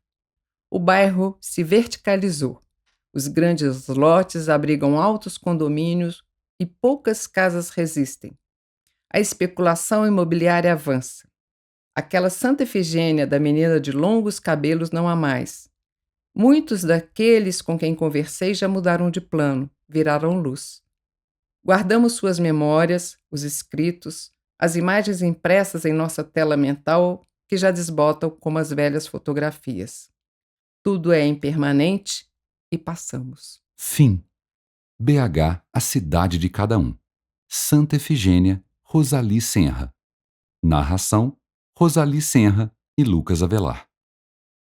O bairro se verticalizou. Os grandes lotes abrigam altos condomínios e poucas casas resistem. A especulação imobiliária avança. Aquela Santa Efigênia da menina de longos cabelos não há mais. Muitos daqueles com quem conversei já mudaram de plano, viraram luz. Guardamos suas memórias, os escritos, as imagens impressas em nossa tela mental que já desbotam como as velhas fotografias. Tudo é impermanente e passamos. Fim. BH, a cidade de cada um. Santa Efigênia, Rosali Senra. Narração: Rosali Senra e Lucas Avelar.